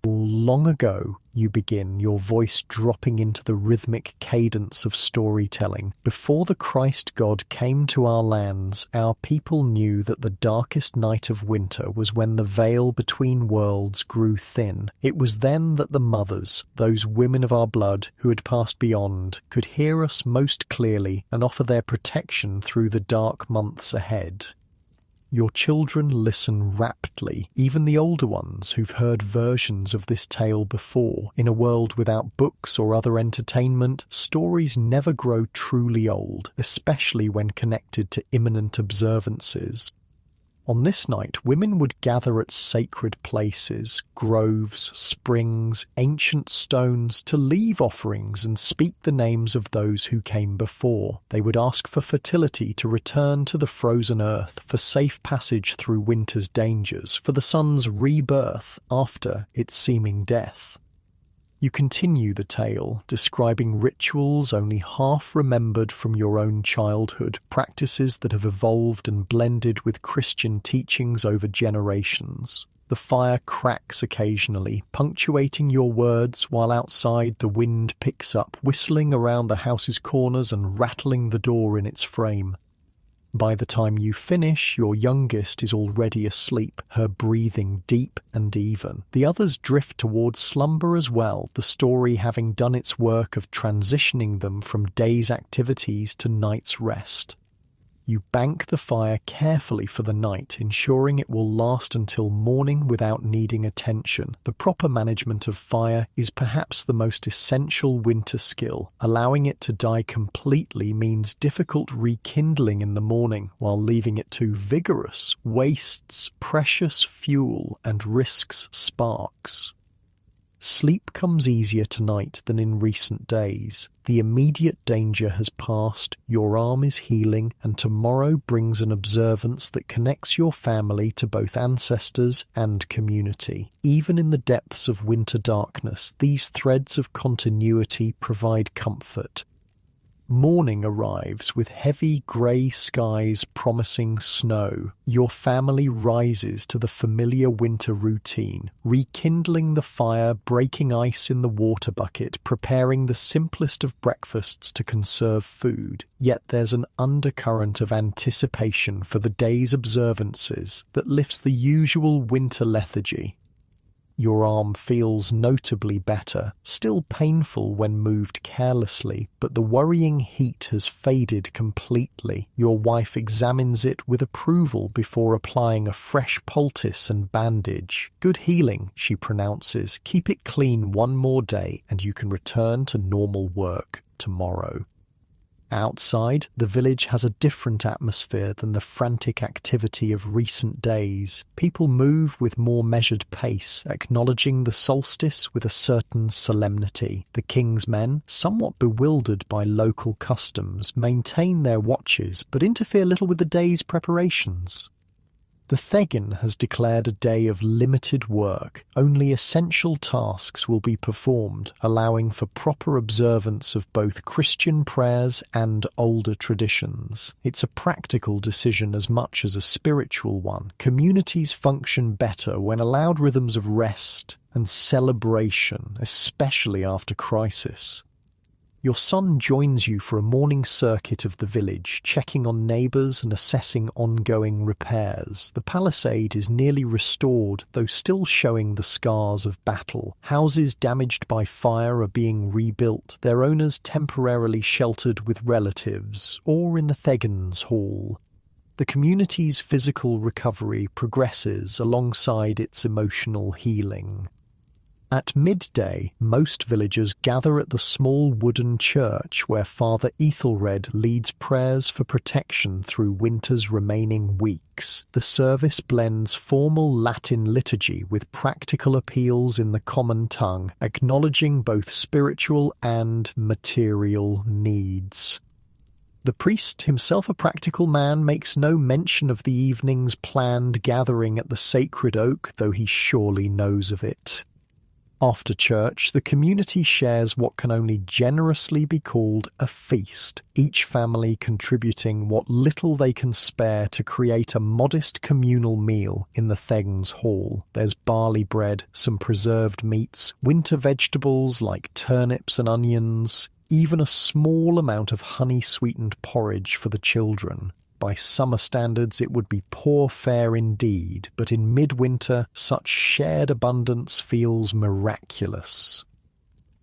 Long ago, you begin, your voice dropping into the rhythmic cadence of storytelling. Before the Christ God came to our lands, our people knew that the darkest night of winter was when the veil between worlds grew thin. It was then that the mothers, those women of our blood who had passed beyond, could hear us most clearly and offer their protection through the dark months ahead. Your children listen raptly, even the older ones who've heard versions of this tale before. In a world without books or other entertainment, stories never grow truly old, especially when connected to imminent observances. On this night, women would gather at sacred places, groves, springs, ancient stones, to leave offerings and speak the names of those who came before. They would ask for fertility to return to the frozen earth, for safe passage through winter's dangers, for the sun's rebirth after its seeming death. You continue the tale, describing rituals only half remembered from your own childhood, practices that have evolved and blended with Christian teachings over generations. The fire cracks occasionally, punctuating your words, while outside the wind picks up, whistling around the house's corners and rattling the door in its frame. By the time you finish, your youngest is already asleep, her breathing deep and even. The others drift towards slumber as well, the story having done its work of transitioning them from day's activities to night's rest. You bank the fire carefully for the night, ensuring it will last until morning without needing attention. The proper management of fire is perhaps the most essential winter skill. Allowing it to die completely means difficult rekindling in the morning, while leaving it too vigorous wastes precious fuel and risks sparks. Sleep comes easier tonight than in recent days. The immediate danger has passed, your arm is healing, and tomorrow brings an observance that connects your family to both ancestors and community. Even in the depths of winter darkness, these threads of continuity provide comfort. Morning arrives with heavy grey skies promising snow. Your family rises to the familiar winter routine, rekindling the fire, breaking ice in the water bucket, preparing the simplest of breakfasts to conserve food. Yet there's an undercurrent of anticipation for the day's observances that lifts the usual winter lethargy. Your arm feels notably better, still painful when moved carelessly, but the worrying heat has faded completely. Your wife examines it with approval before applying a fresh poultice and bandage. "Good healing," she pronounces. "Keep it clean one more day and you can return to normal work tomorrow." Outside, the village has a different atmosphere than the frantic activity of recent days. People move with more measured pace, acknowledging the solstice with a certain solemnity. The king's men, somewhat bewildered by local customs, maintain their watches but interfere little with the day's preparations. The Thegin has declared a day of limited work. Only essential tasks will be performed, allowing for proper observance of both Christian prayers and older traditions. It's a practical decision as much as a spiritual one. Communities function better when allowed rhythms of rest and celebration, especially after crisis. Your son joins you for a morning circuit of the village, checking on neighbours and assessing ongoing repairs. The palisade is nearly restored, though still showing the scars of battle. Houses damaged by fire are being rebuilt, their owners temporarily sheltered with relatives, or in the Thegin's hall. The community's physical recovery progresses alongside its emotional healing. At midday, most villagers gather at the small wooden church where Father Ethelred leads prayers for protection through winter's remaining weeks. The service blends formal Latin liturgy with practical appeals in the common tongue, acknowledging both spiritual and material needs. The priest, himself a practical man, makes no mention of the evening's planned gathering at the sacred oak, though he surely knows of it. After church, the community shares what can only generously be called a feast, each family contributing what little they can spare to create a modest communal meal in the Thegns Hall. There's barley bread, some preserved meats, winter vegetables like turnips and onions, even a small amount of honey-sweetened porridge for the children. By summer standards, it would be poor fare indeed, but in midwinter, such shared abundance feels miraculous.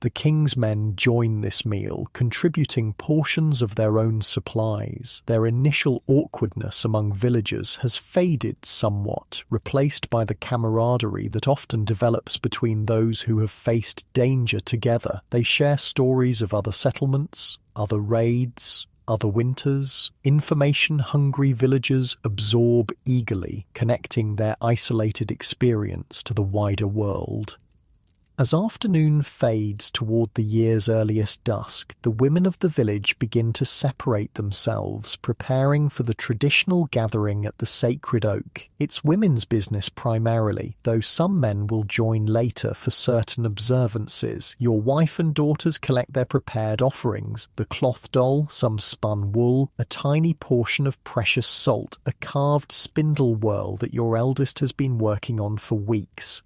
The king's men join this meal, contributing portions of their own supplies. Their initial awkwardness among villagers has faded somewhat, replaced by the camaraderie that often develops between those who have faced danger together. They share stories of other settlements, other raids, other winters. Information-hungry villagers absorb eagerly, connecting their isolated experience to the wider world. As afternoon fades toward the year's earliest dusk, the women of the village begin to separate themselves, preparing for the traditional gathering at the sacred oak. It's women's business primarily, though some men will join later for certain observances. Your wife and daughters collect their prepared offerings: the cloth doll, some spun wool, a tiny portion of precious salt, a carved spindle whorl that your eldest has been working on for weeks.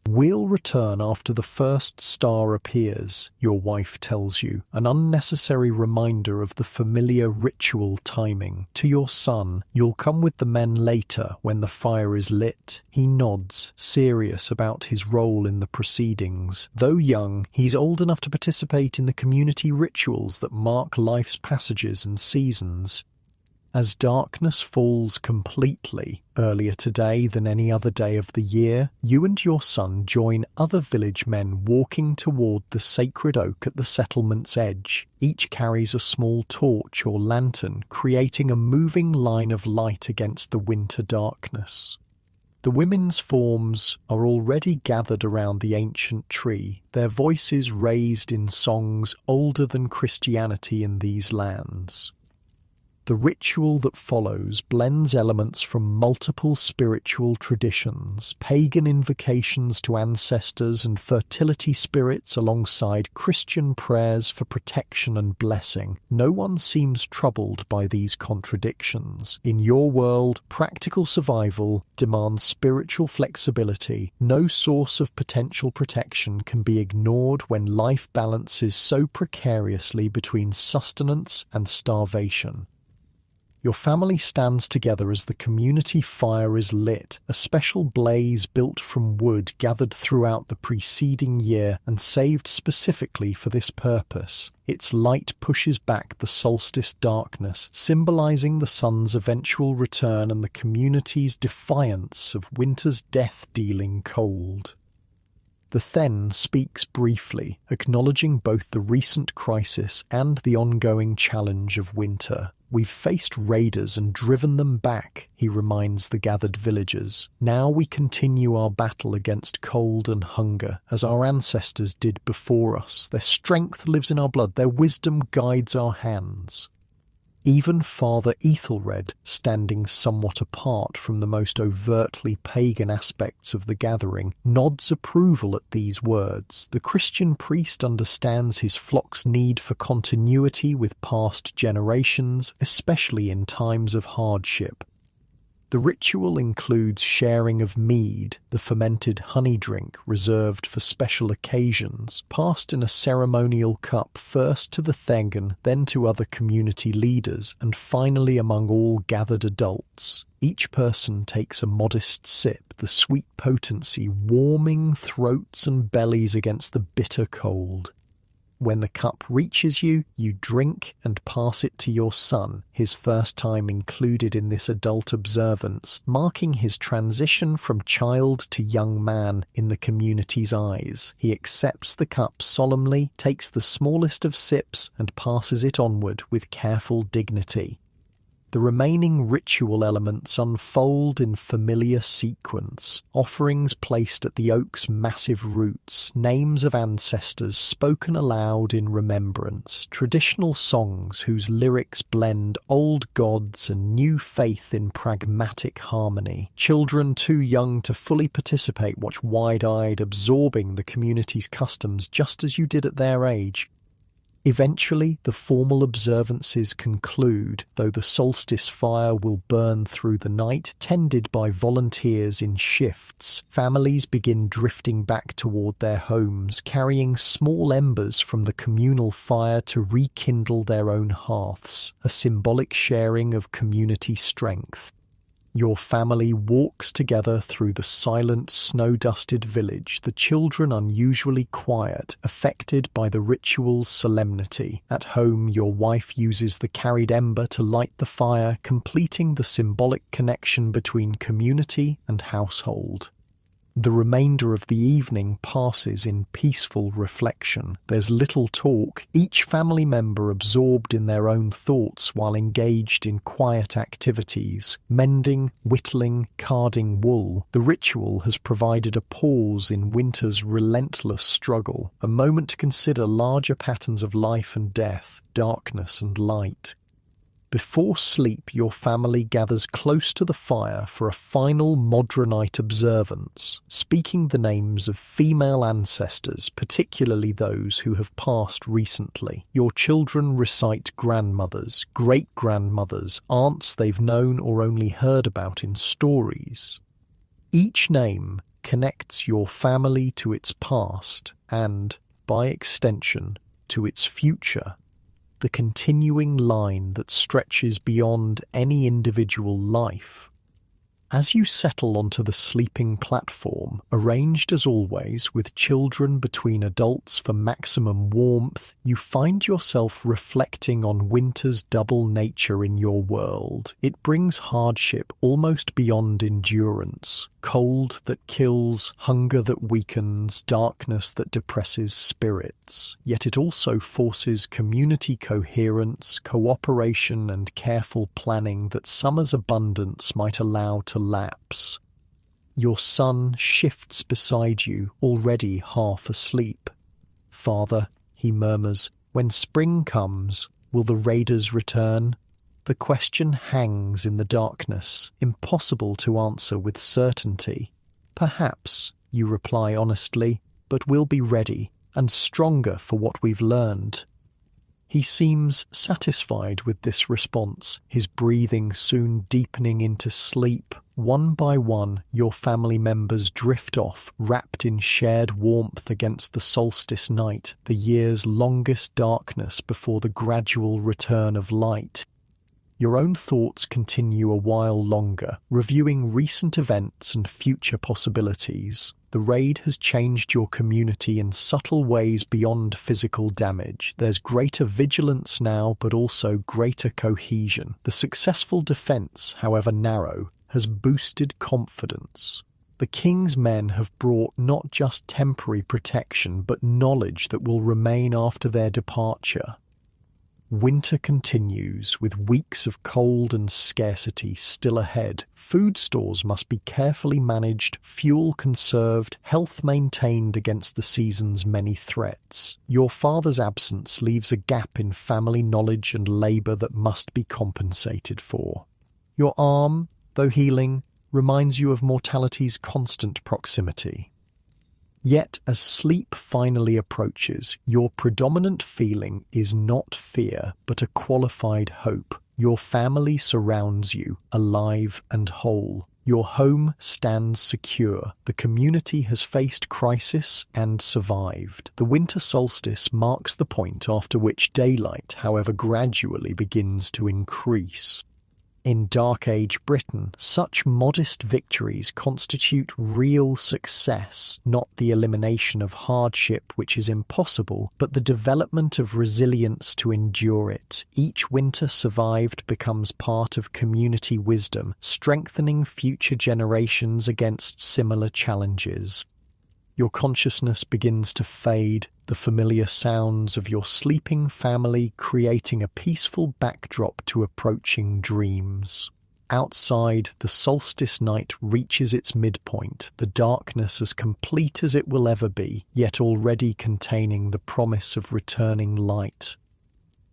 "We'll return after the first star appears," your wife tells you, an unnecessary reminder of the familiar ritual timing. To your son, "You'll come with the men later when the fire is lit." He nods, serious about his role in the proceedings. Though young, he's old enough to participate in the community rituals that mark life's passages and seasons. As darkness falls completely, earlier today than any other day of the year, you and your son join other village men walking toward the sacred oak at the settlement's edge. Each carries a small torch or lantern, creating a moving line of light against the winter darkness. The women's forms are already gathered around the ancient tree, their voices raised in songs older than Christianity in these lands. The ritual that follows blends elements from multiple spiritual traditions, pagan invocations to ancestors and fertility spirits alongside Christian prayers for protection and blessing. No one seems troubled by these contradictions. In your world, practical survival demands spiritual flexibility. No source of potential protection can be ignored when life balances so precariously between sustenance and starvation. Your family stands together as the community fire is lit, a special blaze built from wood gathered throughout the preceding year and saved specifically for this purpose. Its light pushes back the solstice darkness, symbolizing the sun's eventual return and the community's defiance of winter's death-dealing cold. The Then speaks briefly, acknowledging both the recent crisis and the ongoing challenge of winter. "We've faced raiders and driven them back," he reminds the gathered villagers. "Now we continue our battle against cold and hunger, as our ancestors did before us. Their strength lives in our blood, their wisdom guides our hands." Even Father Ethelred, standing somewhat apart from the most overtly pagan aspects of the gathering, nods approval at these words. The Christian priest understands his flock's need for continuity with past generations, especially in times of hardship. The ritual includes sharing of mead, the fermented honey drink reserved for special occasions, passed in a ceremonial cup first to the Thegn, then to other community leaders, and finally among all gathered adults. Each person takes a modest sip, the sweet potency warming throats and bellies against the bitter cold. When the cup reaches you, you drink and pass it to your son, his first time included in this adult observance, marking his transition from child to young man in the community's eyes. He accepts the cup solemnly, takes the smallest of sips, and passes it onward with careful dignity. The remaining ritual elements unfold in familiar sequence. Offerings placed at the oak's massive roots, names of ancestors spoken aloud in remembrance, traditional songs whose lyrics blend old gods and new faith in pragmatic harmony. Children too young to fully participate watch wide-eyed, absorbing the community's customs just as you did at their age. Eventually, the formal observances conclude, though the solstice fire will burn through the night, tended by volunteers in shifts. Families begin drifting back toward their homes, carrying small embers from the communal fire to rekindle their own hearths, a symbolic sharing of community strength. Your family walks together through the silent, snow-dusted village, the children unusually quiet, affected by the ritual's solemnity. At home, your wife uses the carried ember to light the fire, completing the symbolic connection between community and household. The remainder of the evening passes in peaceful reflection. There's little talk, each family member absorbed in their own thoughts while engaged in quiet activities, mending, whittling, carding wool. The ritual has provided a pause in winter's relentless struggle, a moment to consider larger patterns of life and death, darkness and light. Before sleep, your family gathers close to the fire for a final Modronite observance, speaking the names of female ancestors, particularly those who have passed recently. Your children recite grandmothers, great-grandmothers, aunts they've known or only heard about in stories. Each name connects your family to its past and, by extension, to its future. The continuing line that stretches beyond any individual life. As you settle onto the sleeping platform, arranged as always with children between adults for maximum warmth, you find yourself reflecting on winter's double nature in your world. It brings hardship almost beyond endurance, cold that kills, hunger that weakens, darkness that depresses spirits. Yet it also forces community coherence, cooperation and careful planning that summer's abundance might allow to lapse. Your son shifts beside you, already half asleep. "Father," he murmurs, "when spring comes, will the raiders return?" The question hangs in the darkness, impossible to answer with certainty. "Perhaps," you reply honestly, "but we'll be ready, and stronger for what we've learned." He seems satisfied with this response, his breathing soon deepening into sleep. One by one, your family members drift off, wrapped in shared warmth against the solstice night, the year's longest darkness before the gradual return of light. Your own thoughts continue a while longer, reviewing recent events and future possibilities. The raid has changed your community in subtle ways beyond physical damage. There's greater vigilance now, but also greater cohesion. The successful defense, however narrow, has boosted confidence. The king's men have brought not just temporary protection, but knowledge that will remain after their departure. Winter continues, with weeks of cold and scarcity still ahead. Food stores must be carefully managed, fuel conserved, health maintained against the season's many threats. Your father's absence leaves a gap in family knowledge and labour that must be compensated for. Your arm, though healing, reminds you of mortality's constant proximity. Yet, as sleep finally approaches, your predominant feeling is not fear, but a qualified hope. Your family surrounds you, alive and whole. Your home stands secure. The community has faced crisis and survived. The winter solstice marks the point after which daylight, however gradually, begins to increase. In Dark Age Britain, such modest victories constitute real success, not the elimination of hardship, which is impossible, but the development of resilience to endure it. Each winter survived becomes part of community wisdom, strengthening future generations against similar challenges. Your consciousness begins to fade, the familiar sounds of your sleeping family creating a peaceful backdrop to approaching dreams. Outside, the solstice night reaches its midpoint, the darkness as complete as it will ever be, yet already containing the promise of returning light.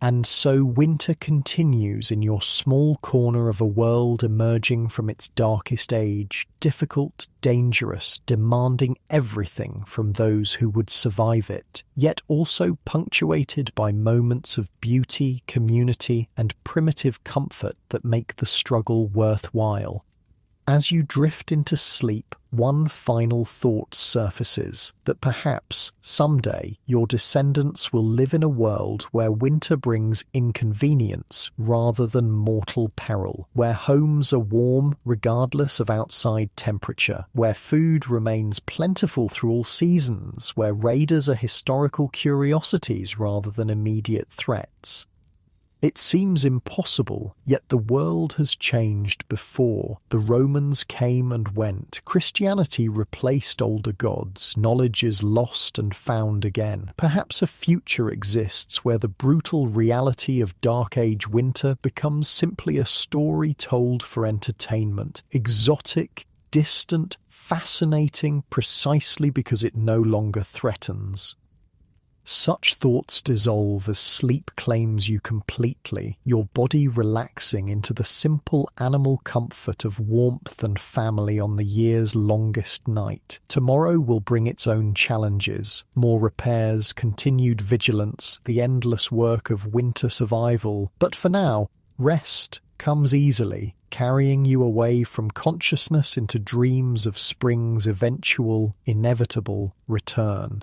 And so winter continues in your small corner of a world emerging from its darkest age, difficult, dangerous, demanding everything from those who would survive it, yet also punctuated by moments of beauty, community, and primitive comfort that make the struggle worthwhile. As you drift into sleep, one final thought surfaces, that perhaps, someday, your descendants will live in a world where winter brings inconvenience rather than mortal peril, where homes are warm regardless of outside temperature, where food remains plentiful through all seasons, where raiders are historical curiosities rather than immediate threats. It seems impossible, yet the world has changed before. The Romans came and went. Christianity replaced older gods. Knowledge is lost and found again. Perhaps a future exists where the brutal reality of Dark Age winter becomes simply a story told for entertainment. Exotic, distant, fascinating, precisely because it no longer threatens. Such thoughts dissolve as sleep claims you completely, your body relaxing into the simple animal comfort of warmth and family on the year's longest night. Tomorrow will bring its own challenges, more repairs, continued vigilance, the endless work of winter survival. But for now, rest comes easily, carrying you away from consciousness into dreams of spring's eventual, inevitable return.